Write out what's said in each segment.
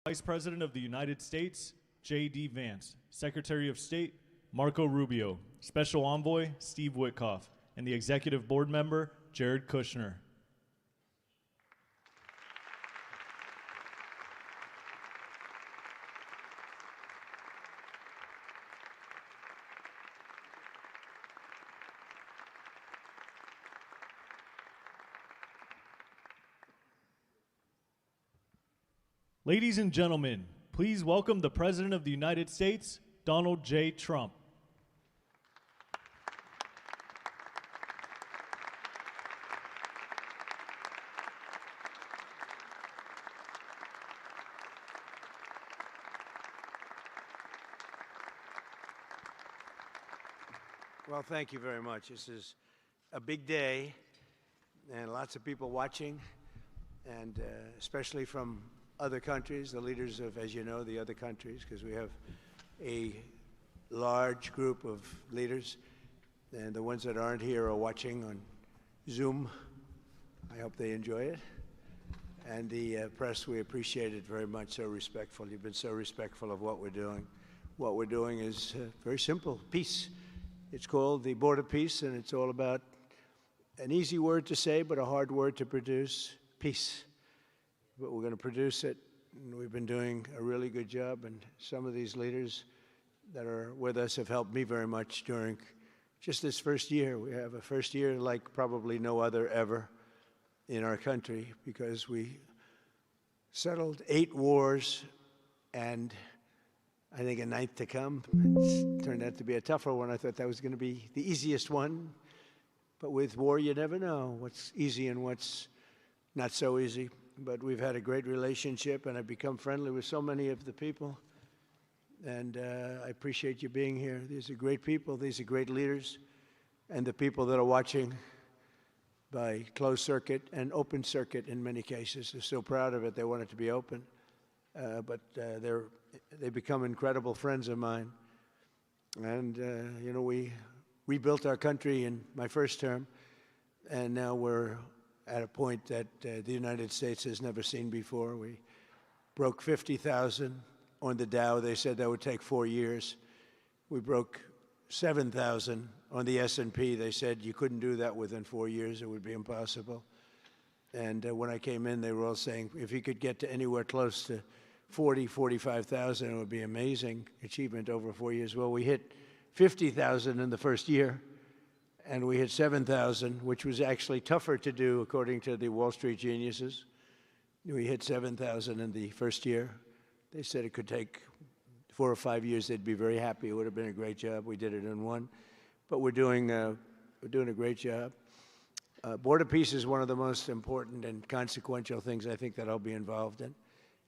Vice President of the United States, J.D. Vance, Secretary of State, Marco Rubio, Special Envoy, Steve Witkoff, and the Executive Board Member, Jared Kushner. Ladies and gentlemen, please welcome the President of the United States, Donald J. Trump. Well, thank you very much. This is a big day and lots of people watching, and especially from other countries, the leaders of, as you know, the other countries, because we have a large group of leaders, and the ones that aren't here are watching on Zoom. I hope they enjoy it. And the press, we appreciate it very much, so respectful. You've been so respectful of what we're doing. What we're doing is very simple, peace. It's called the Board of Peace, and it's all about an easy word to say, but a hard word to produce, peace. But we're going to produce it, and we've been doing a really good job, and some of these leaders that are with us have helped me very much during just this first year. We have a first year like probably no other ever in our country, because we settled 8 wars and I think a 9th to come. It turned out to be a tougher one. I thought that was going to be the easiest one, but with war you never know what's easy and what's not so easy. But we've had a great relationship, and I've become friendly with so many of the people. And I appreciate you being here. These are great people. These are great leaders. And the people that are watching by closed circuit and open circuit in many cases, they're so proud of it. They want it to be open. But they become incredible friends of mine. And, you know, we rebuilt our country in my first term, and now we're at a point that the United States has never seen before. We broke 50,000 on the Dow. They said that would take 4 years. We broke 7,000 on the S&P. They said you couldn't do that within 4 years. It would be impossible. And when I came in, they were all saying, if you could get to anywhere close to 45,000, it would be amazing achievement over 4 years. Well, we hit 50,000 in the first year, and we hit 7,000, which was actually tougher to do, according to the Wall Street geniuses. We hit 7,000 in the first year. They said it could take 4 or 5 years. They'd be very happy. It would have been a great job. We did it in 1. But we're doing a great job. Board of Peace is one of the most important and consequential things I think that I'll be involved in.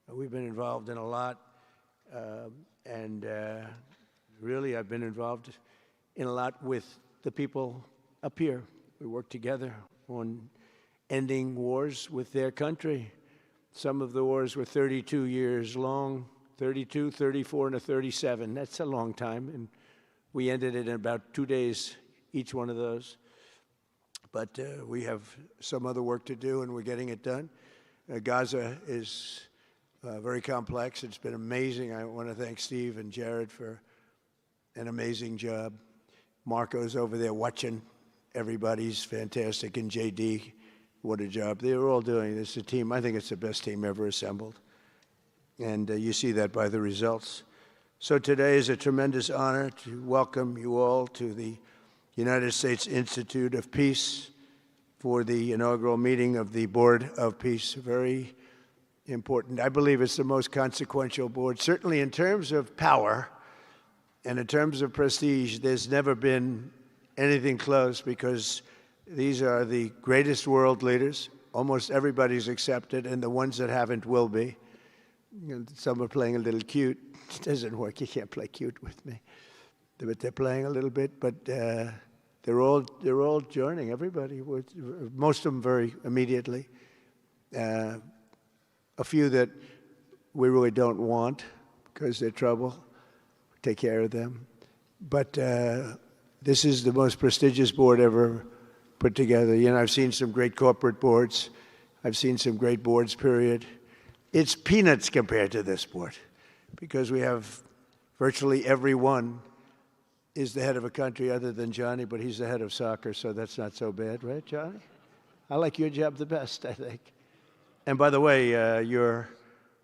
We've been involved in a lot, and really I've been involved in a lot with the people up here. We work together on ending wars with their country. Some of the wars were 32 years long, 32, 34, and a 37. That's a long time, and we ended it in about 2 days, each one of those. But we have some other work to do, and we're getting it done. Gaza is very complex. It's been amazing. I want to thank Steve and Jared for an amazing job. Marco's over there watching. Everybody's fantastic. And JD, what a job. They're all doing. It's a team. I think it's the best team ever assembled. And you see that by the results. So today is a tremendous honor to welcome you all to the United States Institute of Peace for the inaugural meeting of the Board of Peace. Very important. I believe it's the most consequential board, certainly in terms of power. And in terms of prestige, there's never been anything close, because these are the greatest world leaders. Almost everybody's accepted, and the ones that haven't will be. You know, some are playing a little cute. It doesn't work. You can't play cute with me. But they're playing a little bit. But they're all joining. Everybody, most of them very immediately. A few that we really don't want because they're trouble. Take care of them. But this is the most prestigious board ever put together. You know, I've seen some great corporate boards. I've seen some great boards, period. it's peanuts compared to this sport, because we have virtually everyone is the head of a country other than Johnny, but he's the head of soccer, so that's not so bad, right, Johnny? I like your job the best, I think. And by the way, your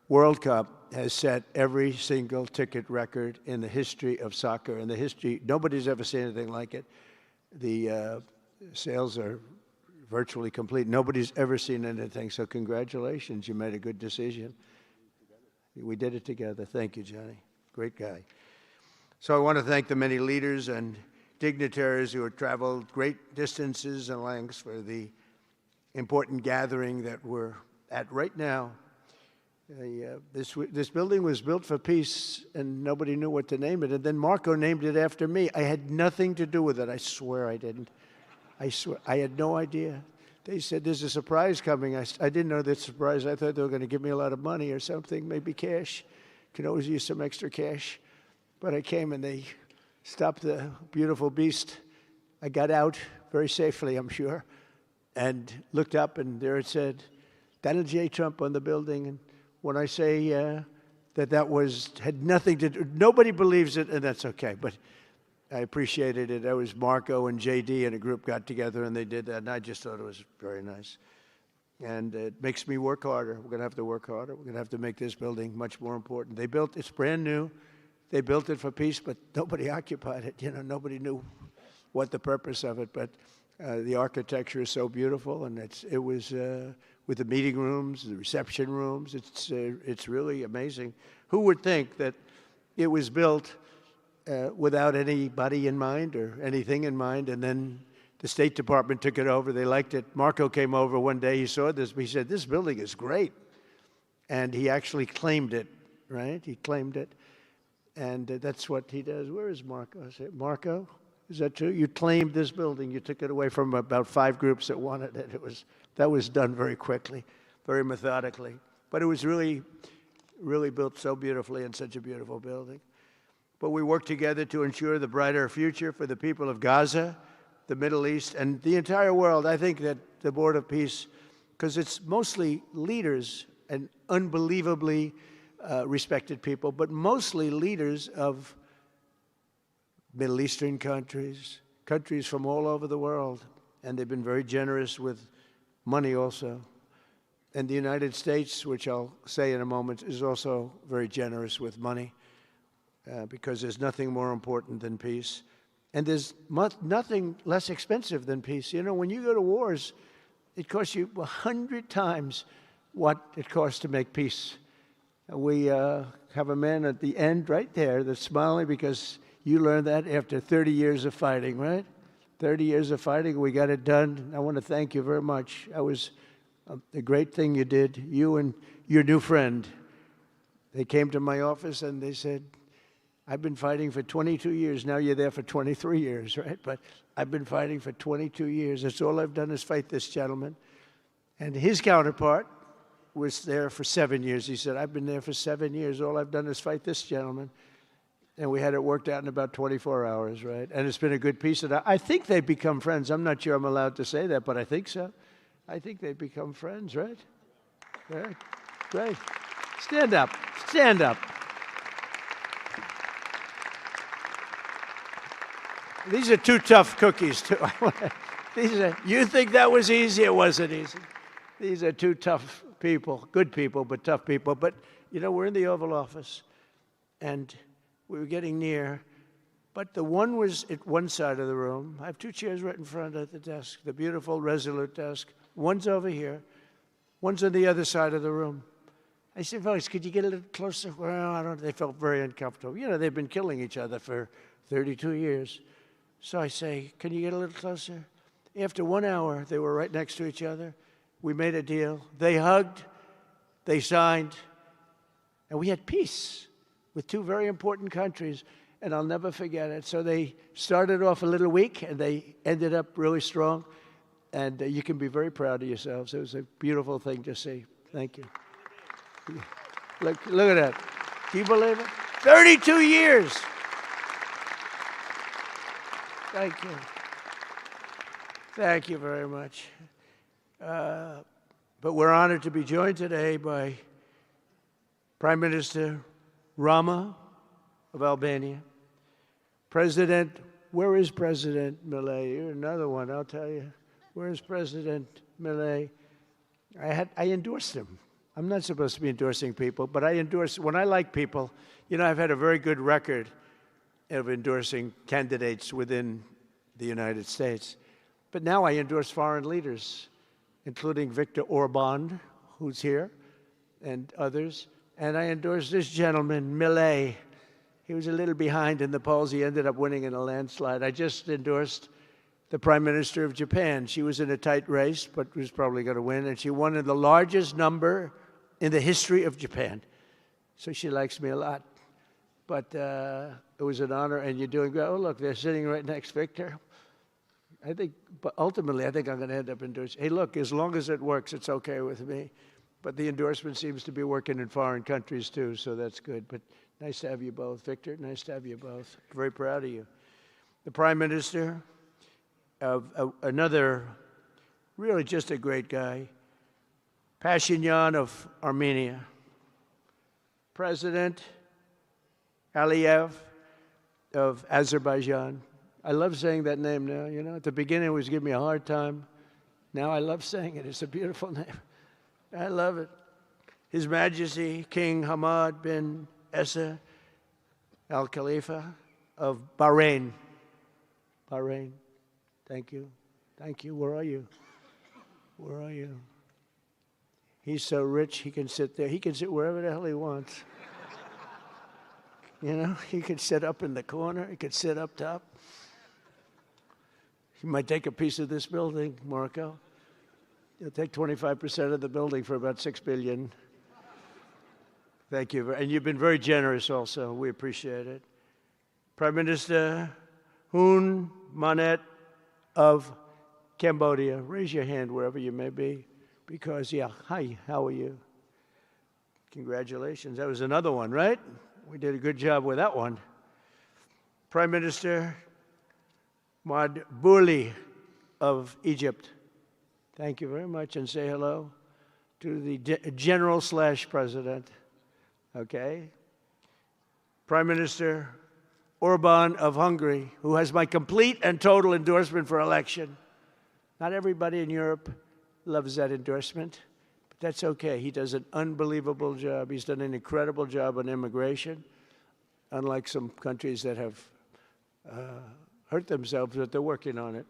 World Cup has set every single ticket record in the history of soccer. In the history, nobody's ever seen anything like it. The sales are virtually complete. Nobody's ever seen anything, so congratulations. You made a good decision. We did it together. Thank you, Johnny. Great guy. So I want to thank the many leaders and dignitaries who have traveled great distances and lengths for the important gathering that we're at right now. This building was built for peace, and nobody knew what to name it. And then Marco named it after me. I had nothing to do with it. I swear I didn't. I swear. I had no idea. They said, there's a surprise coming. I didn't know that surprise. I thought they were going to give me a lot of money or something, maybe cash. Could always use some extra cash. But I came, and they stopped the beautiful beast. I got out very safely, I'm sure, and looked up, and there it said, Donald J. Trump on the building. And when I say that had nothing to do, nobody believes it, and that's okay. But I appreciated it. That was Marco and JD and a group got together, and they did that, and I just thought it was very nice. And it makes me work harder. We're going to have to work harder. We're going to have to make this building much more important. It's brand new. They built it for peace, but nobody occupied it. You know, nobody knew what the purpose of it. But the architecture is so beautiful, and it was with the meeting rooms, the reception rooms. It's really amazing. Who would think that it was built without anybody in mind or anything in mind, and then the State Department took it over. They liked it. Marco came over one day. He saw this. He said, this building is great. And he actually claimed it, right? He claimed it. And that's what he does. Where is Marco? I said, Marco, is that true? You claimed this building. You took it away from about 5 groups that wanted it. That was done very quickly, very methodically. But it was really, really built so beautifully in such a beautiful building. But we worked together to ensure the brighter future for the people of Gaza, the Middle East, and the entire world. I think that the Board of Peace, because it's mostly leaders and unbelievably respected people, but mostly leaders of Middle Eastern countries, countries from all over the world, and they've been very generous with money also. And the United States, which I'll say in a moment, is also very generous with money because there's nothing more important than peace. And there's nothing less expensive than peace. You know, when you go to wars, it costs you 100 times what it costs to make peace. We have a man at the end right there that's smiling because you learned that after 30 years of fighting, right? 30 years of fighting, we got it done. I want to thank you very much. That was a great thing you did. You and your new friend, they came to my office and they said, I've been fighting for 22 years. Now you're there for 23 years, right? But I've been fighting for 22 years. That's all I've done is fight this gentleman. And his counterpart was there for 7 years. He said, I've been there for 7 years. All I've done is fight this gentleman. And we had it worked out in about 24 hours, right? And it's been a good peace. And I think they've become friends. I'm not sure I'm allowed to say that, but I think so. I think they've become friends, right? Right. Great. Stand up. Stand up. These are 2 tough cookies, too. You think that was easy? It wasn't easy. These are 2 tough people, good people, but tough people. But, you know, we're in the Oval Office, and we were getting near. But the one was at one side of the room. I have 2 chairs right in front of the desk, the beautiful, resolute desk. One's over here. One's on the other side of the room. I said, folks, could you get a little closer? Well, I don't. They felt very uncomfortable. You know, they've been killing each other for 32 years. So I say, can you get a little closer? After 1 hour, they were right next to each other. We made a deal. They hugged, they signed, and we had peace with 2 very important countries, and I'll never forget it. So they started off a little weak, and they ended up really strong, and you can be very proud of yourselves. It was a beautiful thing to see. Thank you. Look at that. Do you believe it? 32 years. Thank you. Thank you very much. But we're honored to be joined today by Prime Minister Rama of Albania. President, where is President Milei? You're another one, I'll tell you. Where is President Milei? I endorsed him. I'm not supposed to be endorsing people, but I endorse, when I like people, you know, I've had a very good record of endorsing candidates within the United States. But now I endorse foreign leaders, including Viktor Orban, who's here, and others. And I endorse this gentleman, Milei. He was a little behind in the polls. He ended up winning in a landslide. I just endorsed the Prime Minister of Japan. She was in a tight race, but was probably going to win. And she won in the largest number in the history of Japan. So she likes me a lot. But it was an honor, and you're doing great. Oh, look, they're sitting right next, Victor. I think, but ultimately, I think I'm going to end up endorsing. Hey, look, as long as it works, it's okay with me. But the endorsement seems to be working in foreign countries, too, so that's good. But nice to have you both. Victor, nice to have you both. Very proud of you. The Prime Minister of another, really just a great guy, Pashinyan of Armenia. President Aliyev of Azerbaijan. I love saying that name now, you know. At the beginning, it was giving me a hard time. Now I love saying it. It's a beautiful name. I love it. His Majesty, King Hamad bin Isa Al Khalifa of Bahrain. Bahrain. Thank you. Thank you. Where are you? Where are you? He's so rich, he can sit there. He can sit wherever the hell he wants. You know, he could sit up in the corner. He could sit up top. He might take a piece of this building, Marco. He'll take 25% of the building for about $6 billion. Thank you. And you've been very generous also. We appreciate it. Prime Minister Hun Manet of Cambodia. Raise your hand wherever you may be. Because, yeah, hi, how are you? Congratulations. That was another one, right? We did a good job with that one. Prime Minister Madbouli of Egypt. Thank you very much, and say hello to the General/President. Okay. Prime Minister Orban of Hungary, who has my complete and total endorsement for election. Not everybody in Europe loves that endorsement, but that's okay. He does an unbelievable job. He's done an incredible job on immigration, unlike some countries that have hurt themselves, but they're working on it.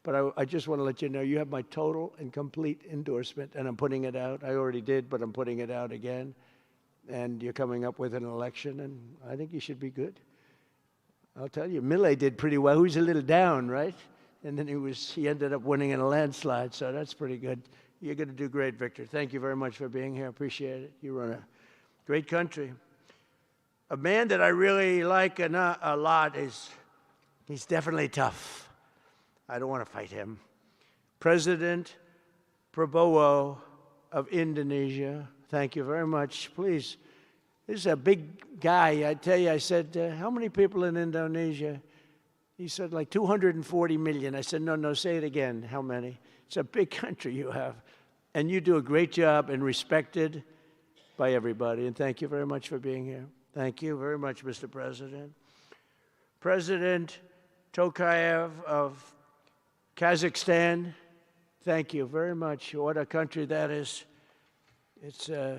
But I just want to let you know, you have my total and complete endorsement, and I'm putting it out. I already did, but I'm putting it out again. And you're coming up with an election, and I think you should be good. I'll tell you, Milei did pretty well. He was a little down, right? And then he ended up winning in a landslide, so that's pretty good. You're going to do great, Victor. Thank you very much for being here. Appreciate it. You run a great country. A man that I really like a lot he's definitely tough. I don't want to fight him. President Prabowo of Indonesia. Thank you very much. Please, this is a big guy. I tell you, I said, how many people in Indonesia? He said, like 240 million. I said, no, say it again. How many? It's a big country you have. And you do a great job and respected by everybody. And thank you very much for being here. Thank you very much, Mr. President. President Tokayev of Kazakhstan, thank you very much. What a country that is. It's a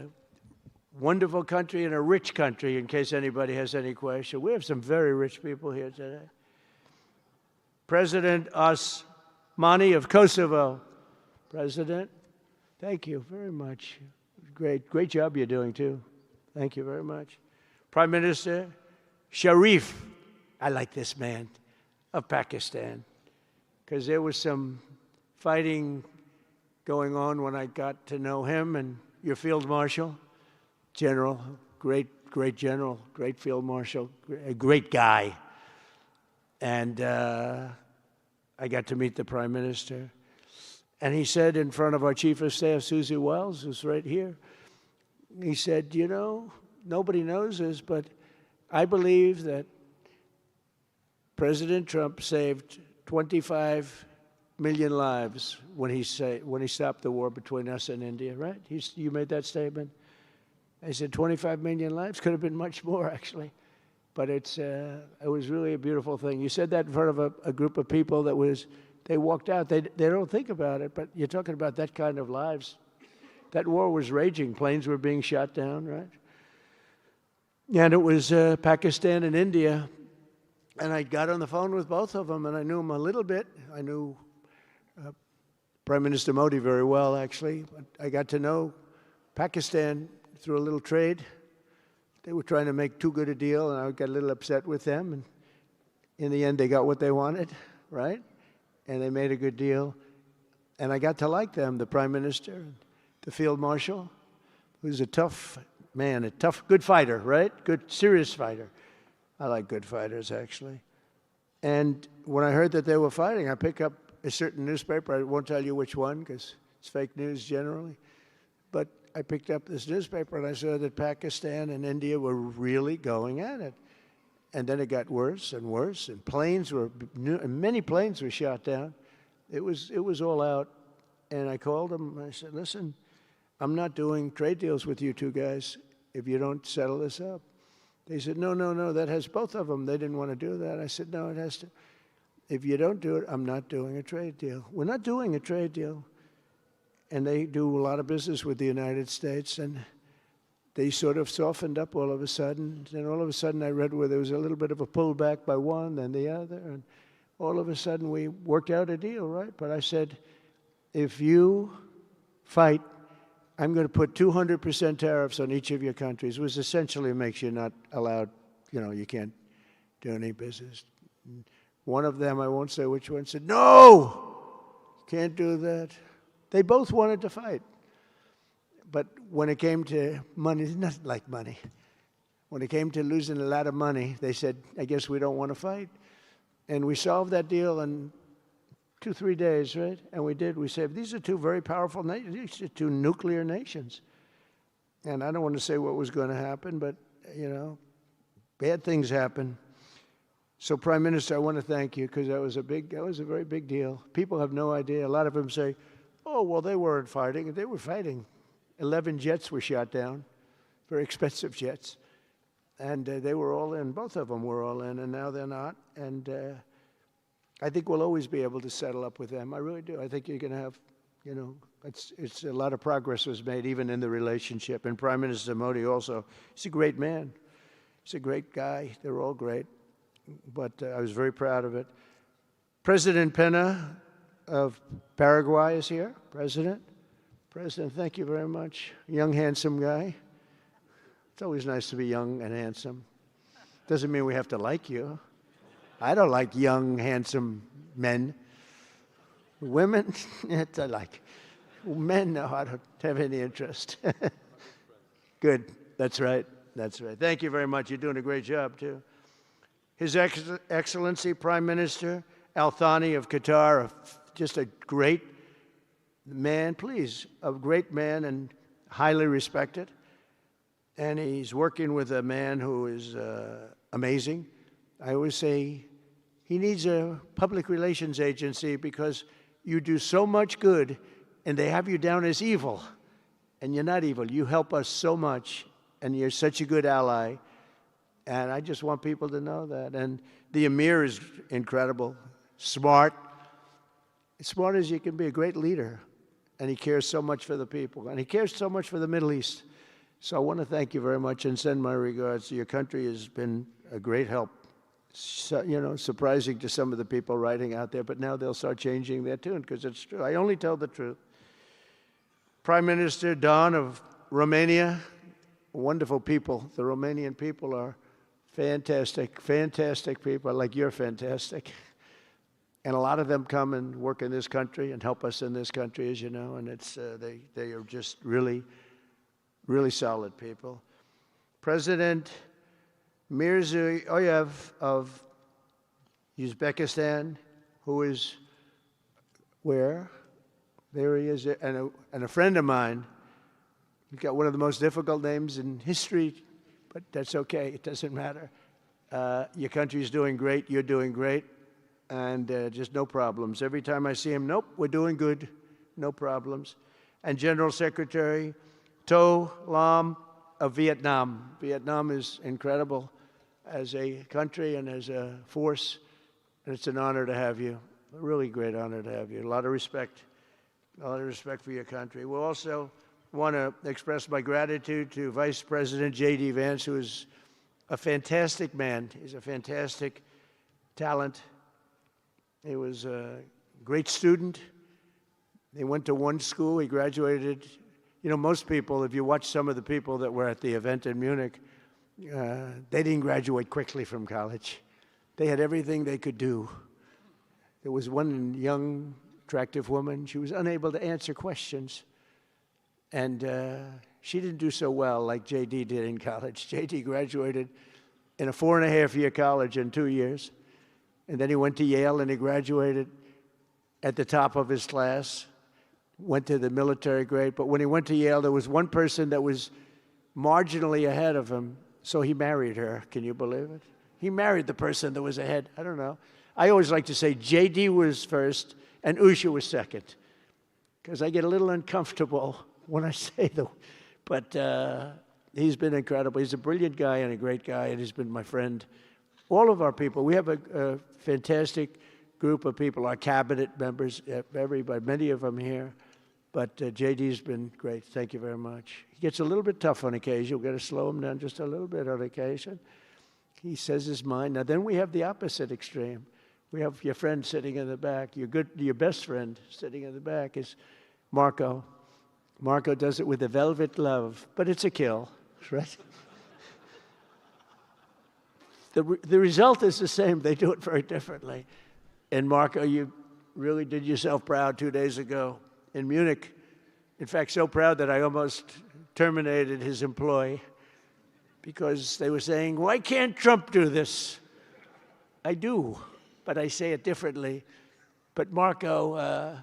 wonderful country and a rich country, in case anybody has any question. We have some very rich people here today. President Osmani of Kosovo. President, thank you very much. Great job you're doing, too. Thank you very much. Prime Minister Sharif, I like this man, of Pakistan, because there was some fighting going on when I got to know him, and your Field Marshal, General, great General, great Field Marshal, a great guy. And I got to meet the Prime Minister. And he said in front of our Chief of Staff, Susie Wells, who's right here, he said, you know, nobody knows this, but I believe that President Trump saved 25 million lives when he stopped the war between us and India, right? You made that statement. I said 25 million lives, could have been much more, actually. But it was really a beautiful thing. You said that in front of a group of people they walked out. They don't think about it, but you're talking about that kind of lives. That war was raging. Planes were being shot down, right? And it was Pakistan and India. And I got on the phone with both of them, and I knew them a little bit. I knew Prime Minister Modi very well, actually. But I got to know Pakistan through a little trade. They were trying to make too good a deal, and I got a little upset with them. And in the end, they got what they wanted, right? And they made a good deal. And I got to like them, the Prime Minister, the Field Marshal, who's a tough man, good fighter, right? Good, serious fighter. I like good fighters, actually. And when I heard that they were fighting, I picked up a certain newspaper. I won't tell you which one, because it's fake news generally. But I picked up this newspaper, and I saw that Pakistan and India were really going at it. And then it got worse and worse, and many planes were shot down. It was all out. And I called them, and I said, listen, I'm not doing trade deals with you two guys if you don't settle this up. They said, no, that has both of them. They didn't want to do that. I said, no, it has to. If you don't do it, I'm not doing a trade deal. We're not doing a trade deal. And they do a lot of business with the United States, and they sort of softened up all of a sudden. And all of a sudden I read where there was a little bit of a pullback by one, then the other, and all of a sudden we worked out a deal, right? But I said, if you fight, I'm going to put 200% tariffs on each of your countries, which essentially makes you not allowed, you can't do any business. One of them, I won't say which one, said, no, can't do that. They both wanted to fight. But when it came to money, it's nothing like money. When it came to losing a lot of money, they said, I guess we don't want to fight. And we solved that deal in 2-3 days, right? And we did. We said, these are two very powerful nations. These are two nuclear nations. And I don't want to say what was going to happen, but, bad things happen. So, Prime Minister, I want to thank you, because that was a very big deal. People have no idea. A lot of them say, oh, well, they weren't fighting. They were fighting. 11 jets were shot down, very expensive jets. And they were all in. Both of them were all in, and now they're not. And I think we'll always be able to settle up with them. I really do. I think you're going to have, it's a lot of progress was made even in the relationship. And Prime Minister Modi also, he's a great man. He's a great guy. They're all great. But I was very proud of it. President Pena of Paraguay is here. President, thank you very much. Young, handsome guy. It's always nice to be young and handsome. Doesn't mean we have to like you. I don't like young, handsome men. Women, I like. Men, no, I don't have any interest. Good, that's right. Thank you very much. You're doing a great job, too. His Excellency, Prime Minister Al Thani of Qatar, just a great man, a great man and highly respected. And he's working with a man who is amazing. I always say he needs a public relations agency, because you do so much good and they have you down as evil. And you're not evil. You help us so much, and you're such a good ally. And I just want people to know that. And the Emir is incredible, smart. As smart as you can be, a great leader. And he cares so much for the people. And he cares so much for the Middle East. So I want to thank you very much and send my regards. Your country has been a great help. So, surprising to some of the people writing out there, but now they'll start changing their tune, because it's true. I only tell the truth. Prime Minister Don of Romania, wonderful people. The Romanian people are fantastic people, like you're fantastic. And a lot of them come and work in this country and help us in this country, as you know, and it's they are just really, really solid people. President Mirziyoyev of Uzbekistan, who is where? There he is, and a friend of mine. He's got one of the most difficult names in history, but that's okay. It doesn't matter. Your country's doing great. You're doing great. And just no problems. Every time I see him, nope, we're doing good. No problems. And General Secretary To Lam of Vietnam. Vietnam is incredible as a country and as a force, and it's an honor to have you. A really great honor to have you. A lot of respect for your country. We'll also want to express my gratitude to Vice President J.D. Vance, who is a fantastic man. He's a fantastic talent. He was a great student. He went to one school. He graduated. You know, most people, if you watch some of the people that were at the event in Munich, they didn't graduate quickly from college. They had everything they could do. There was one young, attractive woman. She was unable to answer questions. And she didn't do so well like J.D. did in college. J.D. graduated in a 4.5-year college in 2 years. And then he went to Yale and he graduated at the top of his class, went to the military grade. But when he went to Yale, there was one person that was marginally ahead of him, so he married her. Can you believe it? He married the person that was ahead. I don't know. I always like to say J.D. was first and Usha was second, because I get a little uncomfortable when I say that. But he's been incredible. He's a brilliant guy and a great guy, and he's been my friend. All of our people, we have a fantastic group of people, our cabinet members, everybody, many of them here. But J.D.'s been great. Thank you very much. He gets a little bit tough on occasion. We've got to slow him down just a little bit on occasion. He says his mind. Now, then we have the opposite extreme. We have your friend sitting in the back. Your best friend sitting in the back is Marco. Marco does it with a velvet glove, but it's a kill, right? The result is the same. They do it very differently. And Marco, you really did yourself proud 2 days ago in Munich. In fact, so proud that I almost terminated his employ because they were saying, why can't Trump do this? I do, but I say it differently. But Marco,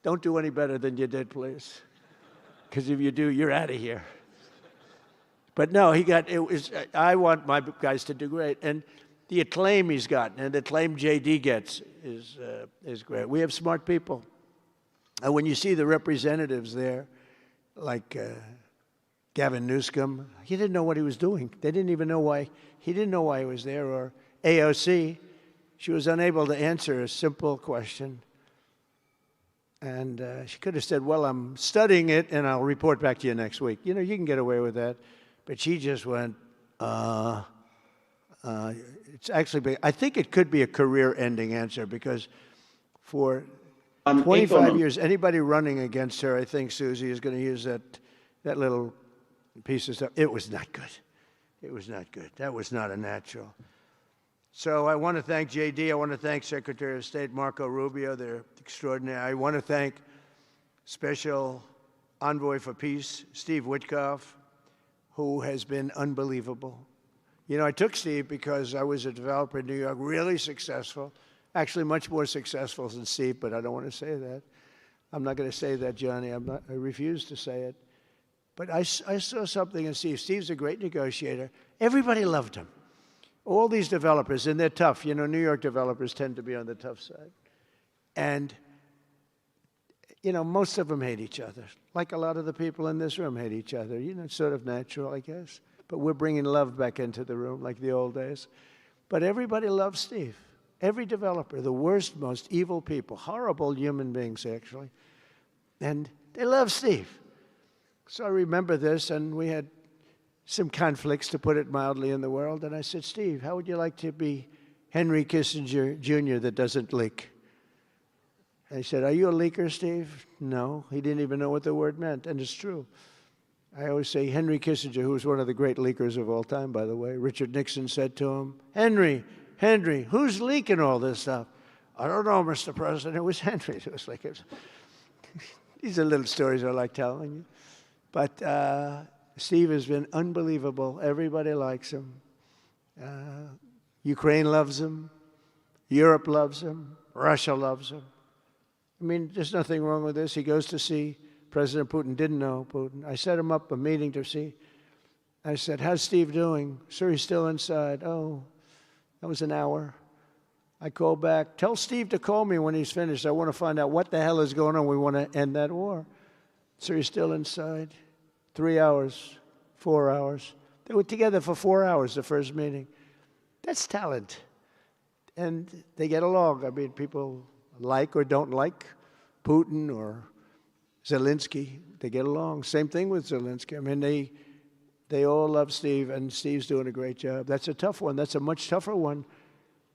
don't do any better than you did, please. Because if you do, you're out of here. But no, I want my guys to do great. And the acclaim he's gotten and the acclaim J.D. gets is great. We have smart people. And when you see the representatives there, like Gavin Newsom, he didn't know what he was doing. They didn't even know why. He didn't know why he was there. Or AOC, she was unable to answer a simple question. And she could have said, well, I'm studying it, and I'll report back to you next week. You know, you can get away with that. But she just went, it's actually, I think it could be a career-ending answer, because for 25 years, anybody running against her, I think Susie is going to use that little piece of stuff. It was not good. It was not good. That was not a natural. So I want to thank J.D. I want to thank Secretary of State Marco Rubio. They're extraordinary. I want to thank Special Envoy for Peace, Steve Witkoff, who has been unbelievable. You know, I took Steve because I was a developer in New York, really successful, actually much more successful than Steve, but I don't want to say that. I'm not going to say that, Johnny. I refuse to say it. But I saw something in Steve. Steve's a great negotiator. Everybody loved him. All these developers, and they're tough. You know, New York developers tend to be on the tough side. And, you know, most of them hate each other. Like a lot of the people in this room hate each other. You know, it's sort of natural, I guess. But we're bringing love back into the room like the old days. But everybody loves Steve. Every developer, the worst, most evil people, horrible human beings, actually. And they love Steve. So I remember this, and we had some conflicts, to put it mildly, in the world. And I said, Steve, how would you like to be Henry Kissinger Jr. that doesn't leak? And he said, are you a leaker, Steve? No. He didn't even know what the word meant, and it's true. I always say Henry Kissinger, who was one of the great leakers of all time, by the way, Richard Nixon said to him, Henry, who's leaking all this stuff? I don't know, Mr. President. It was Henry. It was like, these are little stories I like telling you. But Steve has been unbelievable. Everybody likes him. Ukraine loves him. Europe loves him. Russia loves him. I mean, there's nothing wrong with this. He goes to see President Putin. Didn't know Putin. I set him up a meeting to see. I said, how's Steve doing? Sir, he's still inside. Oh, that was an hour. I called back. Tell Steve to call me when he's finished. I want to find out what the hell is going on. We want to end that war. Sir, he's still inside. 3 hours. 4 hours. They were together for 4 hours, the first meeting. That's talent. And they get along. I mean, people like or don't like Putin or Zelensky. They get along. Same thing with Zelensky. I mean, they all love Steve, and Steve's doing a great job. That's a tough one. That's a much tougher one.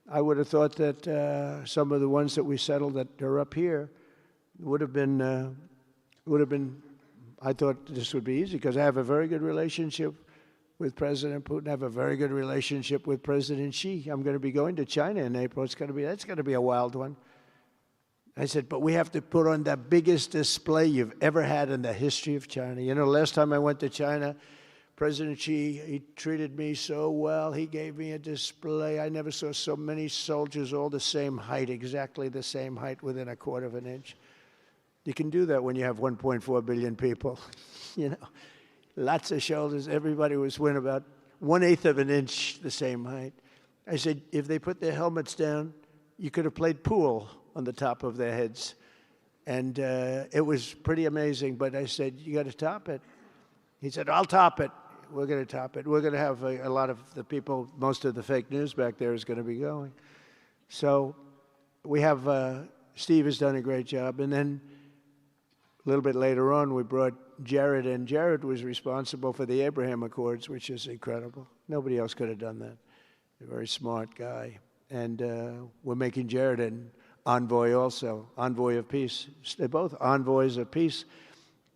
I would have thought that some of the ones that we settled that are up here would have been, I thought this would be easy because I have a very good relationship with President Putin. I have a very good relationship with President Xi. I'm going to be going to China in April. That's going to be a wild one. I said, but we have to put on the biggest display you've ever had in the history of China. You know, last time I went to China, President Xi, he treated me so well. He gave me a display. I never saw so many soldiers all the same height, exactly the same height within a quarter of an inch. You can do that when you have 1.4 billion people. You know, lots of shoulders. Everybody was within about 1/8 of an inch the same height. I said, if they put their helmets down, you could have played pool on the top of their heads. And it was pretty amazing. But I said, you got to top it. He said, I'll top it. We're going to top it. We're going to have a lot of the people, most of the fake news back there is going to be going. So we have, Steve has done a great job. And then a little bit later on, we brought Jared in. Jared was responsible for the Abraham Accords, which is incredible. Nobody else could have done that. A very smart guy. And we're making Jared an envoy also, envoy of peace. They're both envoys of peace.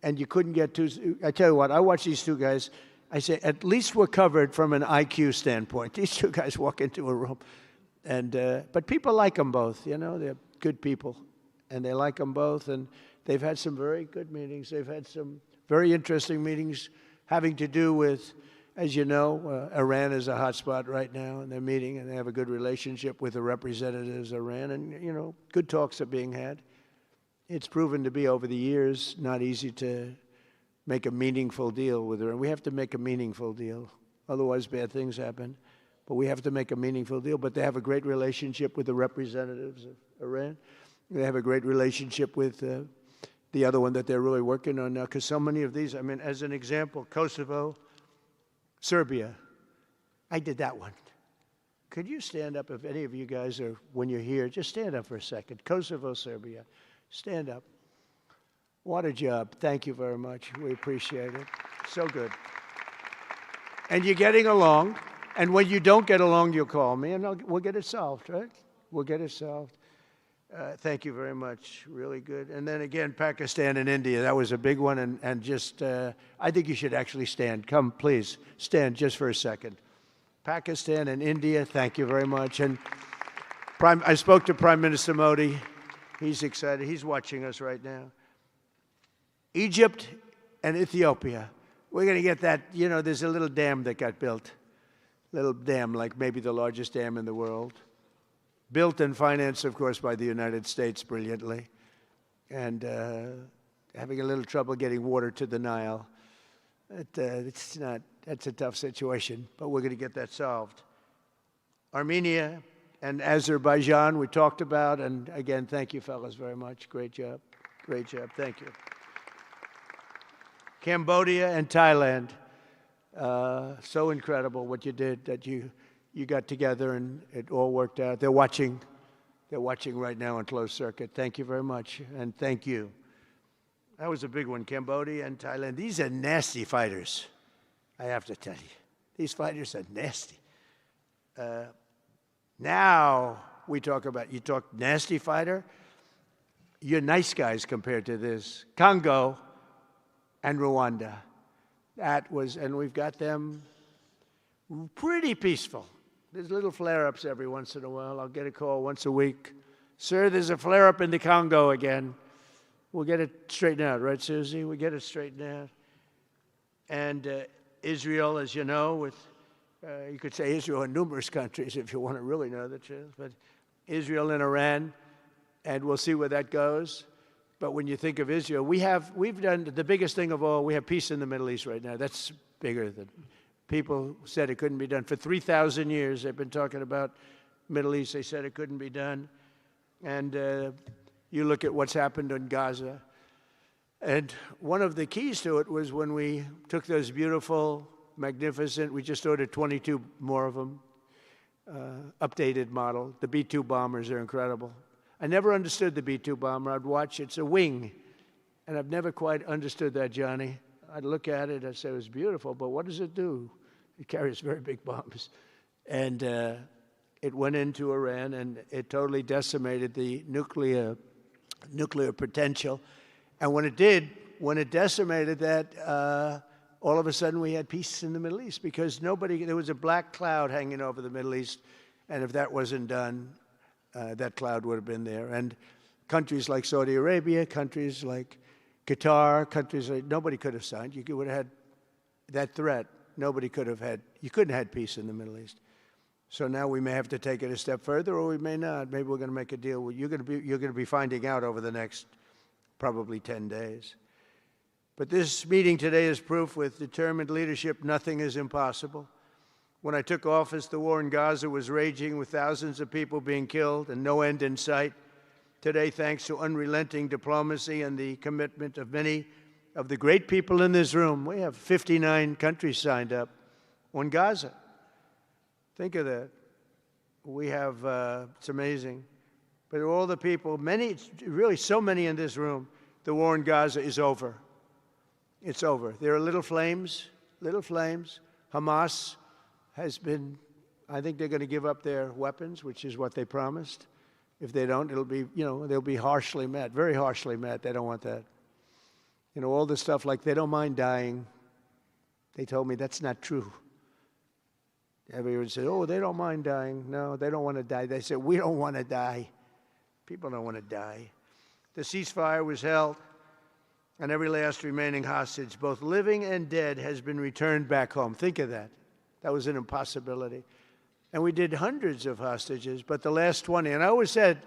And you couldn't get two. I tell you what, I watch these two guys. I say, at least we're covered from an IQ standpoint. These two guys walk into a room. And but people like them both, you know. They're good people. And they like them both. And they've had some very good meetings. They've had some very interesting meetings having to do with, as you know, Iran is a hot spot right now. And they're meeting, and they have a good relationship with the representatives of Iran. And, you know, good talks are being had. It's proven to be, over the years, not easy to make a meaningful deal with Iran. We have to make a meaningful deal. Otherwise, bad things happen. But we have to make a meaningful deal. But they have a great relationship with the representatives of Iran. They have a great relationship with the other one that they're really working on now. Because so many of these, I mean, as an example, Kosovo, Serbia. I did that one. Could you stand up if any of you guys are, when you're here, just stand up for a second. Kosovo, Serbia. Stand up. What a job. Thank you very much. We appreciate it. So good. And you're getting along. And when you don't get along, you'll call me, and we'll get it solved, right? We'll get it solved. Thank you very much. Really good. And then again, Pakistan and India. That was a big one. And just, I think you should actually stand. Come, please. Stand just for a second. Pakistan and India, thank you very much. And I spoke to Prime Minister Modi. He's excited. He's watching us right now. Egypt and Ethiopia. We're going to get that. You know, there's a little dam that got built. Little dam, like maybe the largest dam in the world. Built and financed, of course, by the United States brilliantly. And having a little trouble getting water to the Nile. That's a tough situation, but we're going to get that solved. Armenia and Azerbaijan, we talked about, and again, thank you, fellas, very much. Great job. Great job. Thank you. Cambodia and Thailand. So incredible what you did, that you got together and it all worked out. They're watching right now on closed circuit. Thank you very much, and thank you. That was a big one, Cambodia and Thailand. These are nasty fighters, I have to tell you. These fighters are nasty. Now we talk about, you talk nasty fighter, you're nice guys compared to this. Congo and Rwanda. That was, and we've got them pretty peaceful. There's little flare-ups every once in a while. I'll get a call once a week. Sir, there's a flare-up in the Congo again. We'll get it straightened out, right, Susie? We get it straightened out. And Israel, as you know, with you could say Israel and numerous countries if you want to really know the truth, but Israel and Iran, and we'll see where that goes. But when you think of Israel, we've done the biggest thing of all. We have peace in the Middle East right now. That's bigger than people said it couldn't be done. For 3,000 years, they've been talking about Middle East. They said it couldn't be done. And you look at what's happened in Gaza. And one of the keys to it was when we took those beautiful magnificent. We just ordered 22 more of them, updated model. The B-2 bombers are incredible. I never understood the B-2 bomber. I'd watch, it's a wing, and I've never quite understood that, Johnny. I'd look at it, I'd say, it was beautiful, but what does it do? It carries very big bombs. And it went into Iran, and it totally decimated the nuclear potential. And when it did, when it decimated that, all of a sudden we had peace in the Middle East, because there was a black cloud hanging over the Middle East, and if that wasn't done, that cloud would have been there. And countries like Saudi Arabia, countries like Qatar, countries like, nobody could have signed. You would have had that threat. Nobody could have had, you couldn't have had peace in the Middle East. So now we may have to take it a step further, or we may not. Maybe we're going to make a deal. You're going to be finding out over the next probably 10 days. But this meeting today is proof with determined leadership nothing is impossible. When I took office, the war in Gaza was raging with thousands of people being killed and no end in sight. Today, thanks to unrelenting diplomacy and the commitment of many of the great people in this room, we have 59 countries signed up on Gaza. Think of that. We have, it's amazing. But all the people, many, really so many in this room, the war in Gaza is over. It's over. There are little flames, little flames. Hamas has been, I think they're going to give up their weapons, which is what they promised. If they don't, it'll be, they'll be harshly met, very harshly met. They don't want that. All the stuff like they don't mind dying. They told me that's not true. Everyone said, oh, they don't mind dying. No, they don't want to die. They said, we don't want to die. People don't want to die. The ceasefire was held, and every last remaining hostage, both living and dead, has been returned back home. Think of that. That was an impossibility. And we did hundreds of hostages, but the last 20, and I always said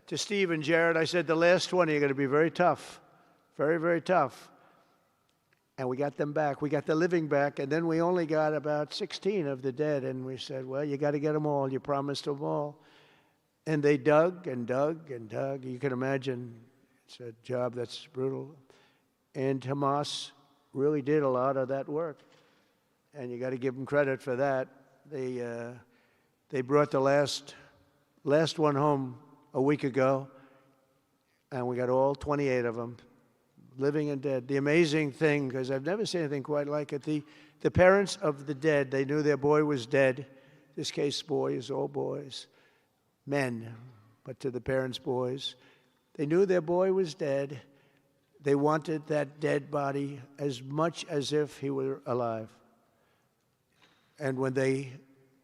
to Steve and Jared, I said, the last 20 are going to be very tough, very, very tough. And we got them back. We got the living back, and then we only got about 16 of the dead, and we said, well, you got to get them all. You promised them all. And they dug and dug and dug. You can imagine it's a job that's brutal. And Hamas really did a lot of that work. And you got to give them credit for that. They brought the last one home a week ago, and we got all 28 of them, living and dead. The amazing thing, because I've never seen anything quite like it, the parents of the dead, they knew their boy was dead. This case, boys, all boys, men, but to the parents, boys. They knew their boy was dead. They wanted that dead body as much as if he were alive. And when they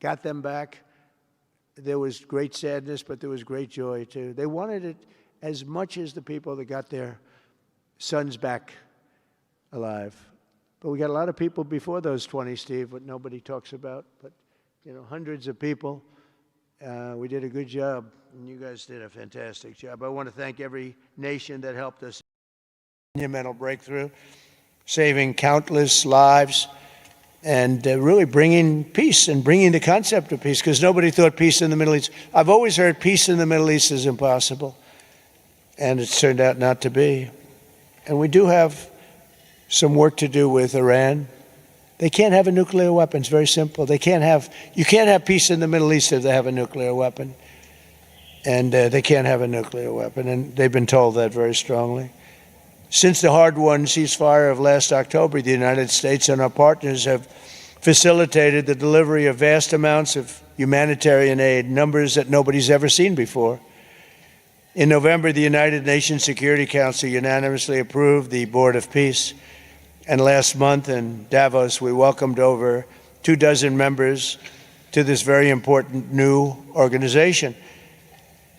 got them back, there was great sadness, but there was great joy, too. They wanted it as much as the people that got their sons back alive. But we got a lot of people before those 20, Steve, what nobody talks about. But, hundreds of people. We did a good job, and you guys did a fantastic job. I want to thank every nation that helped us. Monumental breakthrough, saving countless lives, and really bringing peace and bringing the concept of peace, because nobody thought peace in the Middle East. I've always heard peace in the Middle East is impossible, and it's turned out not to be. And we do have some work to do with Iran. They can't have a nuclear weapon. It's very simple. You can't have peace in the Middle East if they have a nuclear weapon. And they can't have a nuclear weapon, and they've been told that very strongly. Since the hard-won ceasefire of last October, the United States and our partners have facilitated the delivery of vast amounts of humanitarian aid, numbers that nobody's ever seen before. In November, the United Nations Security Council unanimously approved the Board of Peace. And last month in Davos, we welcomed over 24 members to this very important new organization.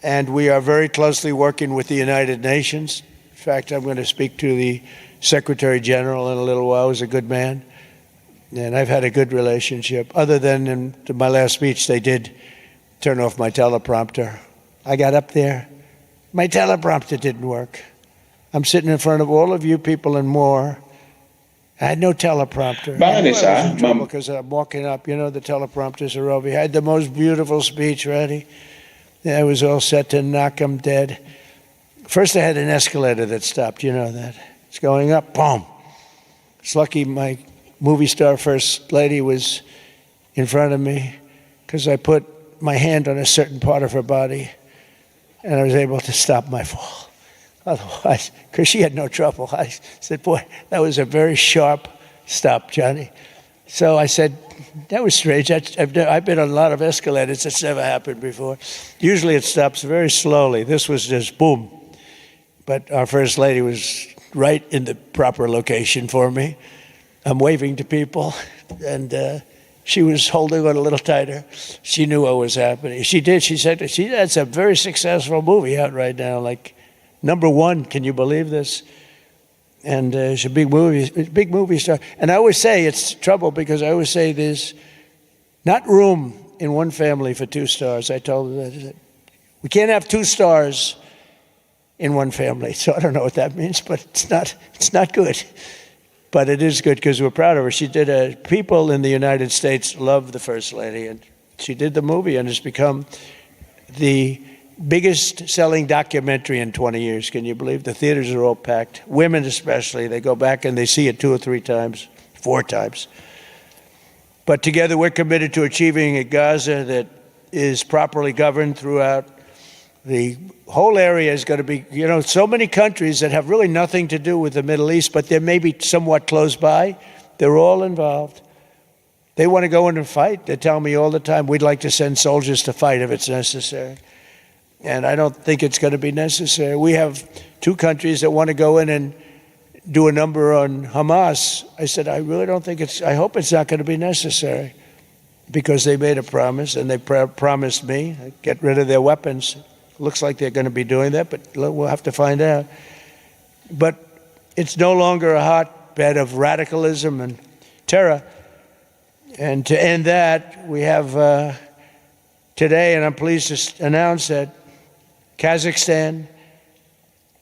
And we are very closely working with the United Nations. In fact, I'm going to speak to the Secretary General in a little while. He's a good man, and I've had a good relationship. Other than in my last speech, they did turn off my teleprompter. I got up there. My teleprompter didn't work. I'm sitting in front of all of you people and more. I had no teleprompter. Because I'm walking up, the teleprompters are over here. I had the most beautiful speech ready. I was all set to knock them dead. First, I had an escalator that stopped. You know that. It's going up, boom. It's lucky my movie star first lady was in front of me because I put my hand on a certain part of her body, and I was able to stop my fall. Otherwise, because she had no trouble, I said, boy, that was a very sharp stop, Johnny. So I said, that was strange. I've been on a lot of escalators. That's never happened before. Usually it stops very slowly. This was just boom. But our First Lady was right in the proper location for me. I'm waving to people, and she was holding on a little tighter. She knew what was happening. She did. She said, that's a very successful movie out right now, like #1. Can you believe this? And she's a big movie star. And I always say it's trouble because I always say there's not room in one family for 2 stars. I told her that. We can't have 2 stars in one family. So I don't know what that means, but it's not good. But it is good because we're proud of her. She did people in the United States love the First Lady, and she did the movie, and it's become the biggest selling documentary in 20 years. Can you believe? The theaters are all packed. Women especially, they go back and they see it 2 or 3 times, 4 times. But together we're committed to achieving a Gaza that is properly governed throughout. The whole area is going to be, so many countries that have really nothing to do with the Middle East, but they may be somewhat close by. They're all involved. They want to go in and fight. They tell me all the time, we'd like to send soldiers to fight if it's necessary. And I don't think it's going to be necessary. We have 2 countries that want to go in and do a number on Hamas. I said, I really don't think I hope it's not going to be necessary, because they made a promise, and they promised me, get rid of their weapons. Looks like they're going to be doing that, but we'll have to find out. But it's no longer a hotbed of radicalism and terror. And to end that, we have today, and I'm pleased to announce that Kazakhstan,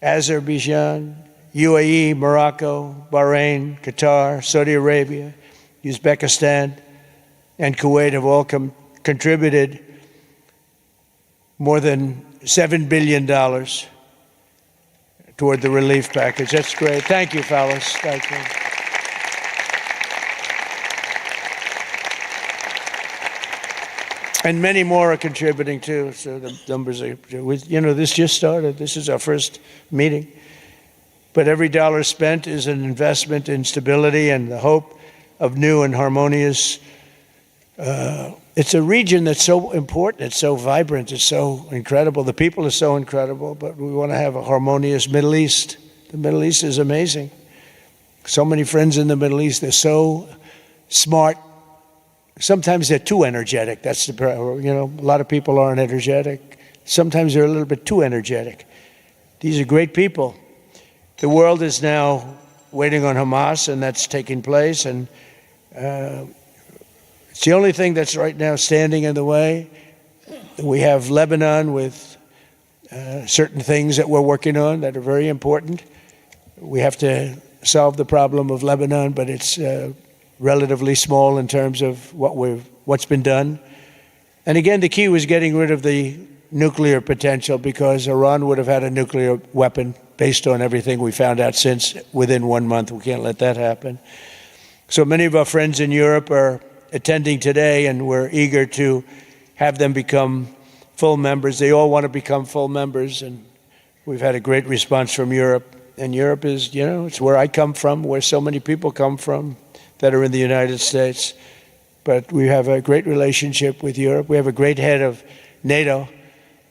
Azerbaijan, UAE, Morocco, Bahrain, Qatar, Saudi Arabia, Uzbekistan, and Kuwait have all contributed more than $7 billion toward the relief package. That's great. Thank you, fellas. Thank you. And many more are contributing too. So the numbers are, this just started. This is our first meeting. But every dollar spent is an investment in stability and the hope of new and harmonious. It's a region that's so important. It's so vibrant. It's so incredible. The people are so incredible, but we want to have a harmonious Middle East. The Middle East is amazing. So many friends in the Middle East. They're so smart. Sometimes they're too energetic. That's the problem. A lot of people aren't energetic. Sometimes they're a little bit too energetic. These are great people. The world is now waiting on Hamas, and that's taking place. And it's the only thing that's right now standing in the way. We have Lebanon with certain things that we're working on that are very important. We have to solve the problem of Lebanon, but it's relatively small in terms of what's been done. And again, the key was getting rid of the nuclear potential, because Iran would have had a nuclear weapon based on everything we found out since within 1 month. We can't let that happen. So many of our friends in Europe are attending today, and we're eager to have them become full members. They all want to become full members, and we've had a great response from Europe. And Europe is, it's where I come from, where so many people come from that are in the United States. But we have a great relationship with Europe. We have a great head of NATO.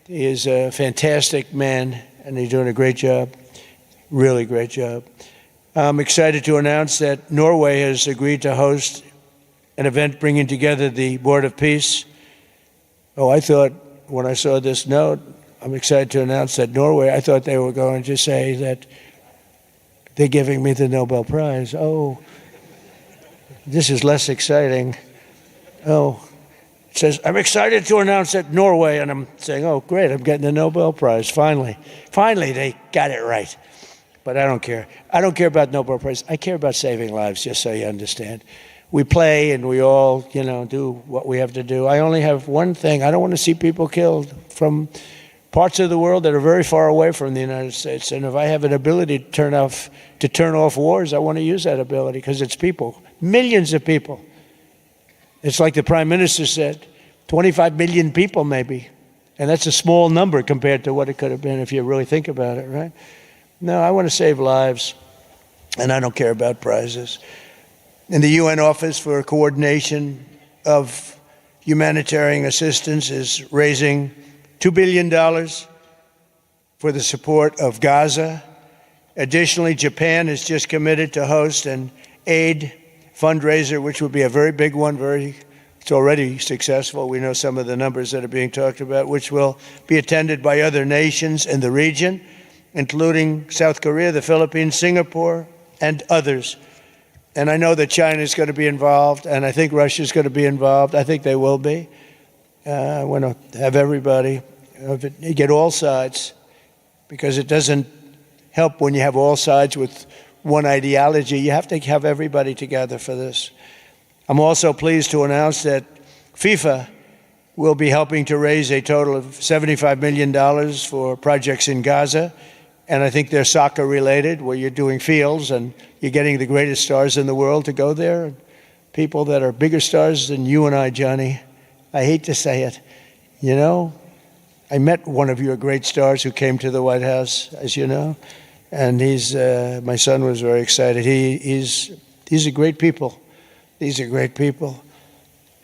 He is a fantastic man, and he's doing a great job, really great job. I'm excited to announce that Norway has agreed to host an event bringing together the Board of Peace. Oh, I thought when I saw this note, I'm excited to announce that Norway, I thought they were going to say that they're giving me the Nobel Prize. Oh, this is less exciting. Oh, it says, I'm excited to announce that Norway, and I'm saying, oh, great, I'm getting the Nobel Prize, finally. Finally, they got it right. But I don't care. I don't care about Nobel Prize. I care about saving lives, just so you understand. We play and we all, do what we have to do. I only have one thing. I don't want to see people killed from parts of the world that are very far away from the United States. And if I have an ability to turn off wars, I want to use that ability because it's people, millions of people. It's like the Prime Minister said, 25 million people maybe. And that's a small number compared to what it could have been if you really think about it, right? No, I want to save lives, and I don't care about prizes. And the UN Office for Coordination of Humanitarian Assistance is raising $2 billion for the support of Gaza. Additionally, Japan has just committed to host an aid fundraiser, which would be a very big one. It's already successful. We know some of the numbers that are being talked about, which will be attended by other nations in the region, including South Korea, the Philippines, Singapore, and others. And I know that China is going to be involved, and I think Russia is going to be involved. I think they will be. I want to have everybody, get all sides, because it doesn't help when you have all sides with one ideology. You have to have everybody together for this. I'm also pleased to announce that FIFA will be helping to raise a total of $75 million for projects in Gaza. And I think they're soccer related, where you're doing fields and you're getting the greatest stars in the world to go there. People that are bigger stars than you and I, Johnny. I hate to say it. You know, I met one of your great stars who came to the White House, as you know. And my son was very excited. These are great people. These are great people.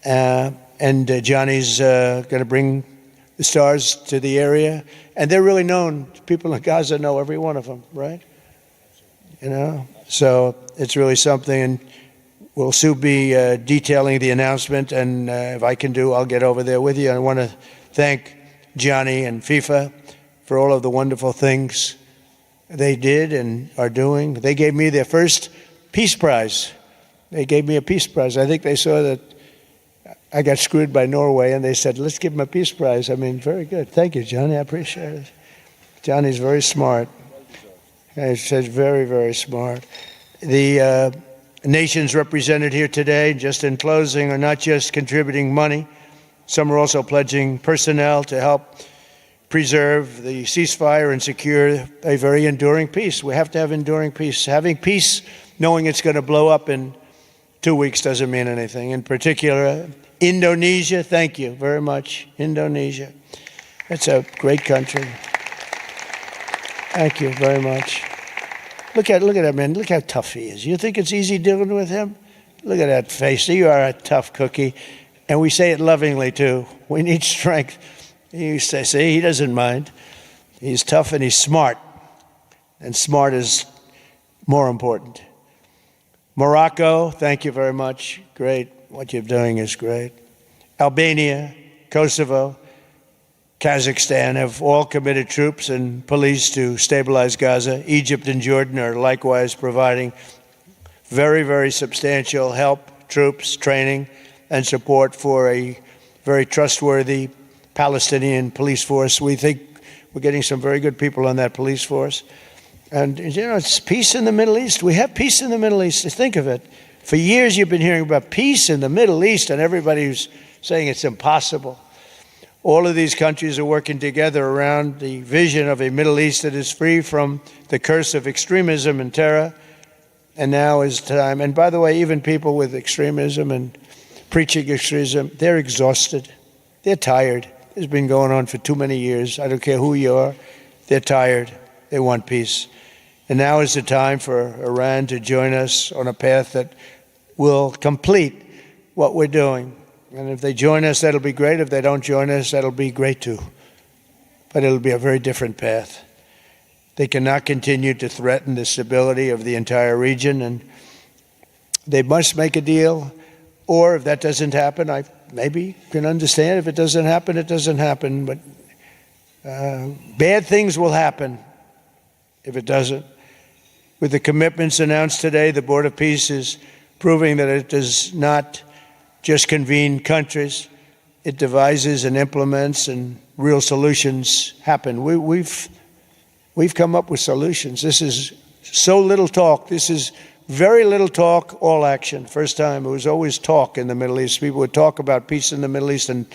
And Johnny's going to bring the stars to the area. And they're really known. People in Gaza know every one of them, right? You know? So it's really something. And we'll soon be detailing the announcement. And if I can I'll get over there with you. I want to thank Johnny and FIFA for all of the wonderful things they did and are doing. They gave me their first Peace Prize. They gave me a Peace Prize. I think they saw that I got screwed by Norway, and they said, let's give him a Peace Prize. I mean, very good. Thank you, Johnny. I appreciate it. Johnny's very smart. He's very, very smart. The nations represented here today, just in closing, are not just contributing money. Some are also pledging personnel to help preserve the ceasefire and secure a very enduring peace. We have to have enduring peace. Having peace, knowing it's going to blow up in 2 weeks doesn't mean anything. In particular, Indonesia, thank you very much. Indonesia. It's a great country. Thank you very much. Look at that man. Look how tough he is. You think it's easy dealing with him? Look at that face. You are a tough cookie. And we say it lovingly, too. We need strength. You say, see, he doesn't mind. He's tough and he's smart. And smart is more important. Morocco, thank you very much. Great. What you're doing is great. Albania, Kosovo, Kazakhstan have all committed troops and police to stabilize Gaza. Egypt and Jordan are likewise providing very, very substantial help, troops, training, and support for a very trustworthy Palestinian police force. We think we're getting some very good people on that police force. And, you know, it's peace in the Middle East. We have peace in the Middle East. Think of it. For years you've been hearing about peace in the Middle East, and everybody's saying it's impossible. All of these countries are working together around the vision of a Middle East that is free from the curse of extremism and terror. And now is time. And by the way, even people with extremism and preaching extremism, they're exhausted. They're tired. It's been going on for too many years. I don't care who you are. They're tired. They want peace. And now is the time for Iran to join us on a path that will complete what we're doing. And if they join us, that'll be great. If they don't join us, that'll be great too. But it'll be a very different path. They cannot continue to threaten the stability of the entire region, and they must make a deal. Or if that doesn't happen, I maybe can understand. If it doesn't happen, it doesn't happen. But bad things will happen if it doesn't. With the commitments announced today, the Board of Peace is proving that it does not just convene countries. It devises and implements, and real solutions happen. We've come up with solutions. This is so little talk. This is very little talk, all action. First time, it was always talk in the Middle East. People would talk about peace in the Middle East and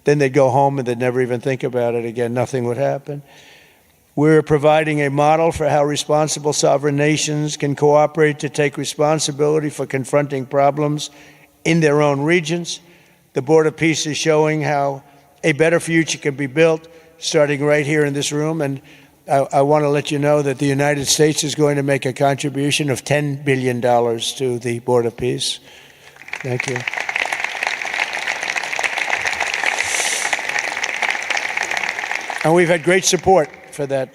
then they'd go home and they'd never even think about it again. Nothing would happen. We're providing a model for how responsible sovereign nations can cooperate to take responsibility for confronting problems in their own regions. The Board of Peace is showing how a better future can be built, starting right here in this room. And I want to let you know that the United States is going to make a contribution of $10 billion to the Board of Peace. Thank you. And we've had great support for that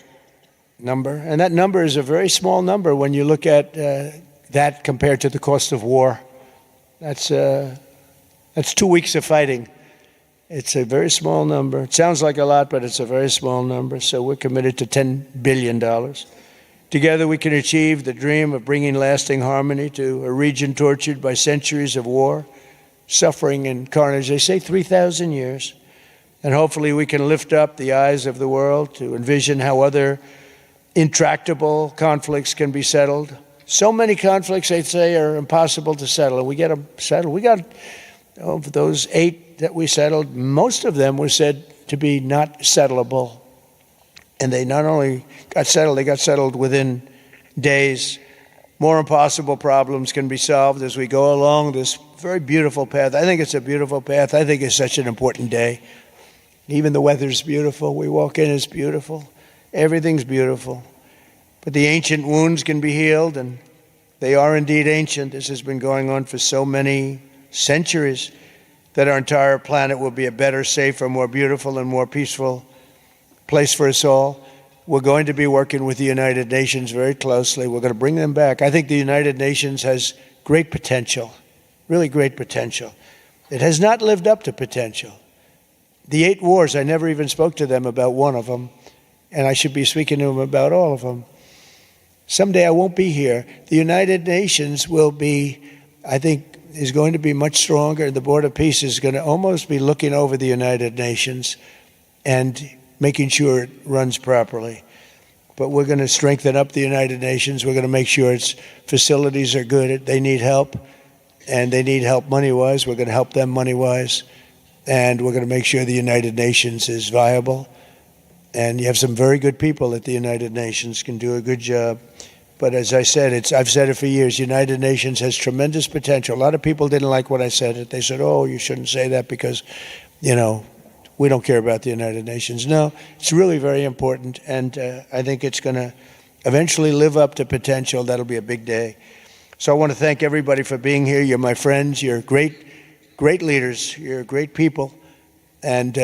number. And that number is a very small number when you look at that compared to the cost of war. That's 2 weeks of fighting. It's a very small number. It sounds like a lot, but it's a very small number. So we're committed to $10 billion. Together we can achieve the dream of bringing lasting harmony to a region tortured by centuries of war, suffering, and carnage. They say 3,000 years. And hopefully we can lift up the eyes of the world to envision how other intractable conflicts can be settled. So many conflicts, they'd say, are impossible to settle, and we get them settled. We got, of those 8 that we settled, most of them were said to be not settleable. And they not only got settled, they got settled within days. More impossible problems can be solved as we go along this very beautiful path. I think it's a beautiful path. I think it's such an important day. Even the weather's beautiful. We walk in, it's beautiful. Everything's beautiful. But the ancient wounds can be healed, and they are indeed ancient. This has been going on for so many centuries that our entire planet will be a better, safer, more beautiful, and more peaceful place for us all. We're going to be working with the United Nations very closely. We're going to bring them back. I think the United Nations has great potential, really great potential. It has not lived up to potential. The 8 wars, I never even spoke to them about one of them, and I should be speaking to them about all of them. Someday I won't be here. The United Nations will be, I think, is going to be much stronger. The Board of Peace is going to almost be looking over the United Nations and making sure it runs properly. But we're going to strengthen up the United Nations. We're going to make sure its facilities are good. They need help, and they need help money-wise. We're going to help them money-wise. And we're going to make sure the United Nations is viable. And you have some very good people at the United Nations, can do a good job. But as I said, I've said it for years, United Nations has tremendous potential. A lot of people didn't like when I said it. They said, oh, you shouldn't say that because, you know, we don't care about the United Nations. No, it's really very important. And I think it's going to eventually live up to potential. That'll be a big day. So I want to thank everybody for being here. You're my friends. You're great leaders. You're great people. And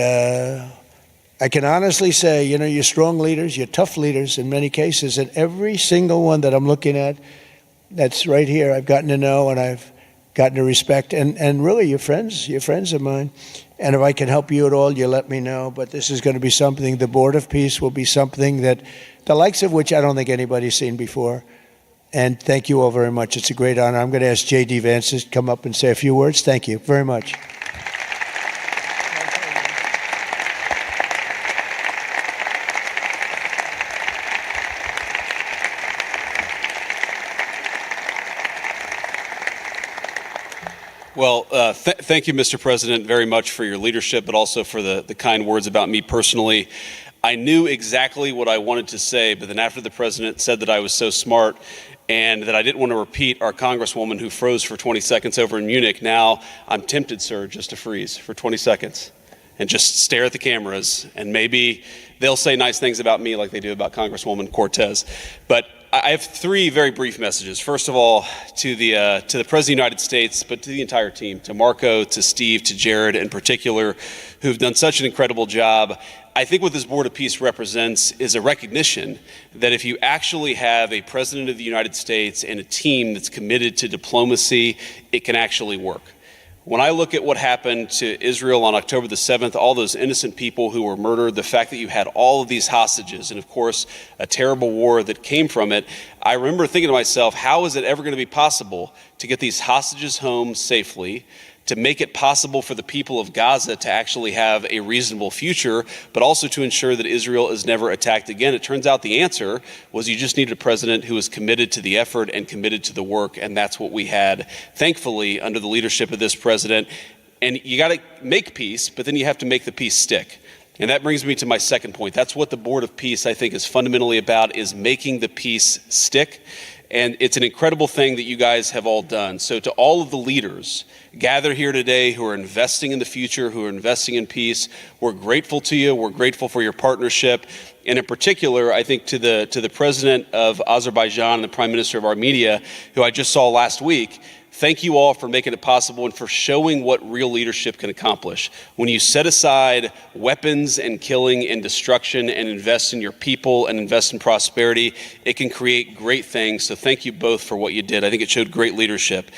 I can honestly say, you know, you're strong leaders, you're tough leaders in many cases, and every single one that I'm looking at that's right here, I've gotten to know and I've gotten to respect. And really, you're friends of mine. And if I can help you at all, you let me know. But this is going to be something, the Board of Peace will be something that, the likes of which I don't think anybody's seen before. And thank you all very much. It's a great honor. I'm going to ask J.D. Vance to come up and say a few words. Thank you very much. Well, thank you, Mr. President, very much for your leadership, but also for the kind words about me personally. I knew exactly what I wanted to say, but then after the President said that I was so smart and that I didn't want to repeat our Congresswoman who froze for 20 seconds over in Munich, now I'm tempted, sir, just to freeze for 20 seconds and just stare at the cameras, and maybe they'll say nice things about me like they do about Congresswoman Cortez. But I have 3 very brief messages. First of all, to the President of the United States, but to the entire team, to Marco, to Steve, to Jared in particular, who've done such an incredible job. I think what this Board of Peace represents is a recognition that if you actually have a President of the United States and a team that's committed to diplomacy, it can actually work. When I look at what happened to Israel on October the 7th, all those innocent people who were murdered, the fact that you had all of these hostages, and of course, a terrible war that came from it, I remember thinking to myself, how is it ever going to be possible to get these hostages home safely, to make it possible for the people of Gaza to actually have a reasonable future, but also to ensure that Israel is never attacked again? It turns out the answer was you just needed a president who was committed to the effort and committed to the work, and that's what we had, thankfully, under the leadership of this president. And you got to make peace, but then you have to make the peace stick. And that brings me to my second point. That's what the Board of Peace, I think, is fundamentally about, is making the peace stick. And it's an incredible thing that you guys have all done. So to all of the leaders gathered here today who are investing in the future, who are investing in peace, we're grateful to you. We're grateful for your partnership. And in particular, I think to the President of Azerbaijan and the Prime Minister of Armenia, who I just saw last week, thank you all for making it possible and for showing what real leadership can accomplish. When you set aside weapons and killing and destruction and invest in your people and invest in prosperity, it can create great things. So thank you both for what you did. I think it showed great leadership.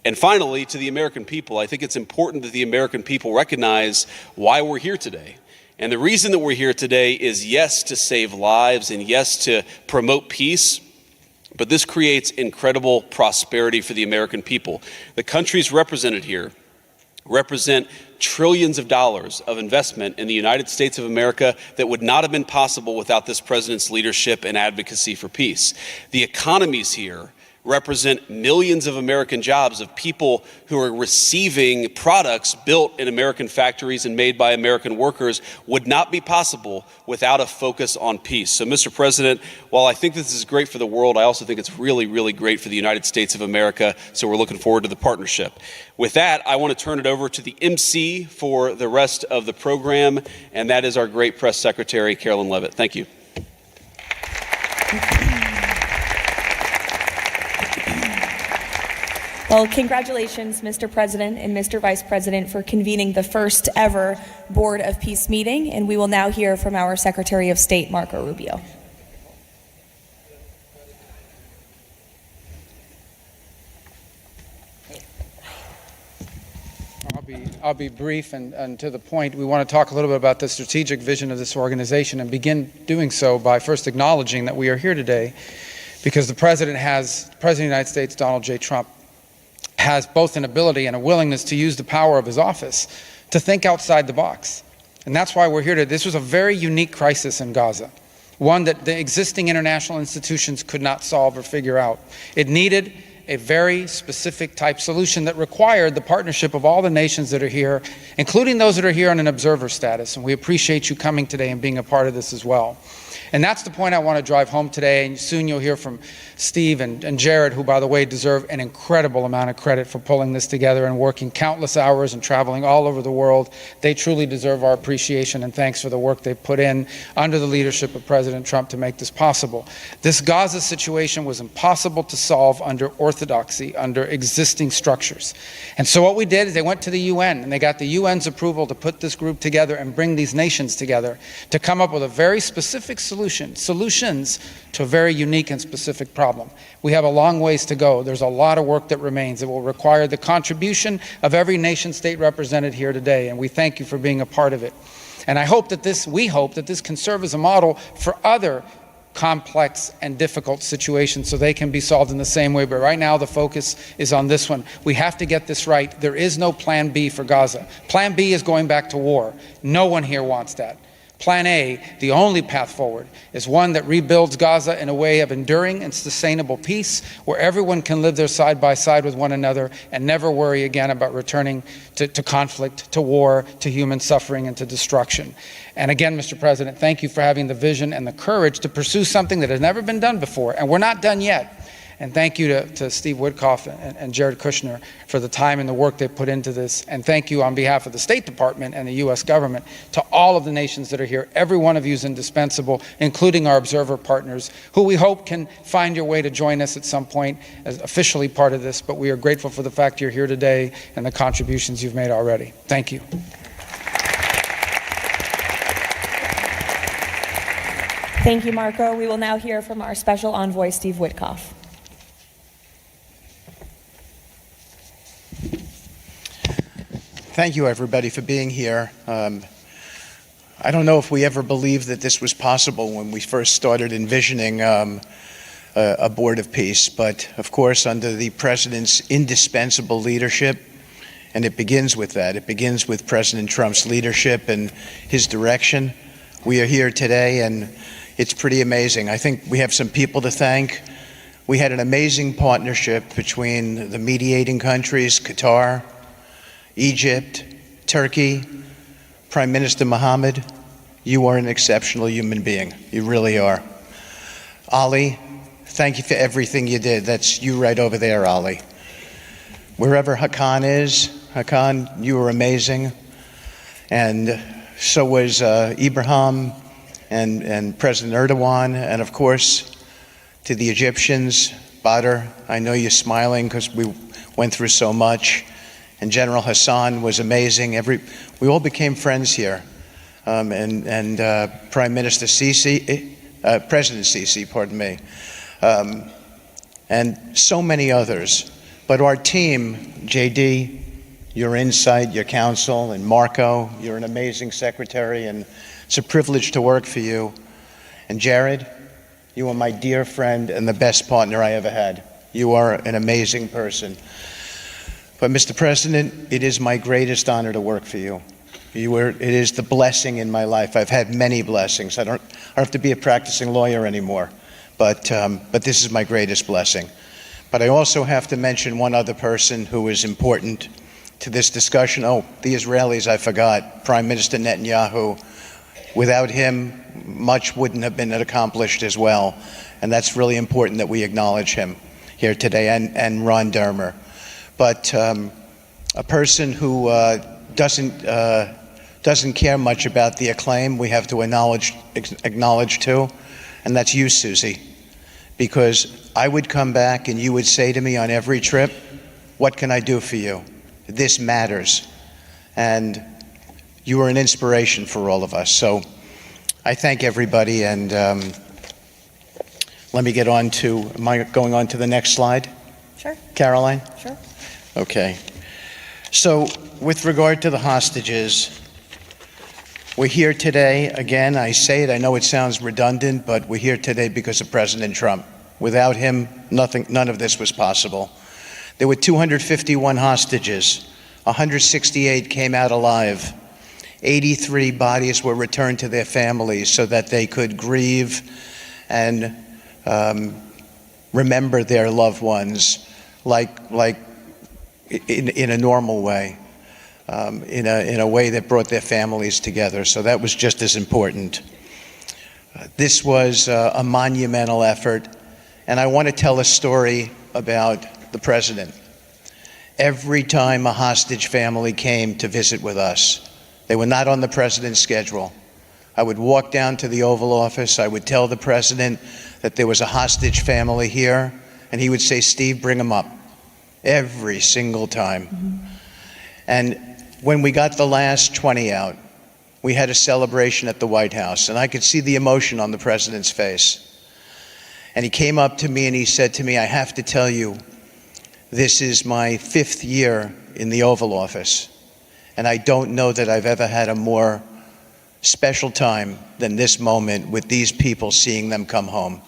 And finally, to the American people, I think it's important that the American people recognize why we're here today. And the reason that we're here today is, yes, to save lives and yes, to promote peace. But this creates incredible prosperity for the American people. The countries represented here represent trillions of dollars of investment in the United States of America that would not have been possible without this president's leadership and advocacy for peace. The economies here represent millions of American jobs of people who are receiving products built in American factories and made by American workers would not be possible without a focus on peace. So, Mr. President, while I think this is great for the world, I also think it's really, really great for the United States of America. So we're looking forward to the partnership. With that, I want to turn it over to the MC for the rest of the program, and that is our great press secretary, Carolyn Levitt. Thank you. Well, congratulations, Mr. President and Mr. Vice President, for convening the first ever Board of Peace meeting. And we will now hear from our Secretary of State, Marco Rubio. I'll be brief and to the point. We want to talk a little bit about the strategic vision of this organization and begin doing so by first acknowledging that we are here today because the President of the United States, Donald J. Trump, has both an ability and a willingness to use the power of his office to think outside the box. And that's why we're here today. This was a very unique crisis in Gaza, one that the existing international institutions could not solve or figure out. It needed a very specific type solution that required the partnership of all the nations that are here, including those that are here on an observer status. And we appreciate you coming today and being a part of this as well. And that's the point I want to drive home today. And soon you'll hear from Steve and Jared, who, by the way, deserve an incredible amount of credit for pulling this together and working countless hours and traveling all over the world. They truly deserve our appreciation and thanks for the work they've put in under the leadership of President Trump to make this possible. This Gaza situation was impossible to solve under orthodoxy, under existing structures. And so what we did is they went to the UN and they got the UN's approval to put this group together and bring these nations together to come up with a very specific solutions to a very unique and specific problem. We have a long ways to go. There's a lot of work that remains. It will require the contribution of every nation state represented here today, and we thank you for being a part of it. And we hope that this can serve as a model for other complex and difficult situations so they can be solved in the same way. But right now the focus is on this one. We have to get this right. There is no plan B for Gaza. Plan B is going back to war. No one here wants that. Plan A, the only path forward, is one that rebuilds Gaza in a way of enduring and sustainable peace where everyone can live there side by side with one another and never worry again about returning to conflict, to war, to human suffering, and to destruction. And again, Mr. President, thank you for having the vision and the courage to pursue something that has never been done before, and we're not done yet. And thank you to Steve Witkoff and Jared Kushner for the time and the work they put into this. And thank you on behalf of the State Department and the U.S. government to all of the nations that are here. Every one of you is indispensable, including our observer partners, who we hope can find your way to join us at some point as officially part of this. But we are grateful for the fact you're here today and the contributions you've made already. Thank you. Thank you, Marco. We will now hear from our special envoy, Steve Witkoff. Thank you, everybody, for being here. I don't know if we ever believed that this was possible when we first started envisioning a board of peace, but of course, under the President's indispensable leadership, and it begins with that, it begins with President Trump's leadership and his direction. We are here today, and it's pretty amazing. I think we have some people to thank. We had an amazing partnership between the mediating countries, Qatar, Egypt, Turkey, Prime Minister Mohammed, you are an exceptional human being. You really are. Ali, thank you for everything you did. That's you right over there, Ali. Wherever Hakan is, Hakan, you were amazing. And so was Ibrahim and President Erdogan, and of course, to the Egyptians, Badr, I know you're smiling because we went through so much. And General Hassan was amazing. We all became friends here. And Prime Minister Sisi, President Sisi, pardon me, and so many others. But our team, JD, your insight, your counsel, and Marco, you're an amazing secretary, and it's a privilege to work for you. And Jared, you are my dear friend and the best partner I ever had. You are an amazing person. But Mr. President, it is my greatest honor to work for you. It is the blessing in my life. I've had many blessings. I don't have to be a practicing lawyer anymore, but this is my greatest blessing. But I also have to mention one other person who is important to this discussion. Oh, the Israelis, I forgot. Prime Minister Netanyahu. Without him, much wouldn't have been accomplished as well. And that's really important that we acknowledge him here today, and Ron Dermer. But a person who doesn't care much about the acclaim, we have to acknowledge too, and that's you, Susie. Because I would come back and you would say to me on every trip, what can I do for you? This matters. And you are an inspiration for all of us. So I thank everybody, and let me get on to, am I going on to the next slide? Sure. Caroline? Sure. Okay. So with regard to the hostages, we're here today, again, I say it, I know it sounds redundant, but we're here today because of President Trump. Without him, none of this was possible. There were 251 hostages. 168 came out alive. 83 bodies were returned to their families so that they could grieve and remember their loved ones like in a normal way, in a way that brought their families together. So that was just as important. This was a monumental effort, and I want to tell a story about the president. Every time a hostage family came to visit with us, they were not on the president's schedule. I would walk down to the Oval Office, I would tell the president that there was a hostage family here, and he would say, Steve, bring them up. Every single time. Mm-hmm. And when we got the last 20 out, we had a celebration at the White House, and I could see the emotion on the president's face. And he came up to me and he said to me, I have to tell you, this is my 5th year in the Oval Office, and I don't know that I've ever had a more special time than this moment with these people, seeing them come home.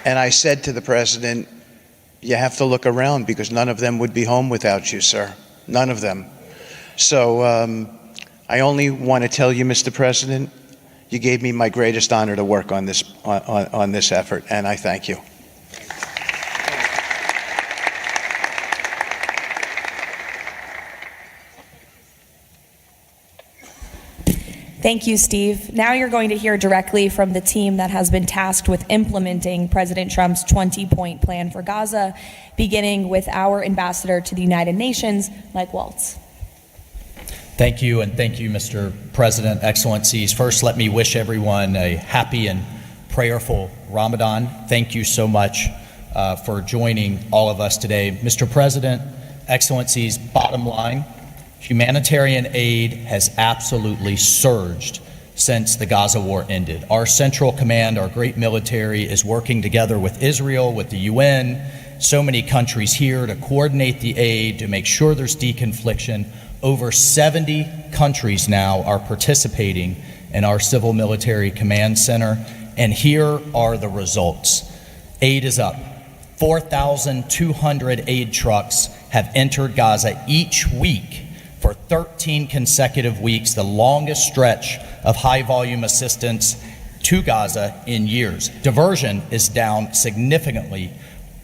And I said to the president, you have to look around because none of them would be home without you, sir. None of them. So I only want to tell you, Mr. President, you gave me my greatest honor to work on this effort, and I thank you. Thank you, Steve. Now you're going to hear directly from the team that has been tasked with implementing President Trump's 20-point plan for Gaza, beginning with our ambassador to the United Nations, Mike Waltz. Thank you, and thank you, Mr. President, Excellencies. First, let me wish everyone a happy and prayerful Ramadan. Thank you so much for joining all of us today. Mr. President, Excellencies, bottom line, humanitarian aid has absolutely surged since the Gaza war ended. Our Central Command, our great military, is working together with Israel, with the UN, so many countries here to coordinate the aid, to make sure there's deconfliction. Over 70 countries now are participating in our Civil Military Command Center, and here are the results. Aid is up. 4,200 aid trucks have entered Gaza each week for 13 consecutive weeks, the longest stretch of high-volume assistance to Gaza in years. Diversion is down significantly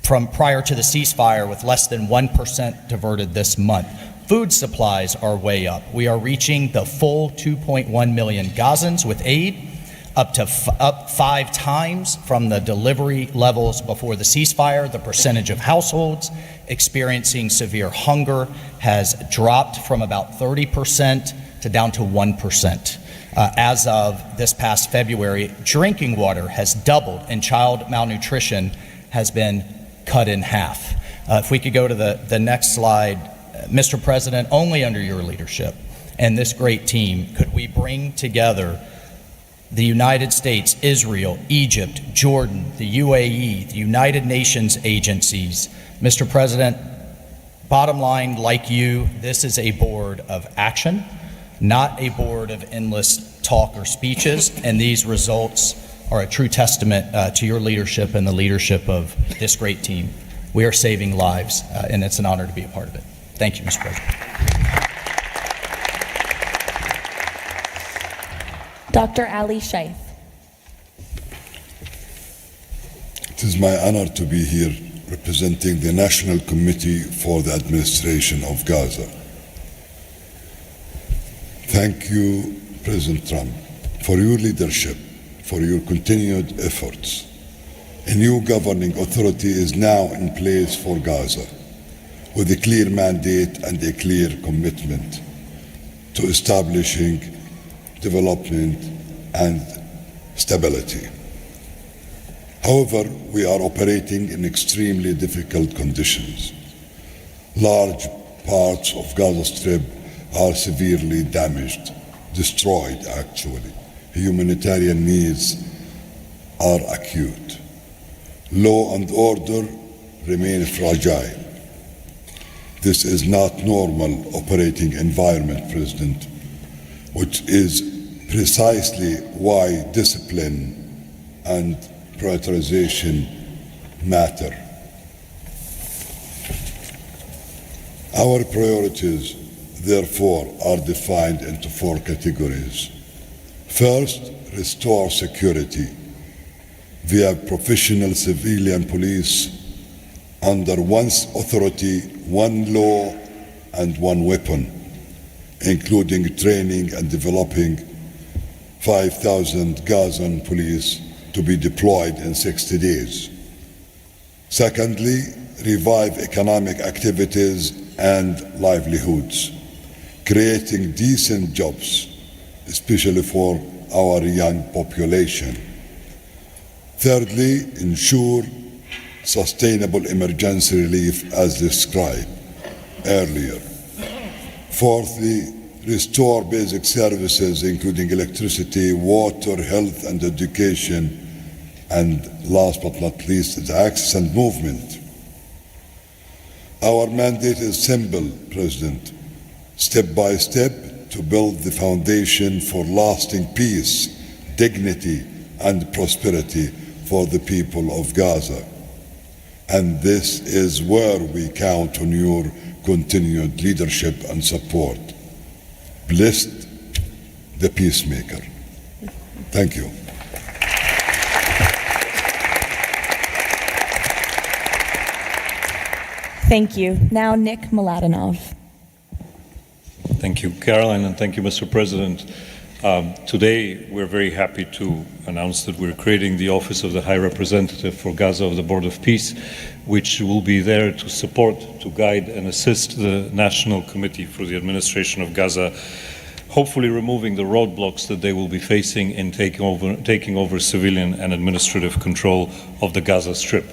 from prior to the ceasefire, with less than 1% diverted this month. Food supplies are way up. We are reaching the full 2.1 million Gazans with aid, up 5 times from the delivery levels before the ceasefire. The percentage of households experiencing severe hunger has dropped from about 30% to down to 1%. As of this past February, drinking water has doubled and child malnutrition has been cut in half. If we could go to the next slide. Mr. President, only under your leadership and this great team could we bring together the United States, Israel, Egypt, Jordan, the UAE, the United Nations agencies. Mr. President, bottom line, like you, this is a board of action, not a board of endless talk or speeches, and these results are a true testament to your leadership and the leadership of this great team. We are saving lives, and it's an honor to be a part of it. Thank you, Mr. President. Dr. Ali Shaith. It is my honor to be here representing the National Committee for the Administration of Gaza. Thank you, President Trump, for your leadership, for your continued efforts. A new governing authority is now in place for Gaza, with a clear mandate and a clear commitment to establishing development and stability. However, we are operating in extremely difficult conditions. Large parts of Gaza Strip are severely damaged, destroyed actually. Humanitarian needs are acute. Law and order remain fragile. This is not normal operating environment, President, which is precisely why discipline and prioritization matter. Our priorities, therefore, are defined into 4 categories. First, restore security via professional civilian police under one authority, one law, and one weapon, including training and developing 5,000 Gazan police to be deployed in 60 days. Secondly, revive economic activities and livelihoods, creating decent jobs, especially for our young population. Thirdly, ensure sustainable emergency relief as described earlier. Fourthly, restore basic services including electricity, water, health and education, and last but not least, the access and movement. Our mandate is simple, President, step by step to build the foundation for lasting peace, dignity and prosperity for the people of Gaza. And this is where we count on your continued leadership and support. Blessed the peacemaker. Thank you. Thank you. Now Nick Mladenov. Thank you, Caroline, and thank you, Mr. President. Today, we're very happy to announce that we're creating the Office of the High Representative for Gaza of the Board of Peace, which will be there to support, to guide and assist the National Committee for the Administration of Gaza, hopefully removing the roadblocks that they will be facing in taking over civilian and administrative control of the Gaza Strip.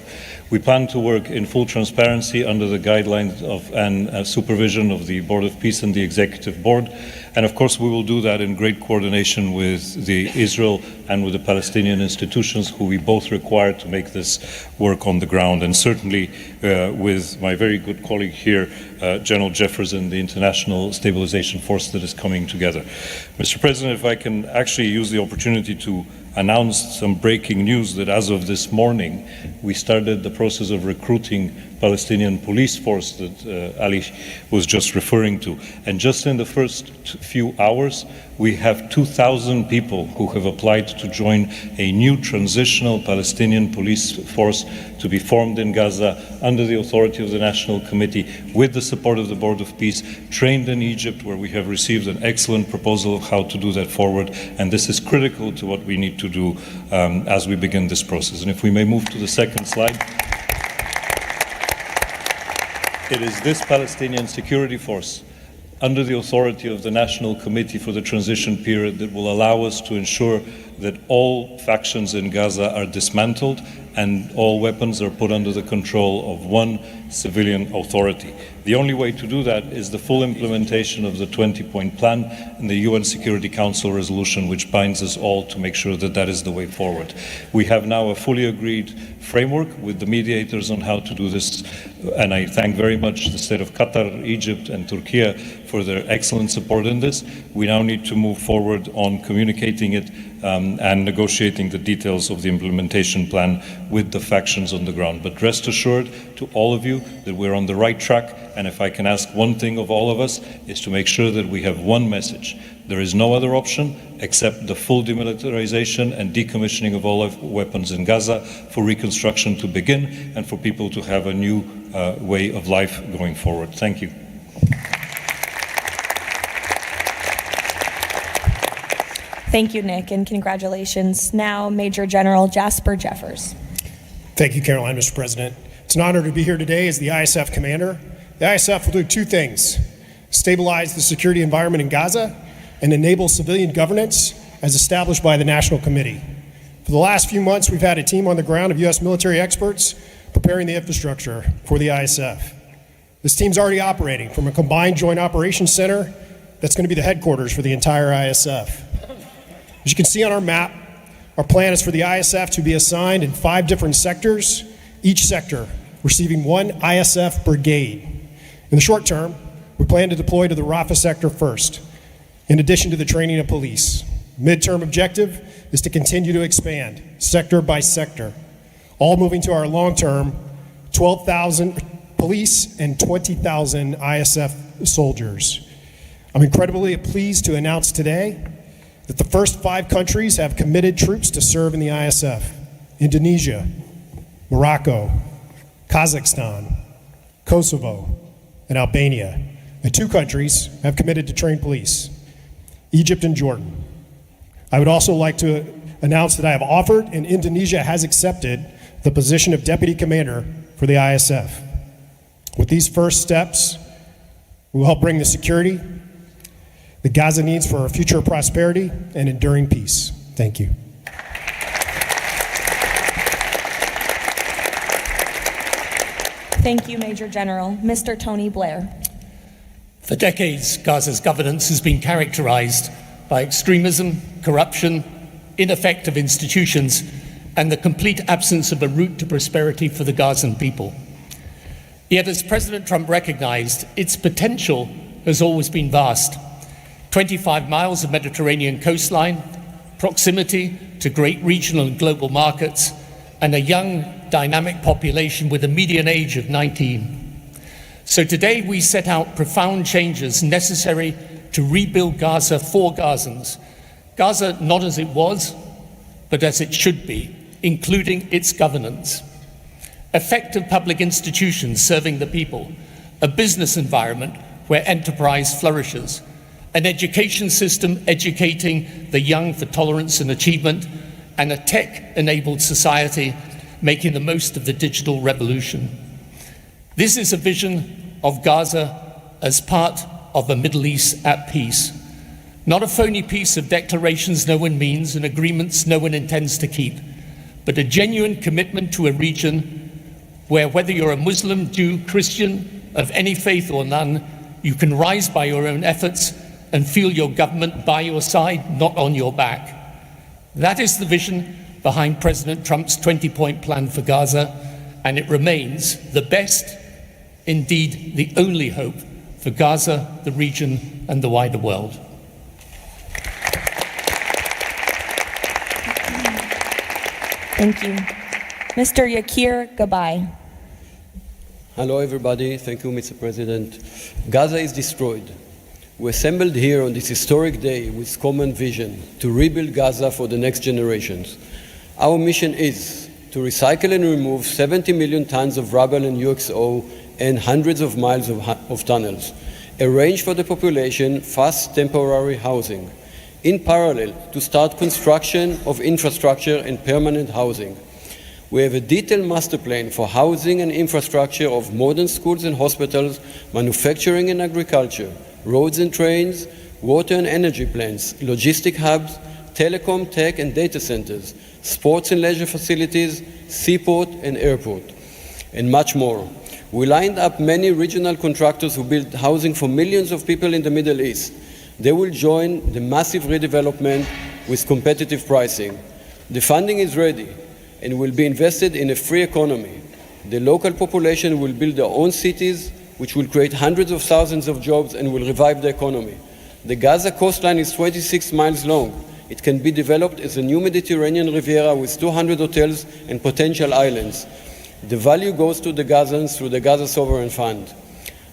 We plan to work in full transparency under the guidelines of and supervision of the Board of Peace and the Executive Board. And of course, we will do that in great coordination with the Israel and with the Palestinian institutions, who we both require to make this work on the ground. And certainly with my very good colleague here, General Jefferson, the International Stabilization Force that is coming together. Mr. President, if I can actually use the opportunity to announce some breaking news that as of this morning, we started the process of recruiting Palestinian police force that Ali was just referring to. And just in the first few hours, we have 2,000 people who have applied to join a new transitional Palestinian police force to be formed in Gaza under the authority of the National Committee with the support of the Board of Peace, trained in Egypt, where we have received an excellent proposal of how to do that forward. And this is critical to what we need to do as we begin this process. And if we may move to the second slide. It is this Palestinian security force under the authority of the National Committee for the Transition Period that will allow us to ensure that all factions in Gaza are dismantled and all weapons are put under the control of one civilian authority. The only way to do that is the full implementation of the 20-point plan and the UN Security Council resolution, which binds us all to make sure that that is the way forward. We have now a fully agreed framework with the mediators on how to do this, and I thank very much the state of Qatar, Egypt, and Turkey for their excellent support in this. We now need to move forward on communicating it and negotiating the details of the implementation plan with the factions on the ground. But rest assured to all of you that we're on the right track, and if I can ask one thing of all of us, is to make sure that we have one message. There is no other option except the full demilitarization and decommissioning of all weapons in Gaza for reconstruction to begin and for people to have a new way of life going forward. Thank you. Thank you, Nick, and congratulations. Now, Major General Jasper Jeffers. Thank you, Caroline, Mr. President. It's an honor to be here today as the ISF commander. The ISF will do two things: stabilize the security environment in Gaza and enable civilian governance as established by the National Committee. For the last few months, we've had a team on the ground of U.S. military experts preparing the infrastructure for the ISF. This team's already operating from a combined joint operations center that's going to be the headquarters for the entire ISF. As you can see on our map, our plan is for the ISF to be assigned in 5 different sectors, each sector receiving one ISF brigade. In the short term, we plan to deploy to the Rafah sector first, in addition to the training of police. Midterm objective is to continue to expand sector by sector, all moving to our long-term 12,000 police and 20,000 ISF soldiers. I'm incredibly pleased to announce today that the first 5 countries have committed troops to serve in the ISF: Indonesia, Morocco, Kazakhstan, Kosovo, and Albania. And 2 countries have committed to train police: Egypt and Jordan. I would also like to announce that I have offered and Indonesia has accepted the position of Deputy Commander for the ISF. With these first steps, we will help bring the security that Gaza needs for our future prosperity and enduring peace. Thank you. Thank you, Major General. Mr. Tony Blair. For decades, Gaza's governance has been characterized by extremism, corruption, ineffective institutions, and the complete absence of a route to prosperity for the Gazan people. Yet, as President Trump recognized, its potential has always been vast. 25 miles of Mediterranean coastline, proximity to great regional and global markets, and a young, dynamic population with a median age of 19. So today we set out profound changes necessary to rebuild Gaza for Gazans. Gaza not as it was, but as it should be, including its governance. Effective public institutions serving the people, a business environment where enterprise flourishes, an education system educating the young for tolerance and achievement, and a tech-enabled society making the most of the digital revolution. This is a vision of Gaza as part of a Middle East at peace. Not a phony piece of declarations no one means and agreements no one intends to keep, but a genuine commitment to a region where, whether you're a Muslim, Jew, Christian, of any faith or none, you can rise by your own efforts and feel your government by your side, not on your back. That is the vision behind President Trump's 20-point plan for Gaza, and it remains the best, indeed the only hope for Gaza, the region, and the wider world. Thank you. Mr. Yakir Gabay. Hello, everybody. Thank you, Mr. President. Gaza is destroyed. We assembled here on this historic day with common vision to rebuild Gaza for the next generations. Our mission is to recycle and remove 70 million tons of rubble and UXO and hundreds of miles of tunnels, arrange for the population fast temporary housing, in parallel to start construction of infrastructure and permanent housing. We have a detailed master plan for housing and infrastructure of modern schools and hospitals, manufacturing and agriculture, roads and trains, water and energy plants, logistic hubs, telecom, tech and data centers, sports and leisure facilities, seaport and airport, and much more. We lined up many regional contractors who build housing for millions of people in the Middle East. They will join the massive redevelopment with competitive pricing. The funding is ready and will be invested in a free economy. The local population will build their own cities, which will create hundreds of thousands of jobs and will revive the economy. The Gaza coastline is 26 miles long. It can be developed as a new Mediterranean Riviera with 200 hotels and potential islands. The value goes to the Gazans through the Gaza Sovereign Fund.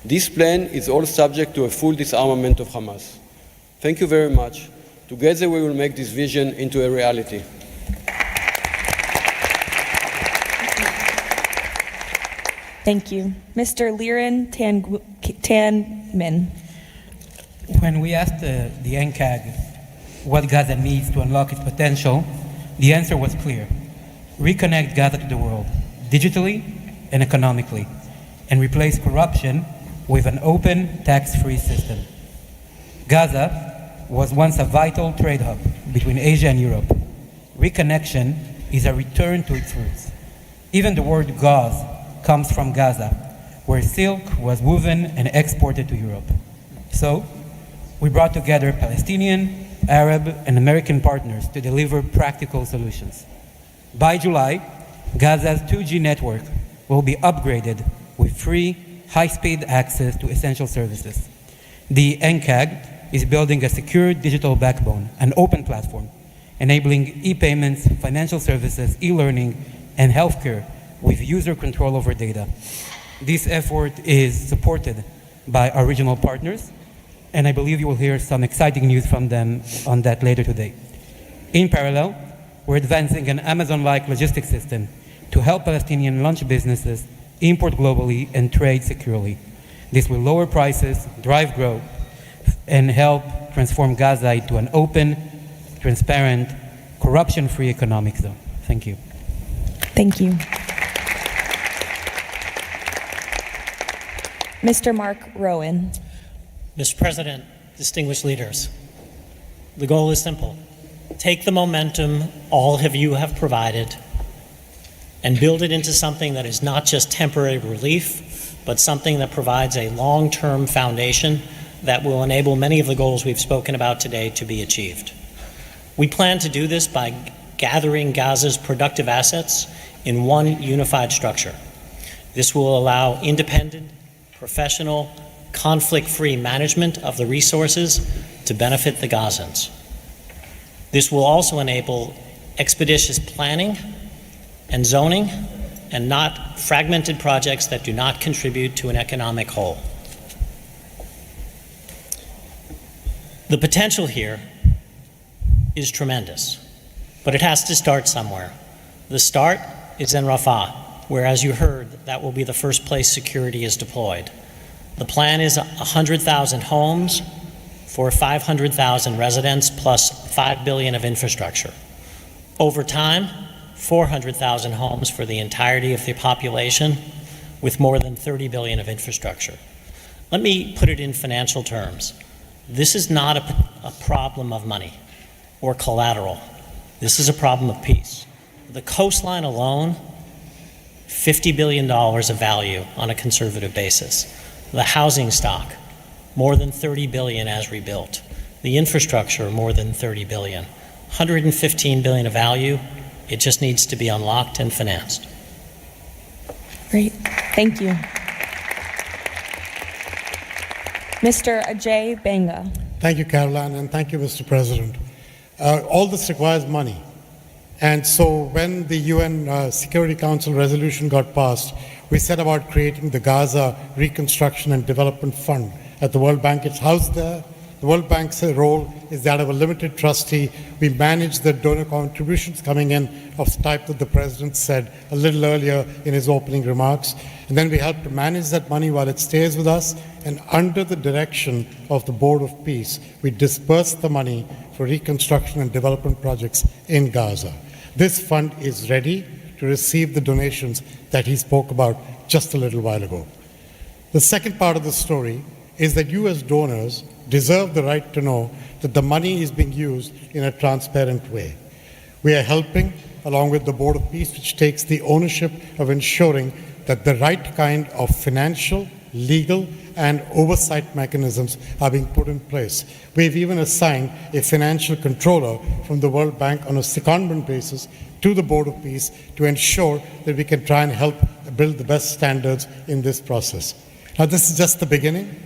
This plan is all subject to a full disarmament of Hamas. Thank you very much. Together we will make this vision into a reality. Thank you. Mr. Liren Tanmin. When we asked the NCAG what Gaza needs to unlock its potential, the answer was clear. Reconnect Gaza to the world, digitally and economically, and replace corruption with an open, tax-free system. Gaza was once a vital trade hub between Asia and Europe. Reconnection is a return to its roots. Even the word gauze comes from Gaza, where silk was woven and exported to Europe. So, we brought together Palestinian, Arab, and American partners to deliver practical solutions. By July, Gaza's 2G network will be upgraded with free, high-speed access to essential services. The NCAG is building a secure digital backbone, an open platform, enabling e-payments, financial services, e-learning, and healthcare with user control over data. This effort is supported by our regional partners, and I believe you will hear some exciting news from them on that later today. In parallel, we're advancing an Amazon-like logistics system to help Palestinian launch businesses import globally and trade securely. This will lower prices, drive growth, and help transform Gaza into an open, transparent, corruption-free economic zone. Thank you. Thank you. Mr. Mark Rowan. Mr. President, distinguished leaders, the goal is simple. Take the momentum all of you have provided and build it into something that is not just temporary relief, but something that provides a long-term foundation that will enable many of the goals we've spoken about today to be achieved. We plan to do this by gathering Gaza's productive assets in one unified structure. This will allow independent, professional, conflict-free management of the resources to benefit the Gazans. This will also enable expeditious planning and zoning and not fragmented projects that do not contribute to an economic whole. The potential here is tremendous, but it has to start somewhere. The start is in Rafah, where, as you heard, that will be the first place security is deployed. The plan is 100,000 homes for 500,000 residents plus $5 billion of infrastructure. Over time, 400,000 homes for the entirety of the population with more than $30 billion of infrastructure. Let me put it in financial terms. This is not a problem of money or collateral. This is a problem of peace. The coastline alone, $50 billion of value on a conservative basis. The housing stock, more than $30 billion as rebuilt. The infrastructure, more than $30 billion. $115 billion of value. It just needs to be unlocked and financed. Great. Thank you. Mr. Ajay Banga. Thank you, Caroline, and thank you, Mr. President. All this requires money. And so when the UN Security Council resolution got passed, we set about creating the Gaza Reconstruction and Development Fund at the World Bank. It's housed there. The World Bank's role is that of a limited trustee. We manage the donor contributions coming in of the type that the President said a little earlier in his opening remarks. And then we help to manage that money while it stays with us. And under the direction of the Board of Peace, we disperse the money for reconstruction and development projects in Gaza. This fund is ready to receive the donations that he spoke about just a little while ago. The second part of the story is that you as donors deserve the right to know that the money is being used in a transparent way. We are helping, along with the Board of Peace, which takes the ownership of ensuring that the right kind of financial, legal, and oversight mechanisms are being put in place. We've even assigned a financial controller from the World Bank on a secondment basis to the Board of Peace to ensure that we can try and help build the best standards in this process. Now, this is just the beginning.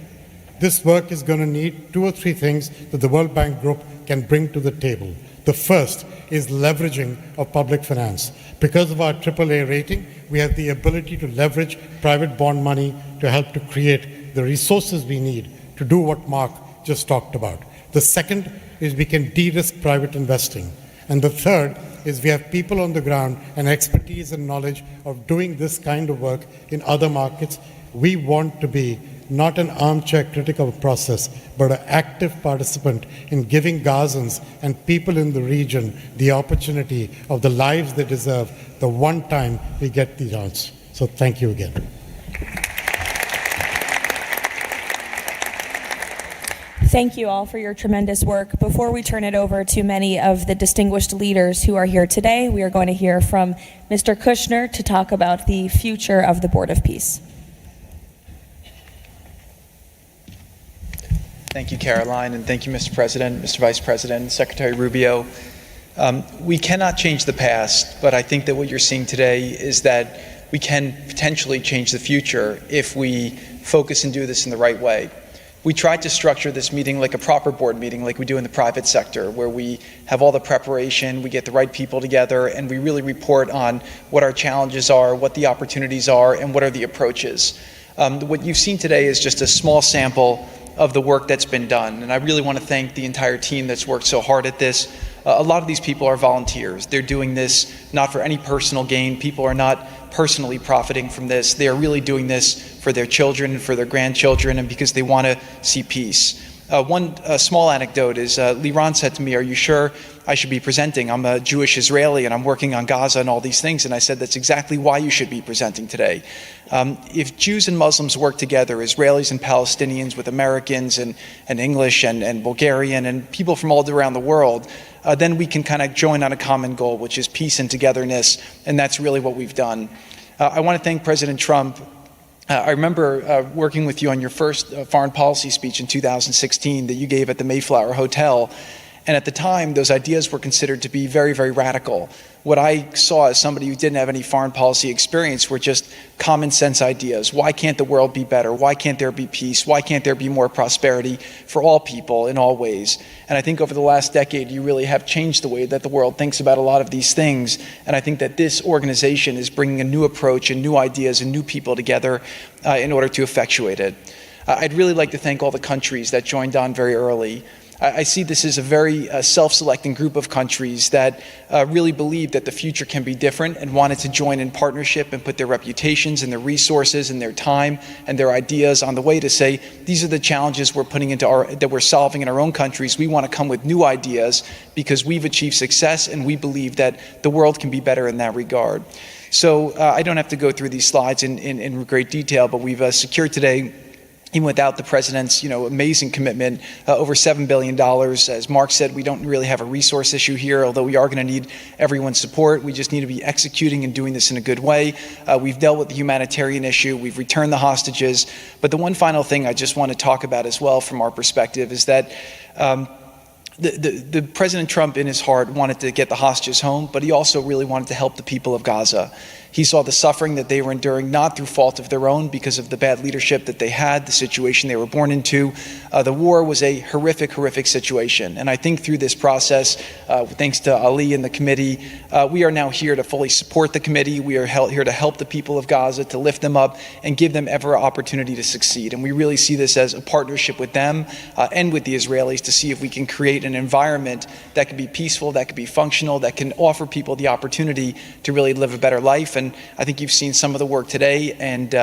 This work is going to need 2 or 3 things that the World Bank Group can bring to the table. The first is leveraging of public finance. Because of our AAA rating, we have the ability to leverage private bond money to help to create the resources we need to do what Mark just talked about. The second is we can de-risk private investing. And the third is we have people on the ground and expertise and knowledge of doing this kind of work in other markets. We want to be not an armchair critic of a process, but an active participant in giving Gazans and people in the region the opportunity of the lives they deserve the one time we get the chance. So thank you again. Thank you all for your tremendous work. Before we turn it over to many of the distinguished leaders who are here today, we are going to hear from Mr. Kushner to talk about the future of the Board of Peace. Thank you, Caroline, and thank you, Mr. President, Mr. Vice President, Secretary Rubio. We cannot change the past, but I think that what you're seeing today is that we can potentially change the future if we focus and do this in the right way. We tried to structure this meeting like a proper board meeting, like we do in the private sector, where we have all the preparation, we get the right people together, and we really report on what our challenges are, what the opportunities are, and what are the approaches. What you've seen today is just a small sample of the work that's been done, and I really want to thank the entire team that's worked so hard at this. A lot of these people are volunteers. They're doing this not for any personal gain. People are not personally profiting from this. They are really doing this for their children and for their grandchildren, and because they want to see peace. One small anecdote is Liran said to me, "Are you sure I should be presenting? I'm a Jewish Israeli and I'm working on Gaza and all these things." And I said, "That's exactly why you should be presenting today." If Jews and Muslims work together, Israelis and Palestinians with Americans and English and Bulgarian and people from all around the world, then we can kind of join on a common goal, which is peace and togetherness, and that's really what we've done. I want to thank President Trump. I remember working with you on your first foreign policy speech in 2016 that you gave at the Mayflower Hotel. And at the time, those ideas were considered to be very, very radical. What I saw as somebody who didn't have any foreign policy experience were just common sense ideas. Why can't the world be better? Why can't there be peace? Why can't there be more prosperity for all people in all ways? And I think over the last decade, you really have changed the way that the world thinks about a lot of these things. And I think that this organization is bringing a new approach and new ideas and new people together in order to effectuate it. I'd really like to thank all the countries that joined on very early. I see this as a very self-selecting group of countries that really believe that the future can be different and wanted to join in partnership and put their reputations and their resources and their time and their ideas on the way to say, these are the challenges we're putting into that we're solving in our own countries. We want to come with new ideas because we've achieved success and we believe that the world can be better in that regard. So I don't have to go through these slides in great detail, but we've secured today, even without the president's, amazing commitment, over $7 billion. As Mark said, we don't really have a resource issue here, although we are going to need everyone's support. We just need to be executing and doing this in a good way. We've dealt with the humanitarian issue. We've returned the hostages. But the one final thing I just want to talk about as well from our perspective is that the President Trump in his heart wanted to get the hostages home, but he also really wanted to help the people of Gaza. He saw the suffering that they were enduring, not through fault of their own, because of the bad leadership that they had, the situation they were born into. The war was a horrific, horrific situation. And I think through this process, thanks to Ali and the committee, we are now here to fully support the committee. We are here to help the people of Gaza, to lift them up and give them every opportunity to succeed. And we really see this as a partnership with them and with the Israelis to see if we can create an environment that can be peaceful, that can be functional, that can offer people the opportunity to really live a better life. And I think you've seen some of the work today, and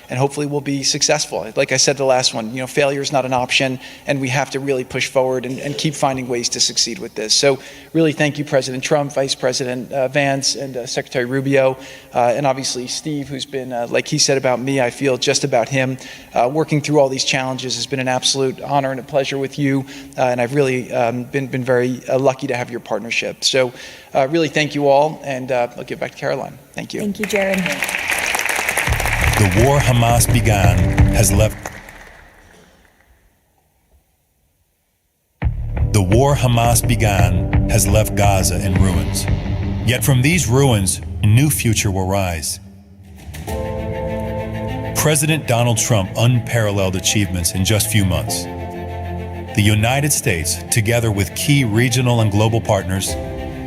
hopefully we'll be successful. Like I said, the last one, failure is not an option, and we have to really push forward and keep finding ways to succeed with this. So really thank you, President Trump, Vice President Vance, and Secretary Rubio, and obviously Steve, who's been, like he said about me, I feel just about him. Working through all these challenges has been an absolute honor and a pleasure with you, and I've really been very lucky to have your partnership. So really thank you all, and I'll give back to Caroline. Thank you. Thank you, Jared. The war Hamas began has left Gaza in ruins. Yet from these ruins, a new future will rise. President Donald Trump unparalleled achievements in just few months. The United States, together with key regional and global partners,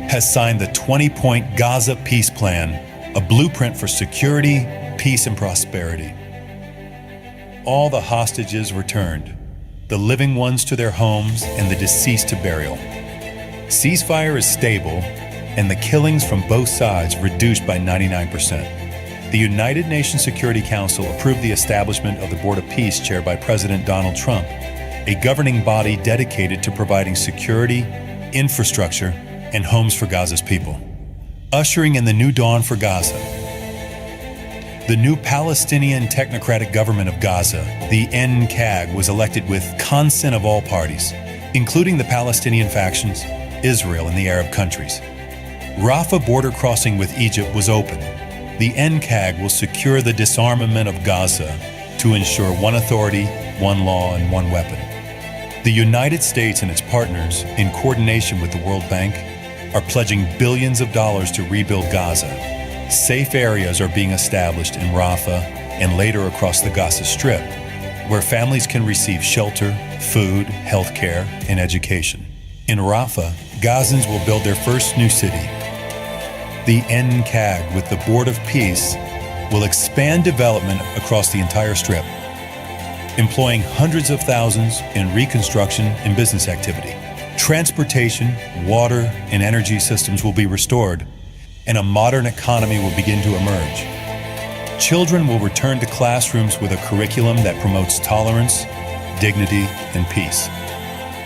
has signed the 20-point Gaza Peace Plan, a blueprint for security, peace, and prosperity. All the hostages returned, the living ones to their homes and the deceased to burial. Ceasefire is stable, and the killings from both sides reduced by 99%. The United Nations Security Council approved the establishment of the Board of Peace chaired by President Donald Trump, a governing body dedicated to providing security, infrastructure, and homes for Gaza's people. Ushering in the new dawn for Gaza, the new Palestinian Technocratic Government of Gaza, the NCAG, was elected with consent of all parties, including the Palestinian factions, Israel, and the Arab countries. Rafah border crossing with Egypt was open. The NCAG will secure the disarmament of Gaza to ensure one authority, one law, and one weapon. The United States and its partners, in coordination with the World Bank, are pledging billions of dollars to rebuild Gaza. Safe areas are being established in Rafah and later across the Gaza Strip, where families can receive shelter, food, health care, and education. In Rafah, Gazans will build their first new city. The NCAG, with the Board of Peace, will expand development across the entire Strip, employing hundreds of thousands in reconstruction and business activity. Transportation, water, and energy systems will be restored, and a modern economy will begin to emerge. Children will return to classrooms with a curriculum that promotes tolerance, dignity, and peace.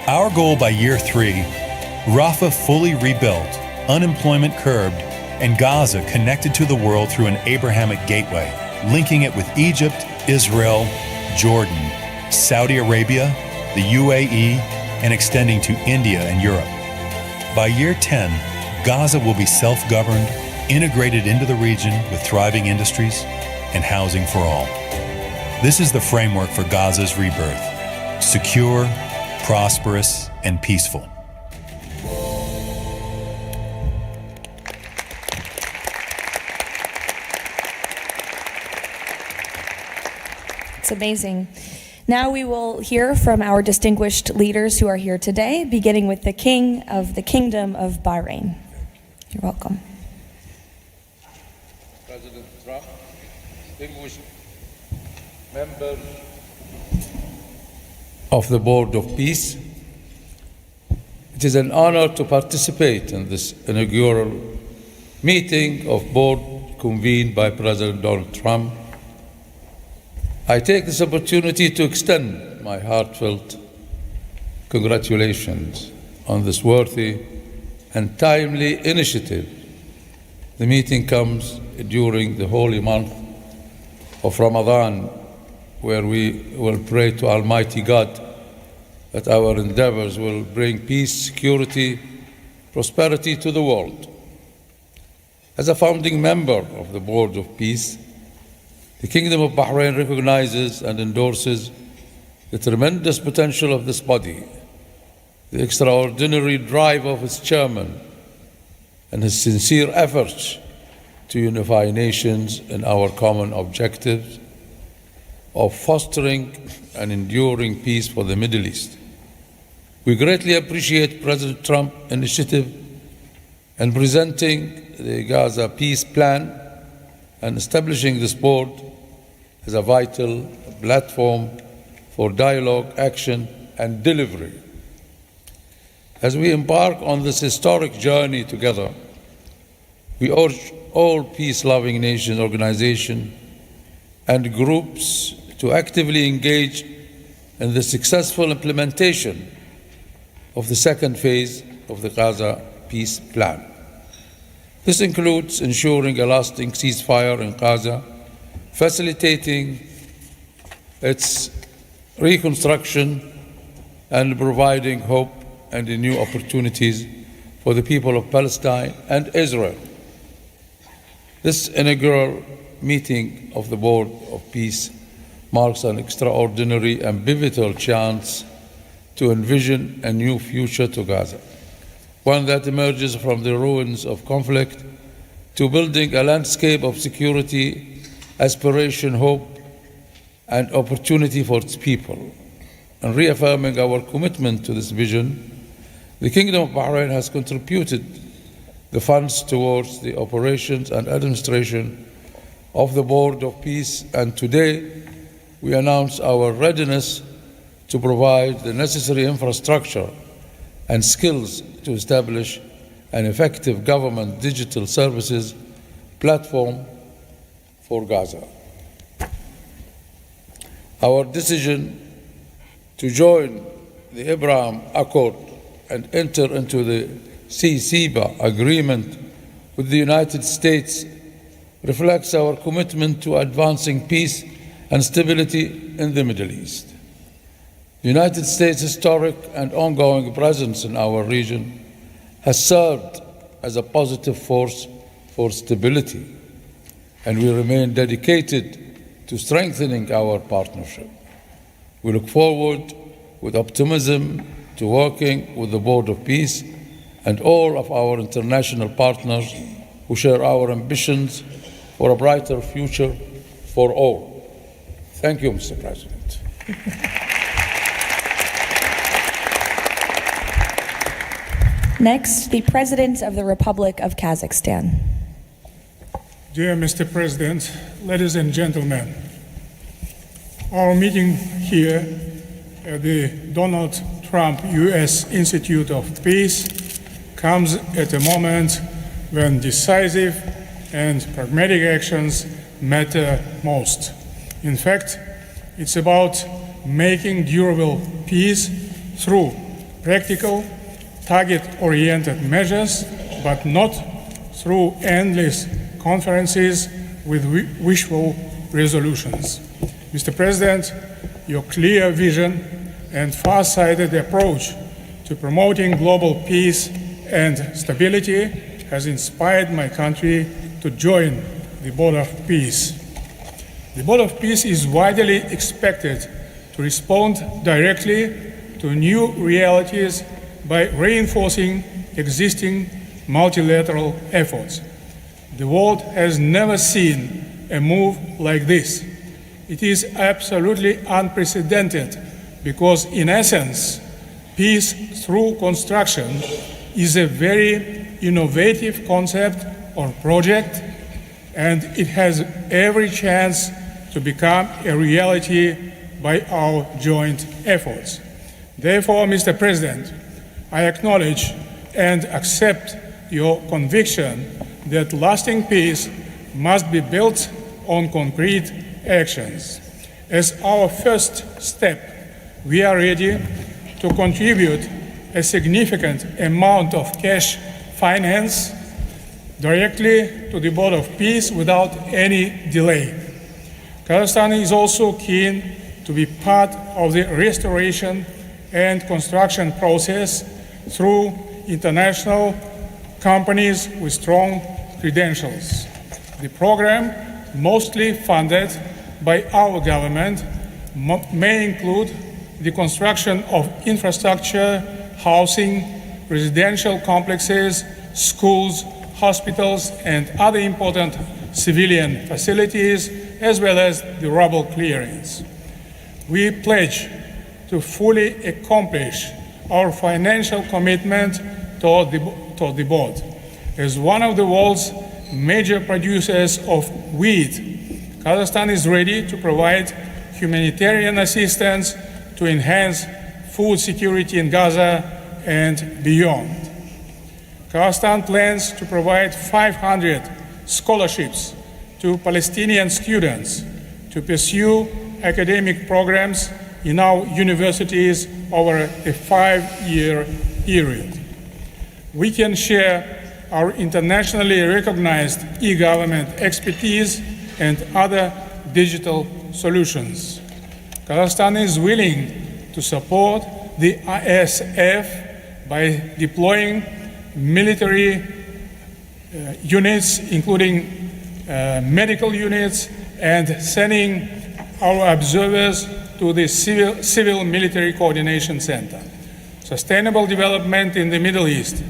Our goal by year 3, Rafah fully rebuilt, unemployment curbed, and Gaza connected to the world through an Abrahamic gateway, linking it with Egypt, Israel, Jordan, Saudi Arabia, the UAE, and extending to India and Europe. By year 10, Gaza will be self-governed, integrated into the region with thriving industries and housing for all. This is the framework for Gaza's rebirth: secure, prosperous, and peaceful. It's amazing. Now we will hear from our distinguished leaders who are here today, beginning with the King of the Kingdom of Bahrain. You're welcome. President Trump, distinguished members of the Board of Peace, it is an honor to participate in this inaugural meeting of board convened by President Donald Trump. I take this opportunity to extend my heartfelt congratulations on this worthy and timely initiative. The meeting comes during the holy month of Ramadan, where we will pray to Almighty God that our endeavors will bring peace, security, prosperity to the world. As a founding member of the Board of Peace, the Kingdom of Bahrain recognizes and endorses the tremendous potential of this body the extraordinary drive of its chairman, and his sincere efforts to unify nations in our common objectives of fostering and enduring peace for the Middle East. We greatly appreciate President Trump's initiative in presenting the Gaza peace plan and establishing this board as a vital platform for dialogue, action, and delivery. As we embark on this historic journey together, we urge all peace-loving nations, organizations, and groups to actively engage in the successful implementation of the second phase of the Gaza peace plan. This includes ensuring a lasting ceasefire in Gaza, facilitating its reconstruction, and providing hope and new opportunities for the people of Palestine and Israel. This inaugural meeting of the Board of Peace marks an extraordinary and pivotal chance to envision a new future to Gaza, one that emerges from the ruins of conflict to building a landscape of security, aspiration, hope, and opportunity for its people. And reaffirming our commitment to this vision, the Kingdom of Bahrain has contributed the funds towards the operations and administration of the Board of Peace, and today we announce our readiness to provide the necessary infrastructure and skills to establish an effective government digital services platform for Gaza. Our decision to join the Abraham Accord and enter into the CCBA agreement with the United States reflects our commitment to advancing peace and stability in the Middle East. The United States' historic and ongoing presence in our region has served as a positive force for stability, and we remain dedicated to strengthening our partnership. We look forward with optimism to working with the Board of Peace and all of our international partners who share our ambitions for a brighter future for all. Thank you, Mr. President. Next, the President of the Republic of Kazakhstan. Dear Mr. President, ladies and gentlemen, our meeting here at the Donald Trump U.S. Institute of Peace comes at a moment when decisive and pragmatic actions matter most. In fact, it's about making durable peace through practical, target-oriented measures, but not through endless conferences with wishful resolutions. Mr. President, your clear vision and far-sighted approach to promoting global peace and stability has inspired my country to join the Board of Peace. The Board of Peace is widely expected to respond directly to new realities by reinforcing existing multilateral efforts. The world has never seen a move like this. It is absolutely unprecedented because, in essence, peace through construction is a very innovative concept or project, and it has every chance to become a reality by our joint efforts. Therefore, Mr. President, I acknowledge and accept your conviction that lasting peace must be built on concrete actions. As our first step, we are ready to contribute a significant amount of cash finance directly to the Board of Peace without any delay. Kazakhstan is also keen to be part of the restoration and construction process through international companies with strong credentials. The program, mostly funded by our government, may include the construction of infrastructure housing, residential complexes, schools, hospitals, and other important civilian facilities, as well as the rubble clearance. We pledge to fully accomplish our financial commitment toward the board. As one of the world's major producers of wheat, Kazakhstan is ready to provide humanitarian assistance to enhance food security in Gaza and beyond. Kazakhstan plans to provide 500 scholarships to Palestinian students to pursue academic programs in our universities over a 5-year period. We can share our internationally recognized e-government expertise and other digital solutions. Kazakhstan is willing to support the ISF by deploying military units, including medical units, and sending our observers to the Civil Military Coordination Center. Sustainable development in the Middle East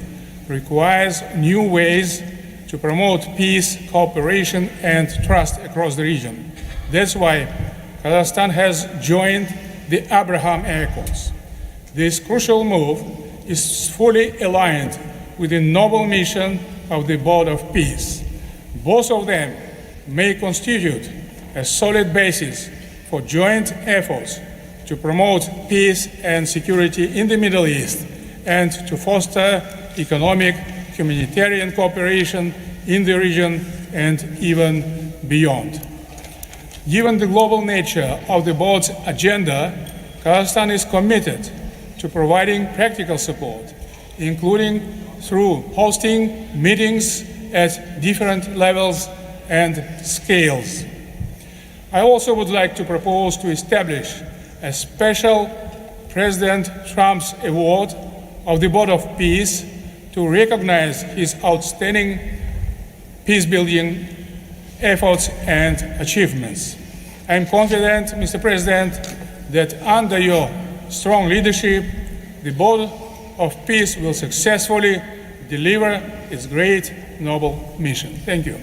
requires new ways to promote peace, cooperation, and trust across the region. That's why Kazakhstan has joined the Abraham Accords. This crucial move is fully aligned with the noble mission of the Board of Peace. Both of them may constitute a solid basis for joint efforts to promote peace and security in the Middle East and to foster economic, humanitarian cooperation in the region and even beyond. Given the global nature of the board's agenda, Kazakhstan is committed to providing practical support, including through hosting meetings at different levels and scales. I also would like to propose to establish a special President Trump's Award of the Board of Peace to recognize his outstanding peace-building efforts and achievements. I am confident, Mr. President, that under your strong leadership, the Board of Peace will successfully deliver its great, noble mission. Thank you.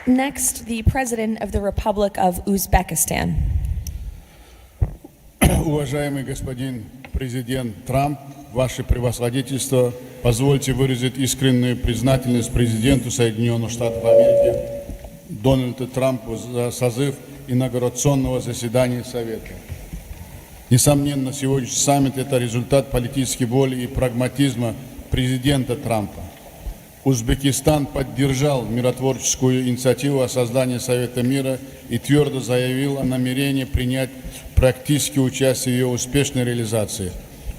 Next, the President of the Republic of Uzbekistan. Уважаемый господин президент Трамп, ваше превосходительство, позвольте выразить искреннюю признательность президенту Соединенных Штатов Америки Дональду Трампу за созыв инаугурационного заседания Совета. Несомненно, сегодняшний саммит – это результат политической воли и прагматизма президента Трампа. Узбекистан поддержал миротворческую инициативу о создании Совета мира и твердо заявил о намерении принять практическое участие в ее успешной реализации.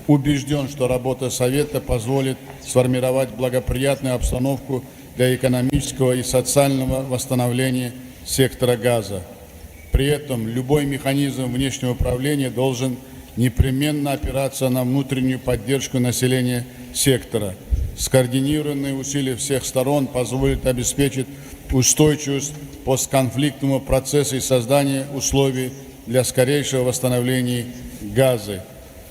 Убежден, что работа Совета позволит сформировать благоприятную обстановку для экономического и социального восстановления сектора Газа. При этом любой механизм внешнего управления должен непременно опираться на внутреннюю поддержку населения сектора. Скоординированные усилия всех сторон позволят обеспечить устойчивость постконфликтного процесса и создание условий для скорейшего восстановления Газы.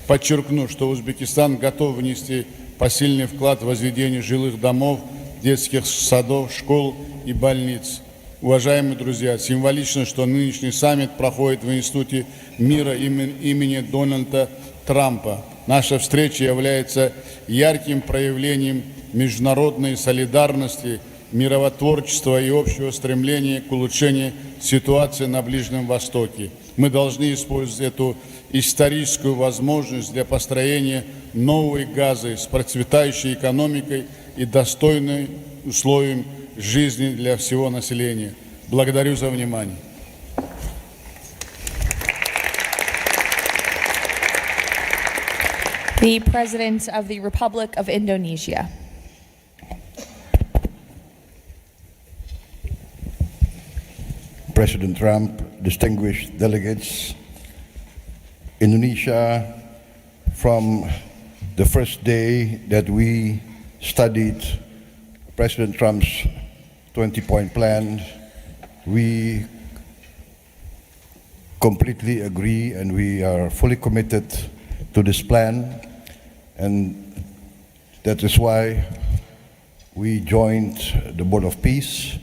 Подчеркну, что Узбекистан готов внести посильный вклад в возведение жилых домов, детских садов, школ и больниц. Уважаемые друзья, символично, что нынешний саммит проходит в Институте мира имени Дональда Трампа. Наша встреча является ярким проявлением международной солидарности, миротворчества и общего стремления к улучшению ситуации на Ближнем Востоке. Мы должны использовать эту историческую возможность для построения новой Газы с процветающей экономикой и достойным условием жизни для всего населения. Благодарю за внимание. The President of the Republic of Indonesia. President Trump, distinguished delegates, Indonesia, from the first day that we studied President Trump's 20-point plan, we completely agree, and we are fully committed to this plan, and that is why we joined the Board of Peace.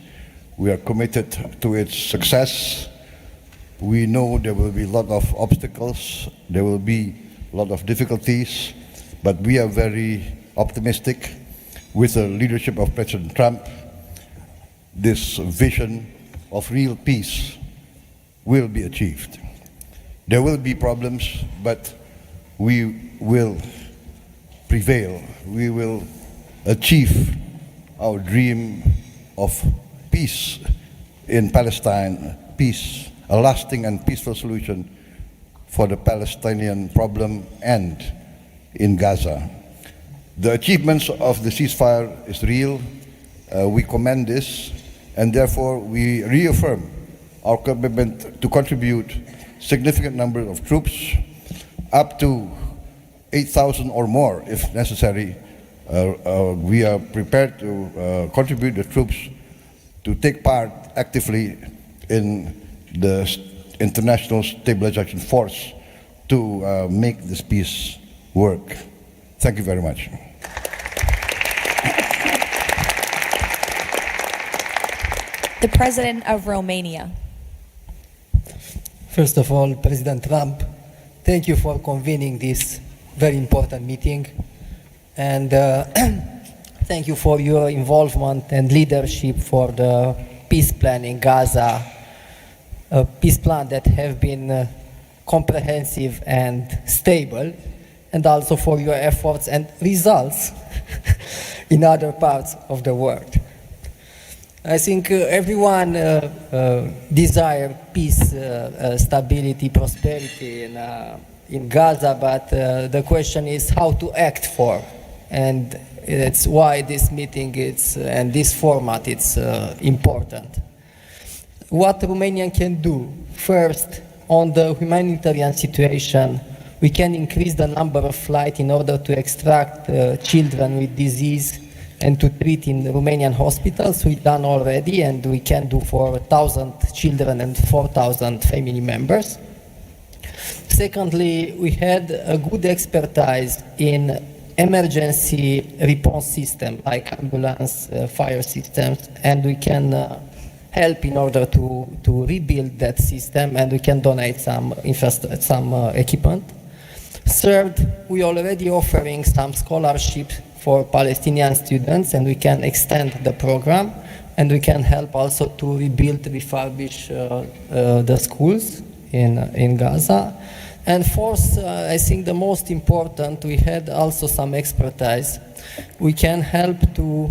We are committed to its success. We know there will be a lot of obstacles, there will be a lot of difficulties, but we are very optimistic with the leadership of President Trump. This vision of real peace will be achieved. There will be problems, but we will prevail. We will achieve our dream of peace in Palestine, peace, a lasting and peaceful solution for the Palestinian problem and in Gaza. The achievements of the ceasefire is real. We commend this, and therefore we reaffirm our commitment to contribute significant number of troops, up to 8,000 or more if necessary. We are prepared to contribute the troops to take part actively in the International Stabilization Force to make this peace work. Thank you very much. The President of Romania. First of all, President Trump, thank you for convening this very important meeting, and thank you for your involvement and leadership for the peace plan in Gaza, a peace plan that have been comprehensive and stable, and also for your efforts and results in other parts of the world. I think everyone desires peace, stability, prosperity in Gaza, but the question is how to act for, and that's why this meeting and this format is important. What Romania can do? First, on the humanitarian situation, we can increase the number of flights in order to extract children with disease and to treat in Romanian hospitals. We've done already, and we can do for 1,000 children and 4,000 family members. Secondly, we had a good expertise in emergency response system like ambulance, fire systems, and we can help in order to rebuild that system, and we can donate some equipment. Third, we are already offering some scholarships for Palestinian students, and we can extend the program, and we can help also to rebuild, refurbish the schools in Gaza. And fourth, I think the most important, we had also some expertise. We can help to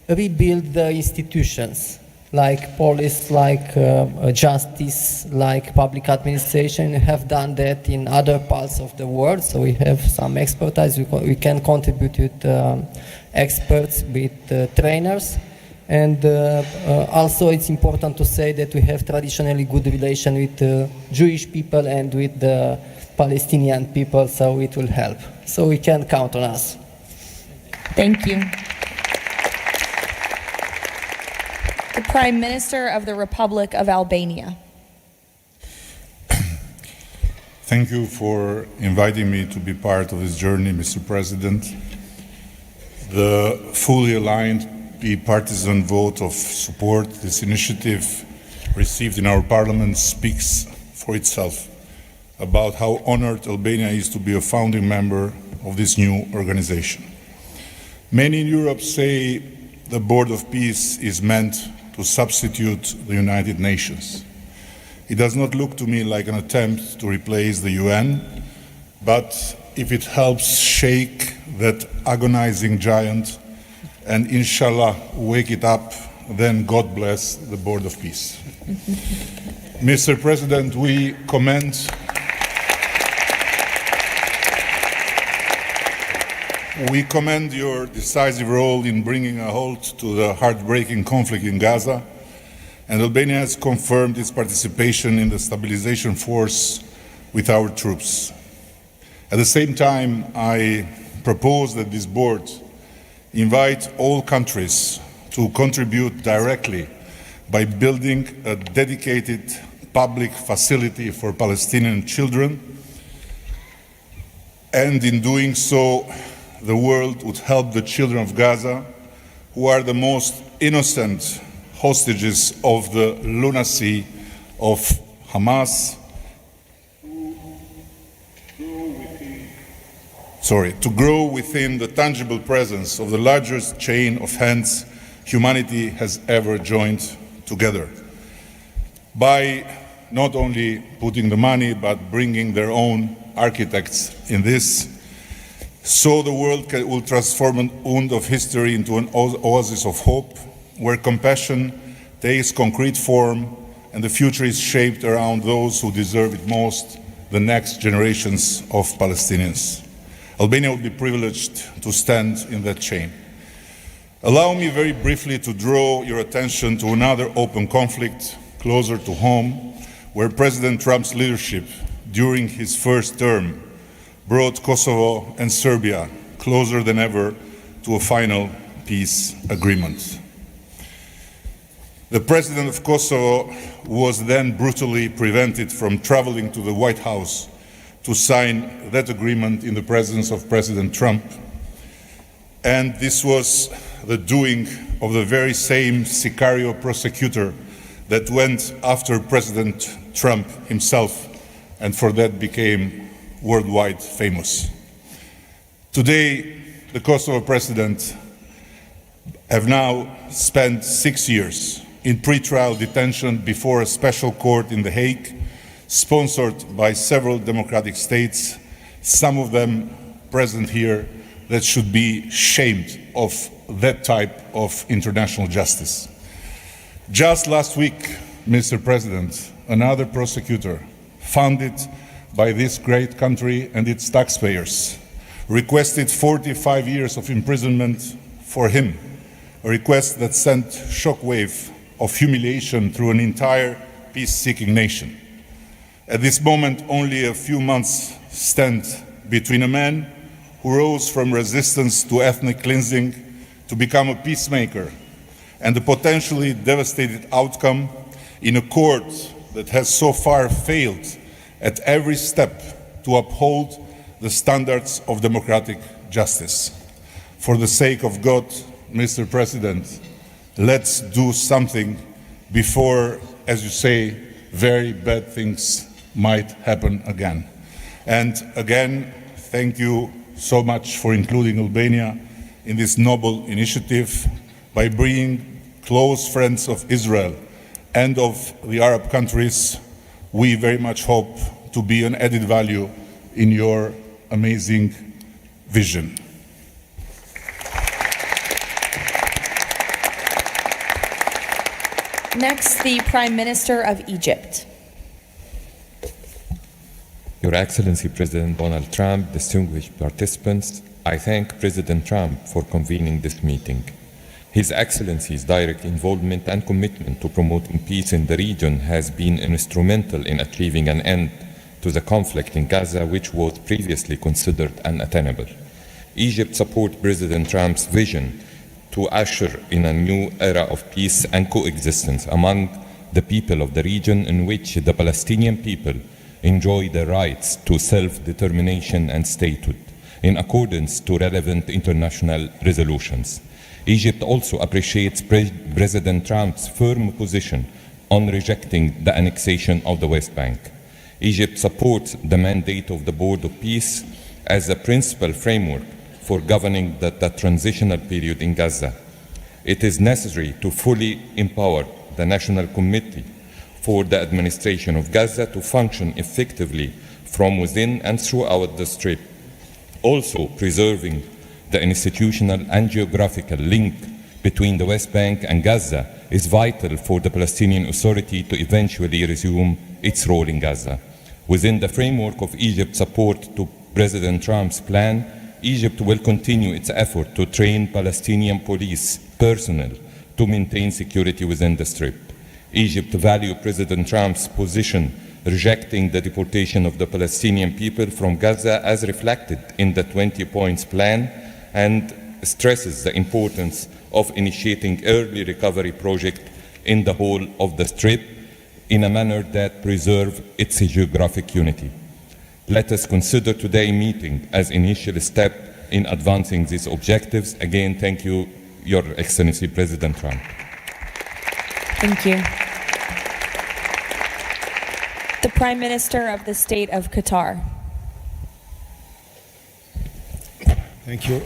rebuild the institutions, like police, like justice, like public administration. We have done that in other parts of the world, so we have some expertise. We can contribute with experts, with trainers, and also it's important to say that we have traditionally good relation with Jewish people and with the Palestinian people, so it will help. So we can count on us. Thank you. The Prime Minister of the Republic of Albania. Thank you for inviting me to be part of this journey, Mr. President. The fully aligned bipartisan vote of support this initiative received in our parliament speaks for itself about how honored Albania is to be a founding member of this new organization. Many in Europe say the Board of Peace is meant to substitute the United Nations. It does not look to me like an attempt to replace the UN, but if it helps shake that agonizing giant and inshallah wake it up, then God bless the Board of Peace. Mr. President, we commend your decisive role in bringing a halt to the heartbreaking conflict in Gaza, and Albania has confirmed its participation in the stabilization force with our troops. At the same time, I propose that this board invite all countries to contribute directly by building a dedicated public facility for Palestinian children. And in doing so, the world would help the children of Gaza, who are the most innocent hostages of the lunacy of Hamas, to grow within the tangible presence of the largest chain of hands humanity has ever joined together. By not only putting the money, but bringing their own architects in this, so the world will transform an wound of history into an oasis of hope, where compassion takes concrete form and the future is shaped around those who deserve it most, the next generations of Palestinians. Albania will be privileged to stand in that chain. Allow me very briefly to draw your attention to another open conflict closer to home, where President Trump's leadership during his first term brought Kosovo and Serbia closer than ever to a final peace agreement. The president of Kosovo was then brutally prevented from traveling to the White House to sign that agreement in the presence of President Trump. And this was the doing of the very same Sicario prosecutor that went after President Trump himself, and for that became worldwide famous. Today, the Kosovo president have now spent 6 years in pre-trial detention before a special court in The Hague, sponsored by several democratic states, some of them present here, that should be shamed of that type of international justice. Just last week, Mr. President, another prosecutor funded by this great country and its taxpayers requested 45 years of imprisonment for him, a request that sent shockwave of humiliation through an entire peace-seeking nation. At this moment, only a few months stand between a man who rose from resistance to ethnic cleansing to become a peacemaker and the potentially devastating outcome in a court that has so far failed at every step to uphold the standards of democratic justice. For the sake of God, Mr. President, let's do something before, as you say, very bad things might happen again. And again, thank you so much for including Albania in this noble initiative by bringing close friends of Israel and of the Arab countries. We very much hope to be an added value in your amazing vision. Next, the Prime Minister of Egypt. Your Excellency President Donald Trump, distinguished participants, I thank President Trump for convening this meeting. His Excellency's direct involvement and commitment to promoting peace in the region has been instrumental in achieving an end to the conflict in Gaza, which was previously considered unattainable. Egypt supports President Trump's vision to usher in a new era of peace and coexistence among the people of the region, in which the Palestinian people enjoy the rights to self-determination and statehood in accordance to relevant international resolutions. Egypt also appreciates President Trump's firm position on rejecting the annexation of the West Bank. Egypt supports the mandate of the Board of Peace as a principal framework for governing the transitional period in Gaza. It is necessary to fully empower the National Committee for the administration of Gaza to function effectively from within and throughout the Strip. Also, preserving the institutional and geographical link between the West Bank and Gaza is vital for the Palestinian Authority to eventually resume its role in Gaza. Within the framework of Egypt's support to President Trump's plan, Egypt will continue its effort to train Palestinian police personnel to maintain security within the Strip. Egypt values President Trump's position rejecting the deportation of the Palestinian people from Gaza as reflected in the 20 points plan, and stresses the importance of initiating early recovery projects in the whole of the Strip, in a manner that preserves its geographic unity. Let us consider today's meeting as initial step in advancing these objectives. Again, thank you, Your Excellency President Trump. Thank you. The Prime Minister of the State of Qatar. Thank you.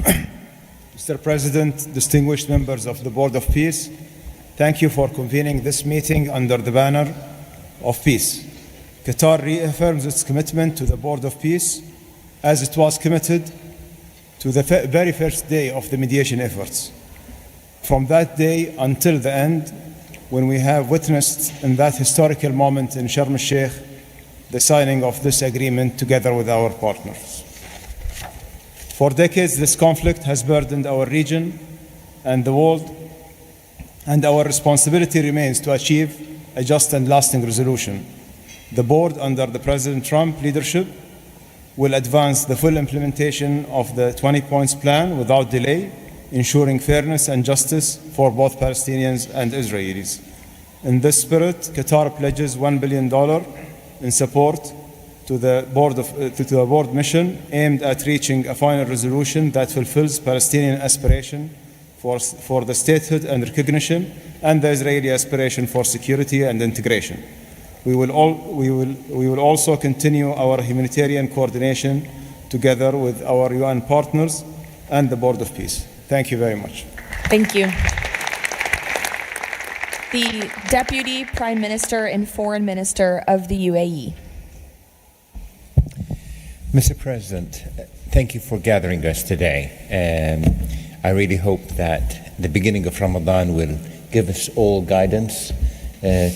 Mr. President, distinguished members of the Board of Peace, thank you for convening this meeting under the banner of peace. Qatar reaffirms its commitment to the Board of Peace as it was committed to the very first day of the mediation efforts. From that day until the end, when we have witnessed in that historical moment in Sharm el-Sheikh the signing of this agreement together with our partners. For decades, this conflict has burdened our region and the world, and our responsibility remains to achieve a just and lasting resolution. The board, under the President Trump leadership, will advance the full implementation of the 20 points plan without delay, ensuring fairness and justice for both Palestinians and Israelis. In this spirit, Qatar pledges $1 billion in support to the board mission aimed at reaching a final resolution that fulfills Palestinian aspiration for the statehood and recognition, and the Israeli aspiration for security and integration. We will also continue our humanitarian coordination together with our UN partners and the Board of Peace. Thank you very much. Thank you. The Deputy Prime Minister and Foreign Minister of the UAE. Mr. President, thank you for gathering us today. I really hope that the beginning of Ramadan will give us all guidance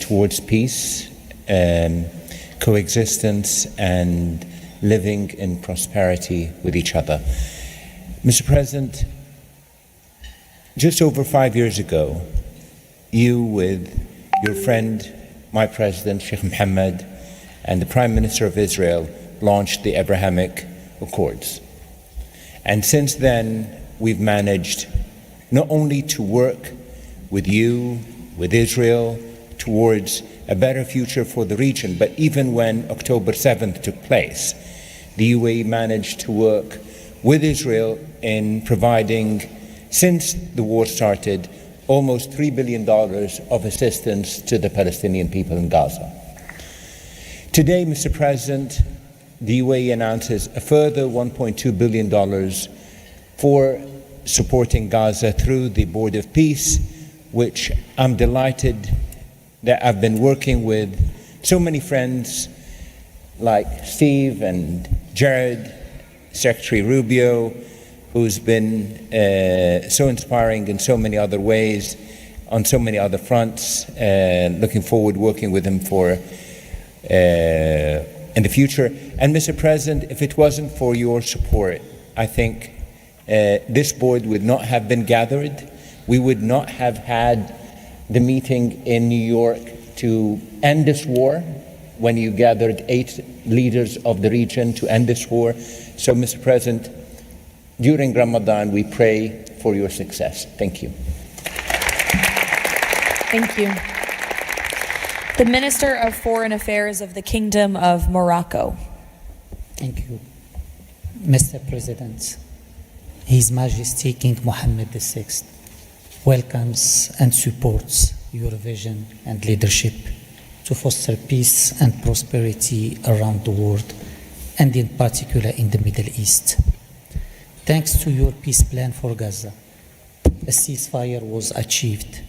towards peace, coexistence, and living in prosperity with each other. Mr. President, just over 5 years ago, you with your friend, my president, Sheikh Mohammed, and the Prime Minister of Israel launched the Abrahamic Accords. And since then, we've managed not only to work with you, with Israel, towards a better future for the region, but even when October 7th took place, the UAE managed to work with Israel in providing, since the war started, almost $3 billion of assistance to the Palestinian people in Gaza. Today, Mr. President, the UAE announces a further $1.2 billion for supporting Gaza through the Board of Peace, which I'm delighted that I've been working with so many friends like Steve and Jared, Secretary Rubio, who's been so inspiring in so many other ways, on so many other fronts, and looking forward working with him for in the future. And Mr. President, if it wasn't for your support, I think this board would not have been gathered. We would not have had the meeting in New York to end this war, when you gathered 8 leaders of the region to end this war. So, Mr. President, during Ramadan, we pray for your success. Thank you. Thank you. The Minister of Foreign Affairs of the Kingdom of Morocco. Thank you. Mr. President, His Majesty King Mohammed VI welcomes and supports your vision and leadership to foster peace and prosperity around the world, and in particular in the Middle East. Thanks to your peace plan for Gaza, a ceasefire was achieved,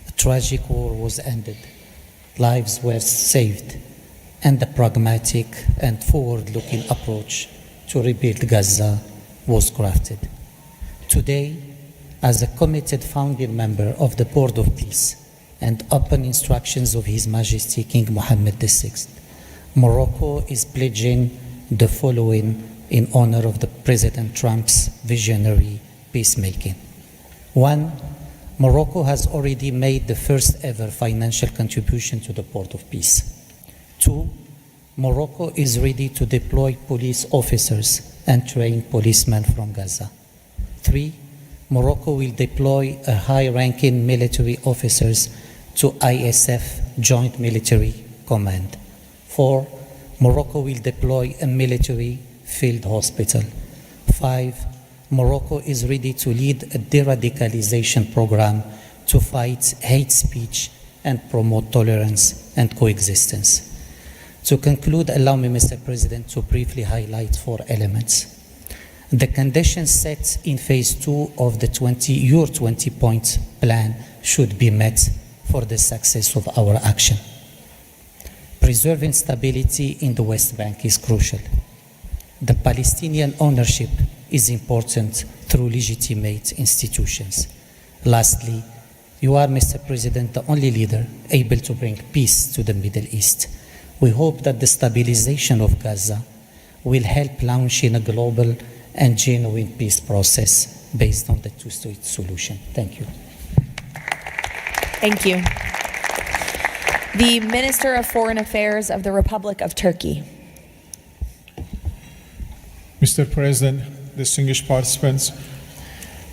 a tragic war was ended, lives were saved, and a pragmatic and forward-looking approach to rebuild Gaza was crafted. Today, as a committed founding member of the Board of Peace and upon instructions of His Majesty King Mohammed VI, Morocco is pledging the following in honor of the President Trump's visionary peacemaking. 1. Morocco has already made the first ever financial contribution to the Board of Peace. 2. Morocco is ready to deploy police officers and train policemen from Gaza. 3. Morocco will deploy high-ranking military officers to ISF Joint Military Command. 4. Morocco will deploy a military field hospital. 5. Morocco is ready to lead a de-radicalization program to fight hate speech and promote tolerance and coexistence. To conclude, allow me, Mr. President, to briefly highlight 4 elements. The conditions set in Phase 2 of the 20-point plan should be met for the success of our action. Preserving stability in the West Bank is crucial. The Palestinian ownership is important through legitimate institutions. Lastly, you are, Mr. President, the only leader able to bring peace to the Middle East. We hope that the stabilization of Gaza will help launching a global and genuine peace process based on the two-state solution. Thank you. Thank you. The Minister of Foreign Affairs of the Republic of Turkey. Mr. President, distinguished participants,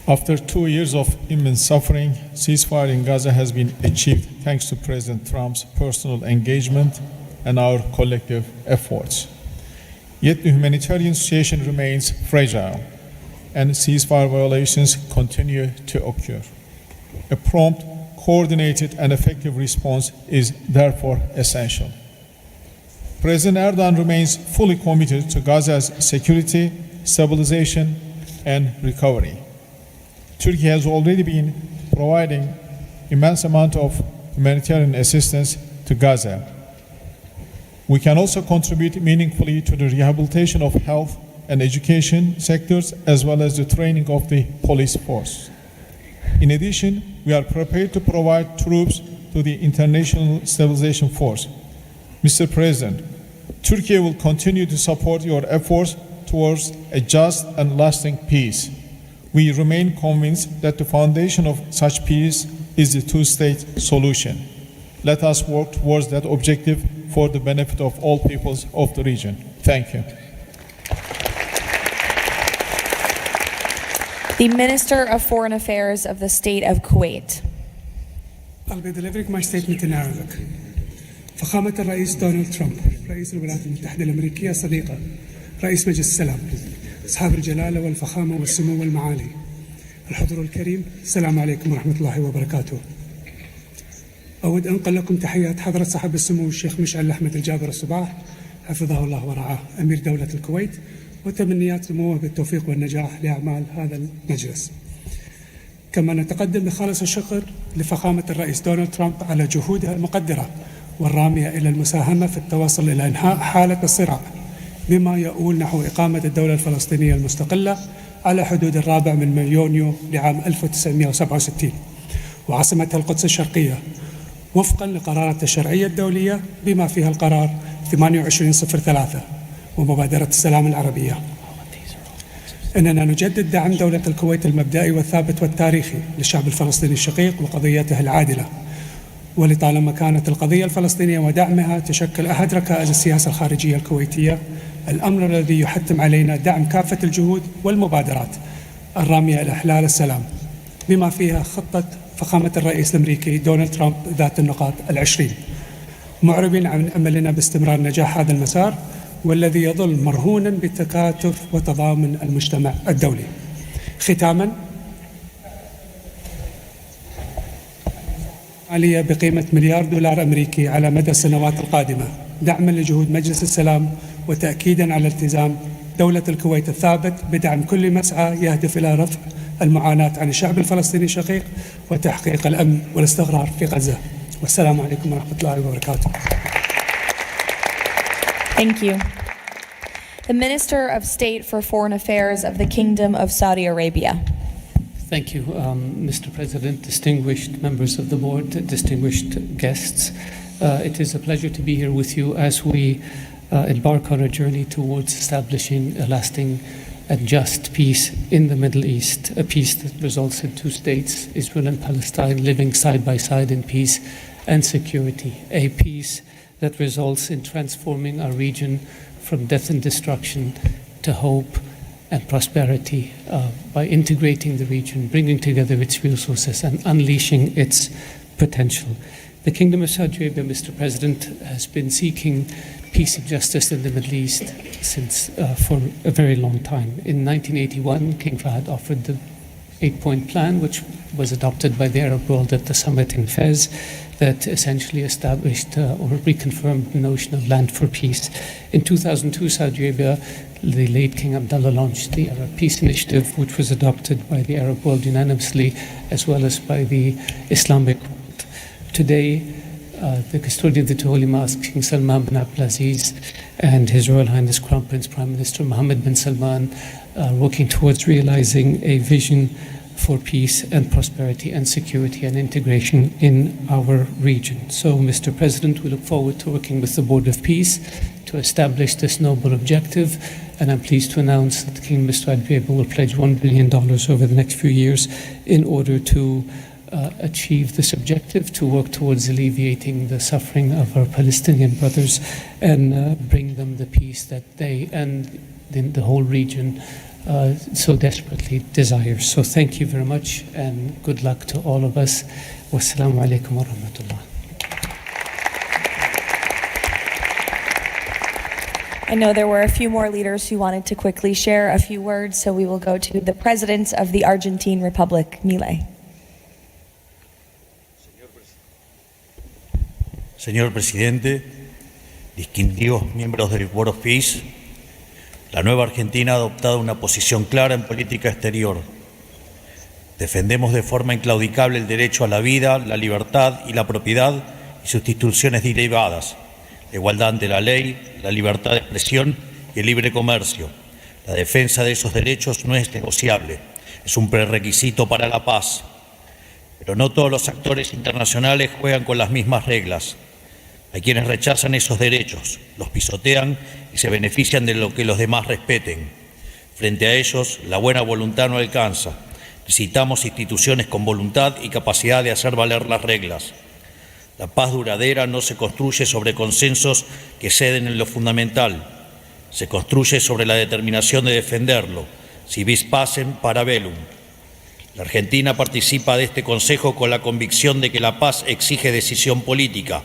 after 2 years of immense suffering, ceasefire in Gaza has been achieved thanks to President Trump's personal engagement and our collective efforts. Yet the humanitarian situation remains fragile and ceasefire violations continue to occur. A prompt, coordinated and effective response is therefore essential. President Erdogan remains fully committed to Gaza's security, stabilization and recovery. Turkey has already been providing immense amount of humanitarian assistance to Gaza. We can also contribute meaningfully to the rehabilitation of health and education sectors as well as the training of the police force. In addition, we are prepared to provide troops to the International Stabilization Force. Mr. President, Turkey will continue to support your efforts towards a just and lasting peace. We remain convinced that the foundation of such peace is the two-state solution. Let us work towards that objective for the benefit of all peoples of the region. Thank you. The Minister of Foreign Affairs of the State of Kuwait. I'll be delivering my statement in Arabic. فخامة الرئيس دونالد ترامب رئيس الولايات المتحدة الأمريكية صديقة رئيس مجلس السلام أصحاب الجلالة والفخامة والسمو والمعالي الحضور الكريم السلام عليكم ورحمة الله وبركاته. أود أنقل لكم تحيات حضرة صاحب السمو الشيخ مشعل أحمد الجابر الصباح حفظه الله ورعاه أمير دولة الكويت وتمنيات سموه بالتوفيق والنجاح لأعمال هذا المجلس. كما نتقدم بخالص الشكر لفخامة الرئيس دونالد ترامب على جهودها المقدرة والرامية إلى المساهمة في التوصل إلى إنهاء حالة الصراع بما يؤول نحو إقامة الدولة الفلسطينية المستقلة على حدود 4 من يونيو لعام 1967 وعاصمتها القدس الشرقية وفقا لقرارات الشرعية الدولية بما فيها القرار 2803 ومبادرة السلام العربية. إننا نجدد دعم دولة الكويت المبدئي والثابت والتاريخي للشعب الفلسطيني الشقيق وقضيته العادلة، ولطالما كانت القضية الفلسطينية ودعمها تشكل أحد ركائز السياسة الخارجية الكويتية، الأمر الذي يحتم علينا دعم كافة الجهود والمبادرات الرامية إلى إحلال السلام بما فيها خطة فخامة الرئيس الأمريكي دونالد ترامب ذات النقاط 20، معربين عن أملنا باستمرار نجاح هذا المسار والذي يظل مرهونا بتكاتف وتضامن المجتمع الدولي. ختاما، مالية بقيمة $1 مليار أمريكي على مدى السنوات القادمة دعما لجهود مجلس السلام وتأكيدا على التزام دولة الكويت الثابت بدعم كل مسعى يهدف إلى رفع المعاناة عن الشعب الفلسطيني الشقيق وتحقيق الأمن والاستقرار في غزة. والسلام عليكم ورحمة الله وبركاته. Thank you. The Minister of State for Foreign Affairs of the Kingdom of Saudi Arabia. Thank you, Mr. President, distinguished members of the board, distinguished guests. It is a pleasure to be here with you as we embark on a journey towards establishing a lasting and just peace in the Middle East, a peace that results in two states, Israel and Palestine, living side by side in peace and security, a peace that results in transforming our region from death and destruction to hope and prosperity by integrating the region, bringing together its resources and unleashing its potential. The Kingdom of Saudi Arabia, Mr. President, has been seeking peace and justice in the Middle East for a very long time. In 1981, King Fahd offered the 8-point plan, which was adopted by the Arab world at the summit in Fez, that essentially established or reconfirmed the notion of land for peace. In 2002, Saudi Arabia, the late King Abdullah, launched the Arab Peace Initiative, which was adopted by the Arab world unanimously, as well as by the Islamic world. Today, the custodian of the two Holy Mosques, King Salman bin Abdulaziz, and His Royal Highness Crown Prince Prime Minister Mohammed bin Salman are working towards realizing a vision for peace and prosperity and security and integration in our region. So, Mr. President, we look forward to working with the Board of Peace to establish this noble objective, and I'm pleased to announce that the Kingdom of Saudi Arabia will pledge $1 billion over the next few years in order to achieve this objective, to work towards alleviating the suffering of our Palestinian brothers and bring them the peace that they and the whole region so desperately desires. So thank you very much and good luck to all of us. Wassalamu alaikum wa rahmatullah. I know there were a few more leaders who wanted to quickly share a few words, so we will go to the President of the Argentine Republic, Milei. Señor Presidente, distinguidos miembros del Board of Peace, la nueva Argentina ha adoptado una posición clara en política exterior. Defendemos de forma inclaudicable el derecho a la vida, la libertad y la propiedad y sus instituciones derivadas, la igualdad ante la ley, la libertad de expresión y el libre comercio. La defensa de esos derechos no es negociable, es un prerequisito para la paz. Pero no todos los actores internacionales juegan con las mismas reglas. Hay quienes rechazan esos derechos, los pisotean y se benefician de lo que los demás respeten. Frente a ellos, la buena voluntad no alcanza. Necesitamos instituciones con voluntad y capacidad de hacer valer las reglas. La paz duradera no se construye sobre consensos que ceden en lo fundamental. Se construye sobre la determinación de defenderlo. Si vis pacem, para bellum. La Argentina participa de este Consejo con la convicción de que la paz exige decisión política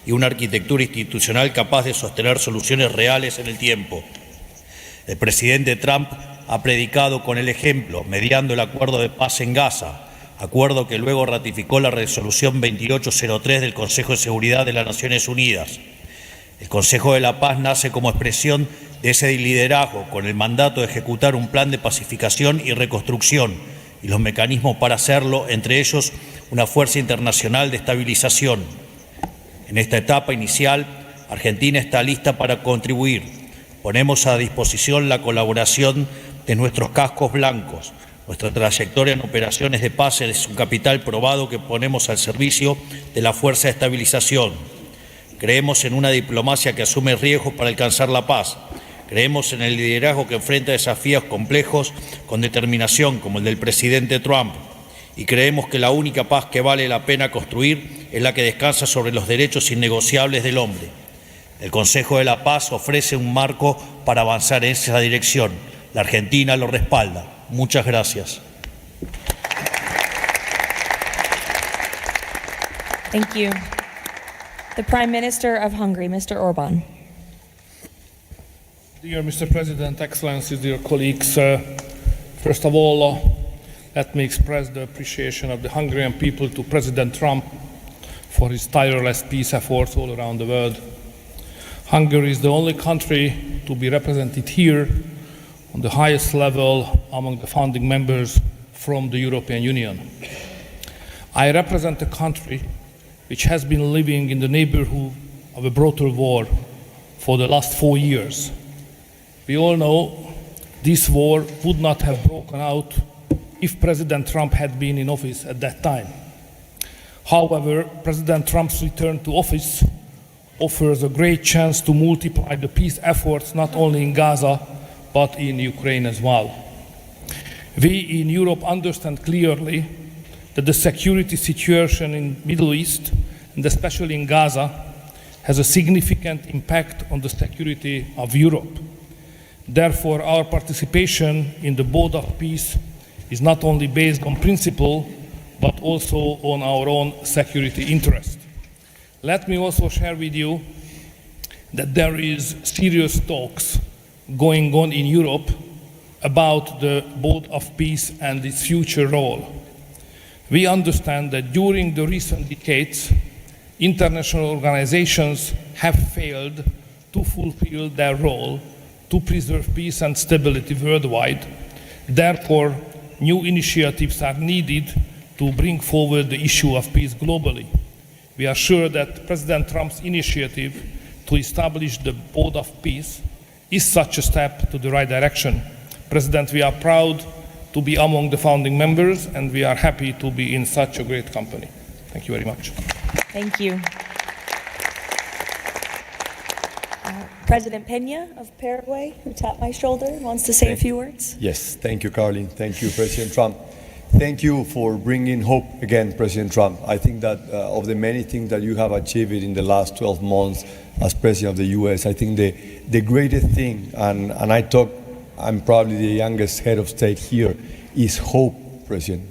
y una arquitectura institucional capaz de sostener soluciones reales en el tiempo. El presidente Trump ha predicado con el ejemplo, mediando el acuerdo de paz en Gaza, acuerdo que luego ratificó la resolución 2803 del Consejo de Seguridad de las Naciones Unidas. El Consejo de la Paz nace como expresión de ese liderazgo, con el mandato de ejecutar un plan de pacificación y reconstrucción, y los mecanismos para hacerlo, entre ellos una fuerza internacional de estabilización. En esta etapa inicial, Argentina está lista para contribuir. Ponemos a disposición la colaboración de nuestros cascos blancos. Nuestra trayectoria en operaciones de paz es un capital probado que ponemos al servicio de la fuerza de estabilización. Creemos en una diplomacia que asume riesgos para alcanzar la paz. Creemos en el liderazgo que enfrenta desafíos complejos con determinación, como el del presidente Trump. Y creemos que la única paz que vale la pena construir es la que descansa sobre los derechos innegociables del hombre. El Consejo de la Paz ofrece un marco para avanzar en esa dirección. La Argentina lo respalda. Muchas gracias. Thank you. The Prime Minister of Hungary, Mr. Orbán. Dear Mr. President, Excellencies, dear colleagues, first of all, let me express the appreciation of the Hungarian people to President Trump for his tireless peace efforts all around the world. Hungary is the only country to be represented here on the highest level among the founding members from the European Union. I represent a country which has been living in the neighborhood of a brutal war for the last 4 years. We all know this war would not have broken out if President Trump had been in office at that time. However, President Trump's return to office offers a great chance to multiply the peace efforts not only in Gaza, but in Ukraine as well. We in Europe understand clearly that the security situation in the Middle East, and especially in Gaza, has a significant impact on the security of Europe. Therefore, our participation in the Board of Peace is not only based on principle, but also on our own security interest. Let me also share with you that there is serious talks going on in Europe about the Board of Peace and its future role. We understand that during the recent decades, international organizations have failed to fulfill their role to preserve peace and stability worldwide. Therefore, new initiatives are needed to bring forward the issue of peace globally. We are sure that President Trump's initiative to establish the Board of Peace is such a step to the right direction. President, we are proud to be among the founding members, and we are happy to be in such a great company. Thank you very much. Thank you. President Peña of Paraguay, who tapped my shoulder, wants to say a few words. Yes, thank you, Caroline. Thank you, President Trump. Thank you for bringing hope again, President Trump. I think that of the many things that you have achieved in the last 12 months as President of the U.S., I think the greatest thing, and I'm probably the youngest head of state here, is hope, President.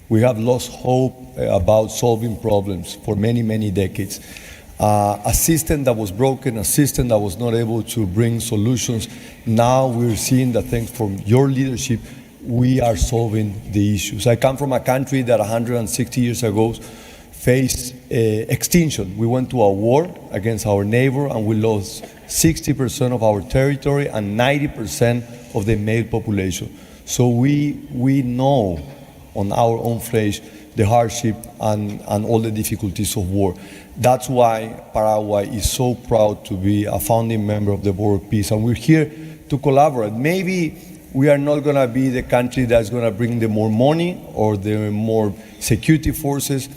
We have lost hope about solving problems for many, many decades. A system that was broken, a system that was not able to bring solutions. Now we're seeing that thanks from your leadership, we are solving the issues. I come from a country that 160 years ago faced extinction. We went to a war against our neighbor and we lost 60% of our territory and 90% of the male population. So we know on our own flesh the hardship and all the difficulties of war. That's why Paraguay is so proud to be a founding member of the Board of Peace, and we're here to collaborate. Maybe we are not going to be the country that's going to bring the more money or the more security forces,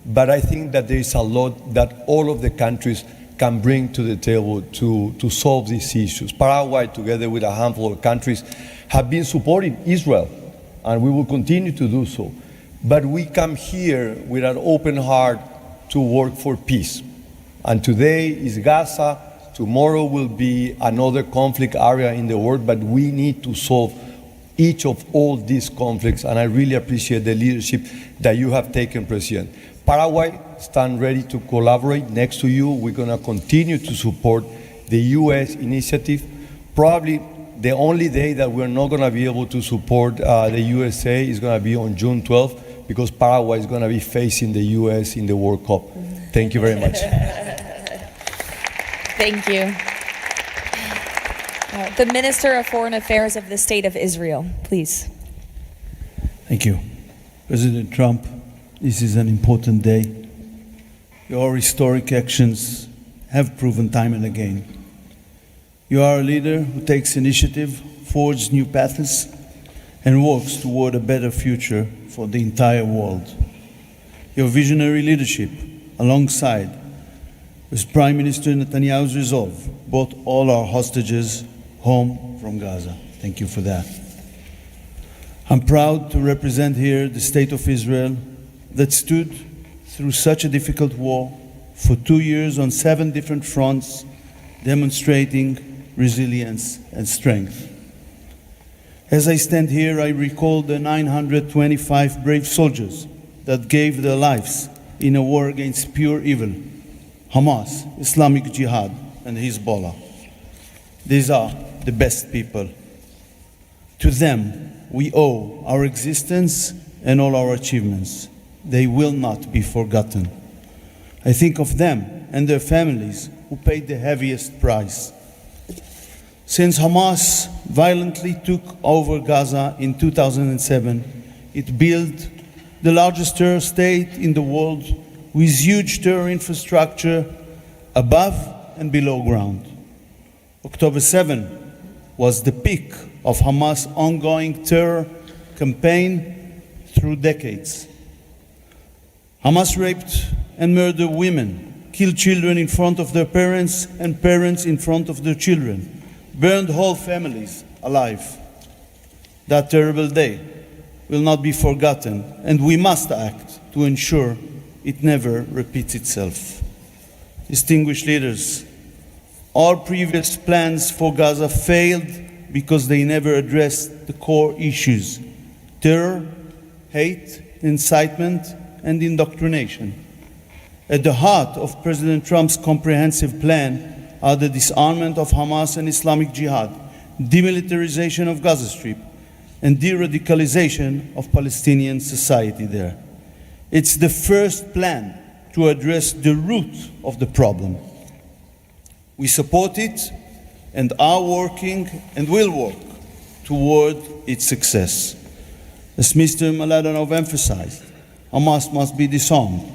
but I think that there is a lot that all of the countries can bring to the table to solve these issues. Paraguay, together with a handful of countries, have been supporting Israel, and we will continue to do so. But we come here with an open heart to work for peace. And today is Gaza, tomorrow will be another conflict area in the world, but we need to solve each of all these conflicts, and I really appreciate the leadership that you have taken, President. Paraguay stand ready to collaborate next to you. We're going to continue to support the U.S. initiative. Probably the only day that we're not going to be able to support the USA is going to be on June 12th, because Paraguay is going to be facing the U.S. in the World Cup. Thank you very much. Thank you. The Minister of Foreign Affairs of the State of Israel, please. Thank you. President Trump, this is an important day. Your historic actions have proven time and again. You are a leader who takes initiative, forges new paths, and works toward a better future for the entire world. Your visionary leadership, alongside with Prime Minister Netanyahu's resolve, brought all our hostages home from Gaza. Thank you for that. I'm proud to represent here the State of Israel that stood through such a difficult war for 2 years on 7 different fronts, demonstrating resilience and strength. As I stand here, I recall the 925 brave soldiers that gave their lives in a war against pure evil, Hamas, Islamic Jihad, and Hezbollah. These are the best people. To them, we owe our existence and all our achievements. They will not be forgotten. I think of them and their families who paid the heaviest price. Since Hamas violently took over Gaza in 2007, it built the largest terror state in the world with huge terror infrastructure above and below ground. October 7 was the peak of Hamas' ongoing terror campaign through decades. Hamas raped and murdered women, killed children in front of their parents and parents in front of their children, burned whole families alive. That terrible day will not be forgotten, and we must act to ensure it never repeats itself. Distinguished leaders, all previous plans for Gaza failed because they never addressed the core issues: terror, hate, incitement, and indoctrination. At the heart of President Trump's comprehensive plan are the disarmament of Hamas and Islamic Jihad, demilitarization of Gaza Strip, and de-radicalization of Palestinian society there. It's the first plan to address the root of the problem. We support it and are working and will work toward its success. As Mr. Maladanov emphasized, Hamas must be disarmed.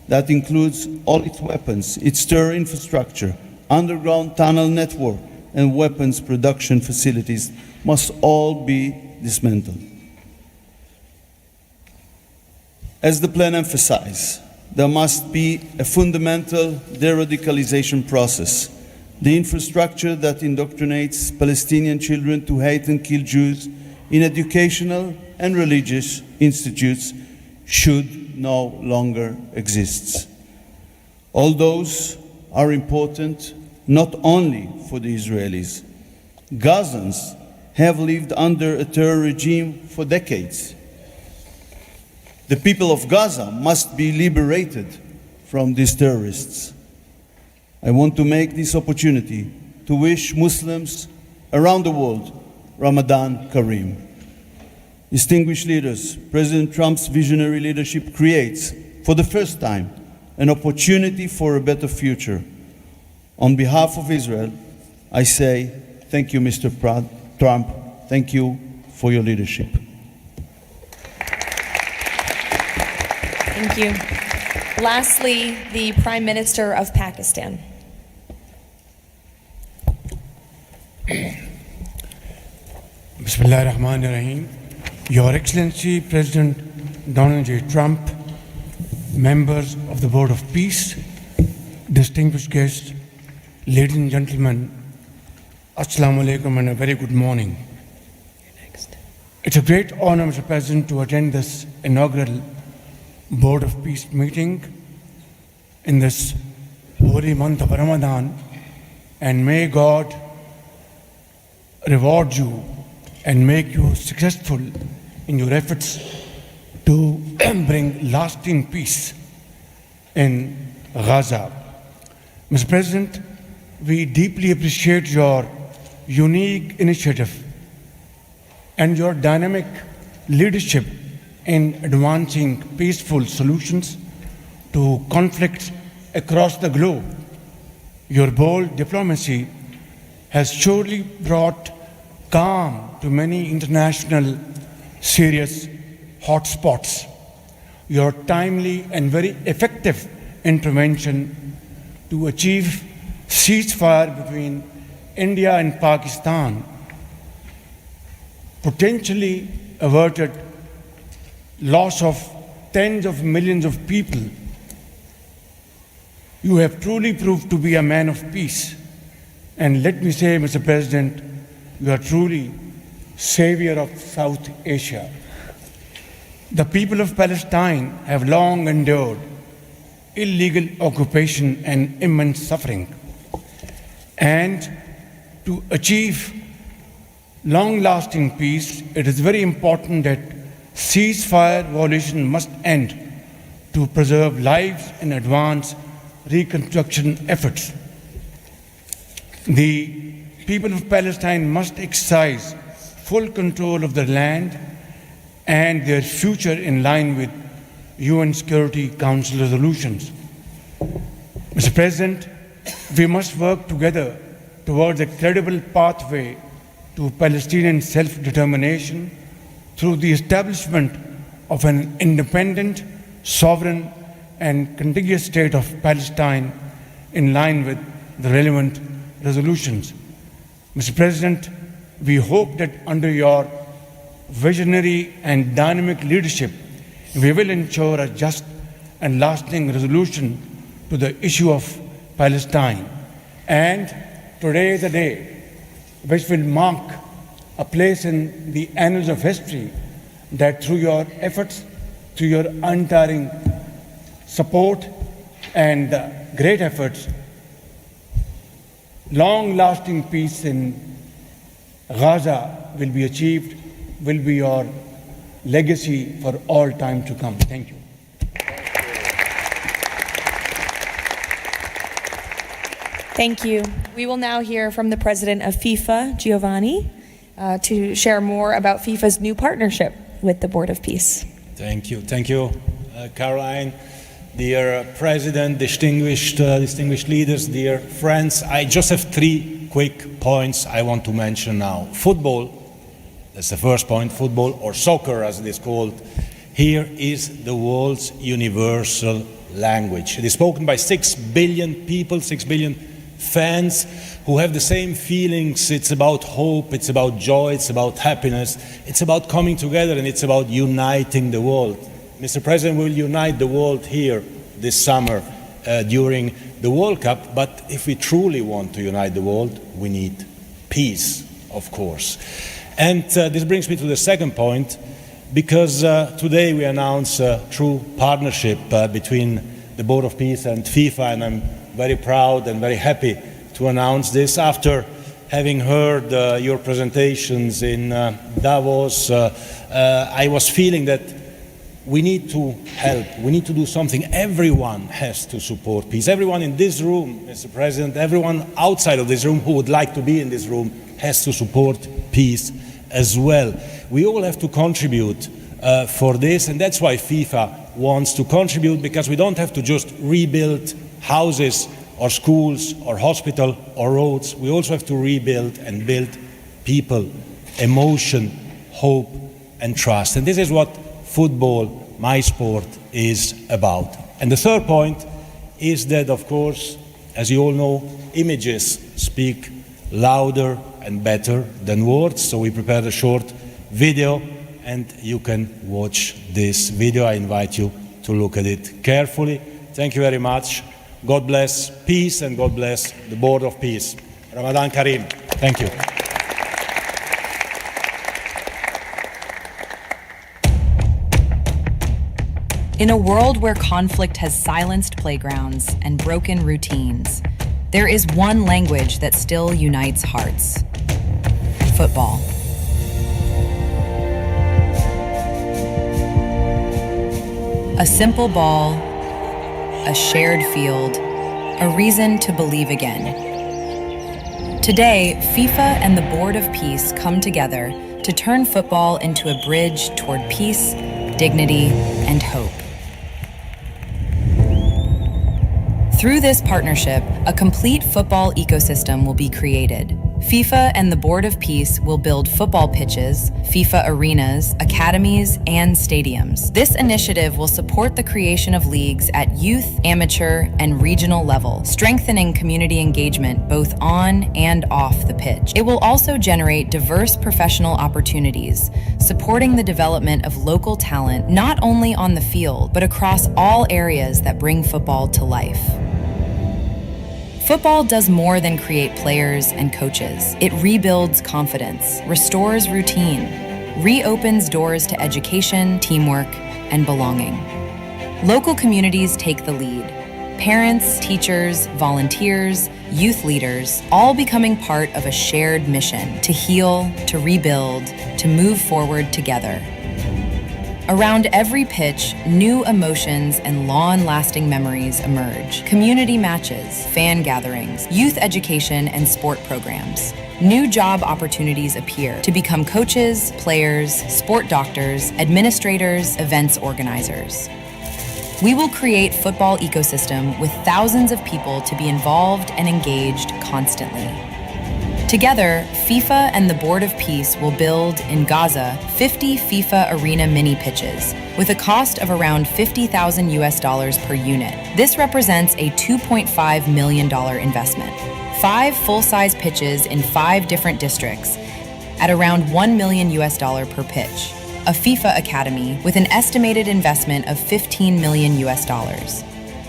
That includes all its weapons, its terror infrastructure, underground tunnel network, and weapons production facilities must all be dismantled. As the plan emphasized, there must be a fundamental de-radicalization process. The infrastructure that indoctrinates Palestinian children to hate and kill Jews in educational and religious institutes should no longer exist. All those are important not only for the Israelis. Gazans have lived under a terror regime for decades. The people of Gaza must be liberated from these terrorists. I want to make this opportunity to wish Muslims around the world Ramadan Kareem. Distinguished leaders, President Trump's visionary leadership creates, for the first time, an opportunity for a better future. On behalf of Israel, I say thank you, Mr. Trump. Thank you for your leadership. Thank you. Lastly, the Prime Minister of Pakistan. Bismillah ar-Rahman ar-Rahim. Your Excellency, President Donald J. Trump, members of the Board of Peace, distinguished guests, ladies and gentlemen, Assalamu alaikum and a very good morning. It's a great honor, Mr. President, to attend this inaugural Board of Peace meeting in this holy month of Ramadan, and may God reward you and make you successful in your efforts to bring lasting peace in Gaza. Mr. President, we deeply appreciate your unique initiative and your dynamic leadership in advancing peaceful solutions to conflicts across the globe. Your bold diplomacy has surely brought calm to many international serious hotspots. Your timely and very effective intervention to achieve ceasefire between India and Pakistan potentially averted loss of tens of millions of people. You have truly proved to be a man of peace. And let me say, Mr. President, you are truly savior of South Asia. The people of Palestine have long endured illegal occupation and immense suffering. And to achieve long-lasting peace, it is very important that ceasefire violation must end to preserve lives and advance reconstruction efforts. The people of Palestine must exercise full control of their land and their future in line with UN Security Council resolutions. Mr. President, we must work together towards a credible pathway to Palestinian self-determination through the establishment of an independent, sovereign, and contiguous state of Palestine in line with the relevant resolutions. Mr. President, we hope that under your visionary and dynamic leadership, we will ensure a just and lasting resolution to the issue of Palestine. And today is a day which will mark a place in the annals of history that through your efforts, through your untiring support and great efforts, long-lasting peace in Gaza will be achieved, will be your legacy for all time to come. Thank you. Thank you. We will now hear from the president of FIFA, Giovanni, to share more about FIFA's new partnership with the Board of Peace. Thank you, Caroline. Dear President, distinguished leaders, dear friends, I just have 3 quick points I want to mention now. Football, that's the first point, football, or soccer as it is called, here is the world's universal language. It is spoken by 6 billion people, 6 billion fans who have the same feelings. It's about hope, it's about joy, it's about happiness, it's about coming together, and it's about uniting the world. Mr. President will unite the world here this summer during the World Cup, but if we truly want to unite the world, we need peace, of course. And this brings me to the second point, because today we announce a true partnership between the Board of Peace and FIFA, and I'm very proud and very happy to announce this. After having heard your presentations in Davos, I was feeling that we need to help, we need to do something. Everyone has to support peace. Everyone in this room, Mr. President, everyone outside of this room who would like to be in this room has to support peace as well. We all have to contribute for this, and that's why FIFA wants to contribute, because we don't have to just rebuild houses or schools or hospital or roads. We also have to rebuild and build people, emotion, hope and trust. And this is what football, my sport, is about. And the third point is that, of course, as you all know, images speak louder and better than words. So we prepared a short video, and you can watch this video. I invite you to look at it carefully. Thank you very much. God bless peace, and God bless the Board of Peace. Ramadan Kareem. Thank you. In a world where conflict has silenced playgrounds and broken routines, there is one language that still unites hearts: football. A simple ball, a shared field, a reason to believe again. Today, FIFA and the Board of Peace come together to turn football into a bridge toward peace, dignity, and hope. Through this partnership, a complete football ecosystem will be created. FIFA and the Board of Peace will build football pitches, FIFA arenas, academies, and stadiums. This initiative will support the creation of leagues at youth, amateur, and regional level, strengthening community engagement both on and off the pitch. It will also generate diverse professional opportunities, supporting the development of local talent not only on the field, but across all areas that bring football to life. Football does more than create players and coaches. It rebuilds confidence, restores routine, reopens doors to education, teamwork, and belonging. Local communities take the lead. Parents, teachers, volunteers, youth leaders, all becoming part of a shared mission to heal, to rebuild, to move forward together. Around every pitch, new emotions and long-lasting memories emerge. Community matches, fan gatherings, youth education, and sport programs. New job opportunities appear to become coaches, players, sport doctors, administrators, events organizers. We will create football ecosystem with thousands of people to be involved and engaged constantly. Together, FIFA and the Board of Peace will build, in Gaza, 50 FIFA arena mini pitches with a cost of around $50,000 per unit. This represents a $2.5 million investment. 5 full-size pitches in 5 different districts at around $1 million per pitch. A FIFA academy with an estimated investment of $15 million.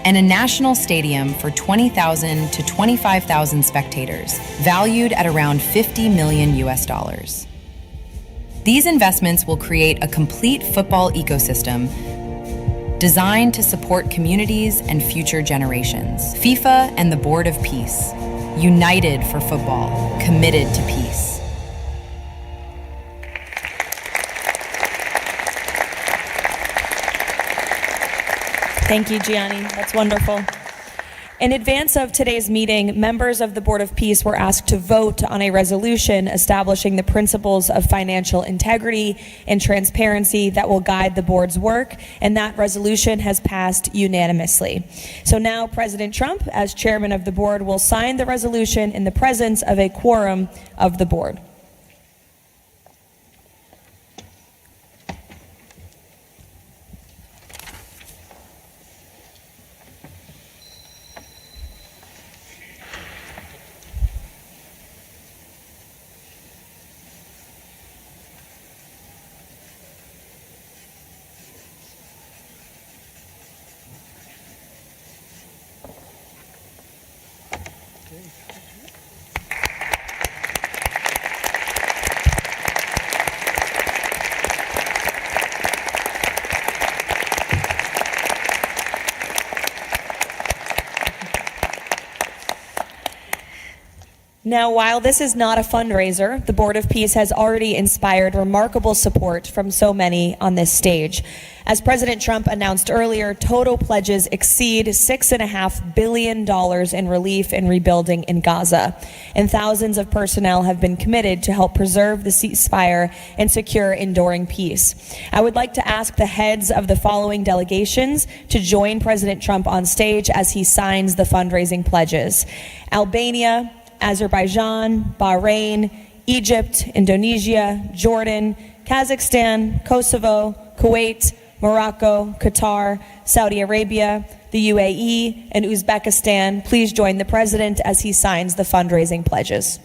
And a national stadium for 20,000 to 25,000 spectators, valued at around $50 million. These investments will create a complete football ecosystem designed to support communities and future generations. FIFA and the Board of Peace, united for football, committed to peace. Thank you, Gianni. That's wonderful. In advance of today's meeting, members of the Board of Peace were asked to vote on a resolution establishing the principles of financial integrity and transparency that will guide the board's work, and that resolution has passed unanimously. So now President Trump, as chairman of the board, will sign the resolution in the presence of a quorum of the board. Now, while this is not a fundraiser, the Board of Peace has already inspired remarkable support from so many on this stage. As President Trump announced earlier, total pledges exceed $6.5 billion in relief and rebuilding in Gaza, and thousands of personnel have been committed to help preserve the ceasefire and secure enduring peace. I would like to ask the heads of the following delegations to join President Trump on stage as he signs the fundraising pledges: Albania, Azerbaijan, Bahrain, Egypt, Indonesia, Jordan, Kazakhstan, Kosovo, Kuwait, Morocco, Qatar, Saudi Arabia, the UAE, and Uzbekistan. Please join the President as he signs the fundraising pledges.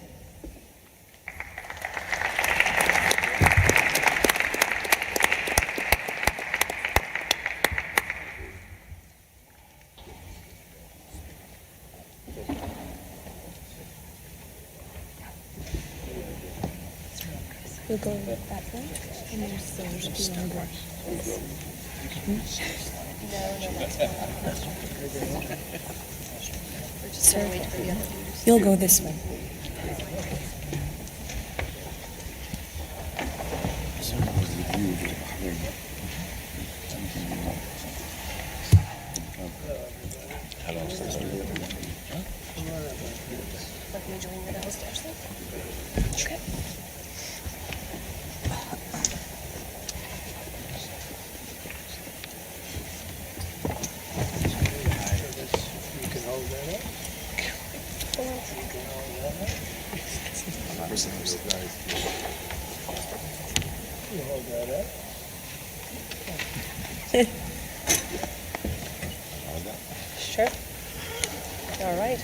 We'll go with that one, and there's the longer. No, You'll go this way. Okay. Sure. All right.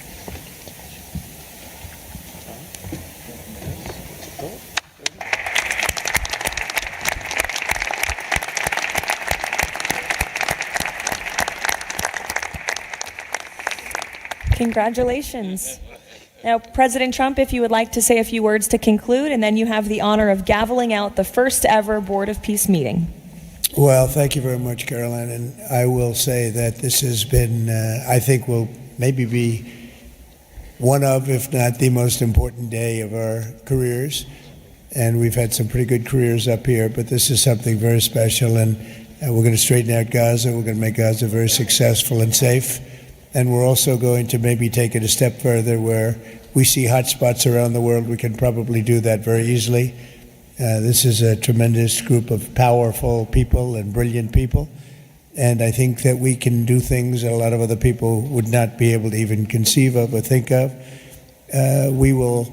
Congratulations. Now, President Trump, if you would like to say a few words to conclude, and then you have the honor of gaveling out the first ever Board of Peace meeting. Well, thank you very much, Caroline. And I will say that this has been, I think, will maybe be one of, if not the most important day of our careers. And we've had some pretty good careers up here, but this is something very special. And we're going to straighten out Gaza. We're going to make Gaza very successful and safe. And we're also going to maybe take it a step further where we see hot spots around the world. We can probably do that very easily. This is a tremendous group of powerful people and brilliant people. And I think that we can do things that a lot of other people would not be able to even conceive of or think of. We will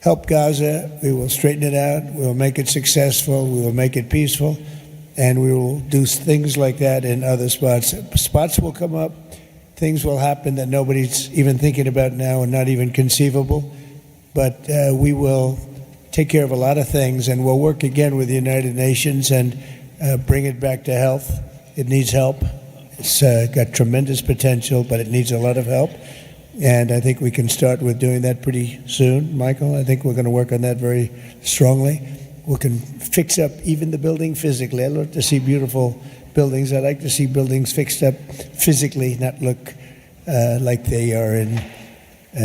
help Gaza. We will straighten it out. We will make it successful. We will make it peaceful. And we will do things like that in other spots. Spots will come up. Things will happen that nobody's even thinking about now and not even conceivable. But we will take care of a lot of things, and we'll work again with the United Nations and bring it back to health. It needs help. It's got tremendous potential, but it needs a lot of help. And I think we can start with doing that pretty soon, Michael. I think we're going to work on that very strongly. We can fix up even the building physically. I love to see beautiful buildings. I like to see buildings fixed up physically, not look like they are in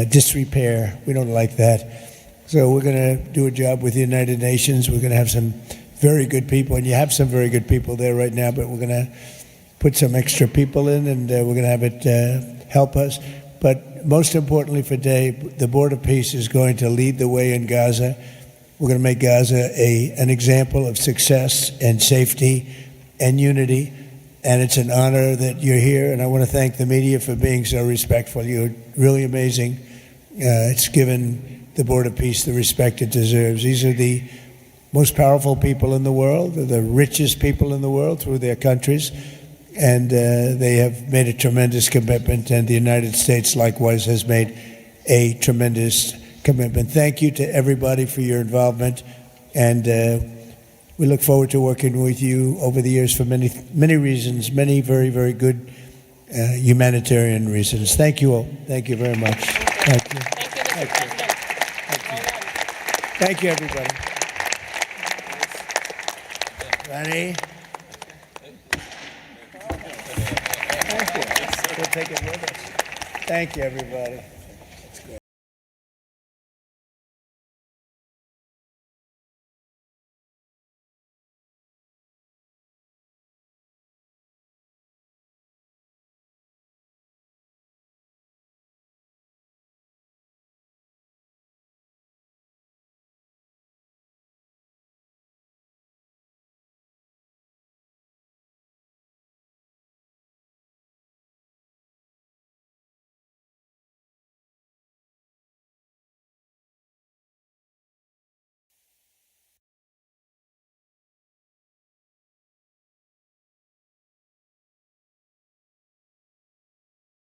disrepair. We don't like that. So we're going to do a job with the United Nations. We're going to have some very good people, and you have some very good people there right now, but we're going to put some extra people in, and we're going to have it help us. But most importantly for today, the Board of Peace is going to lead the way in Gaza. We're going to make Gaza an example of success and safety and unity. And it's an honor that you're here. And I want to thank the media for being so respectful. You're really amazing. It's given the Board of Peace the respect it deserves. These are the most powerful people in the world, the richest people in the world through their countries. And they have made a tremendous commitment, and the United States likewise has made a tremendous commitment. Thank you to everybody for your involvement, and we look forward to working with you over the years for many, many reasons, many very, very good humanitarian reasons. Thank you all. Thank you very much. Thank you. Thank you, Mr. President. Thank you, everybody. Ready? Thank you. We'll take it with us. Thank you, everybody.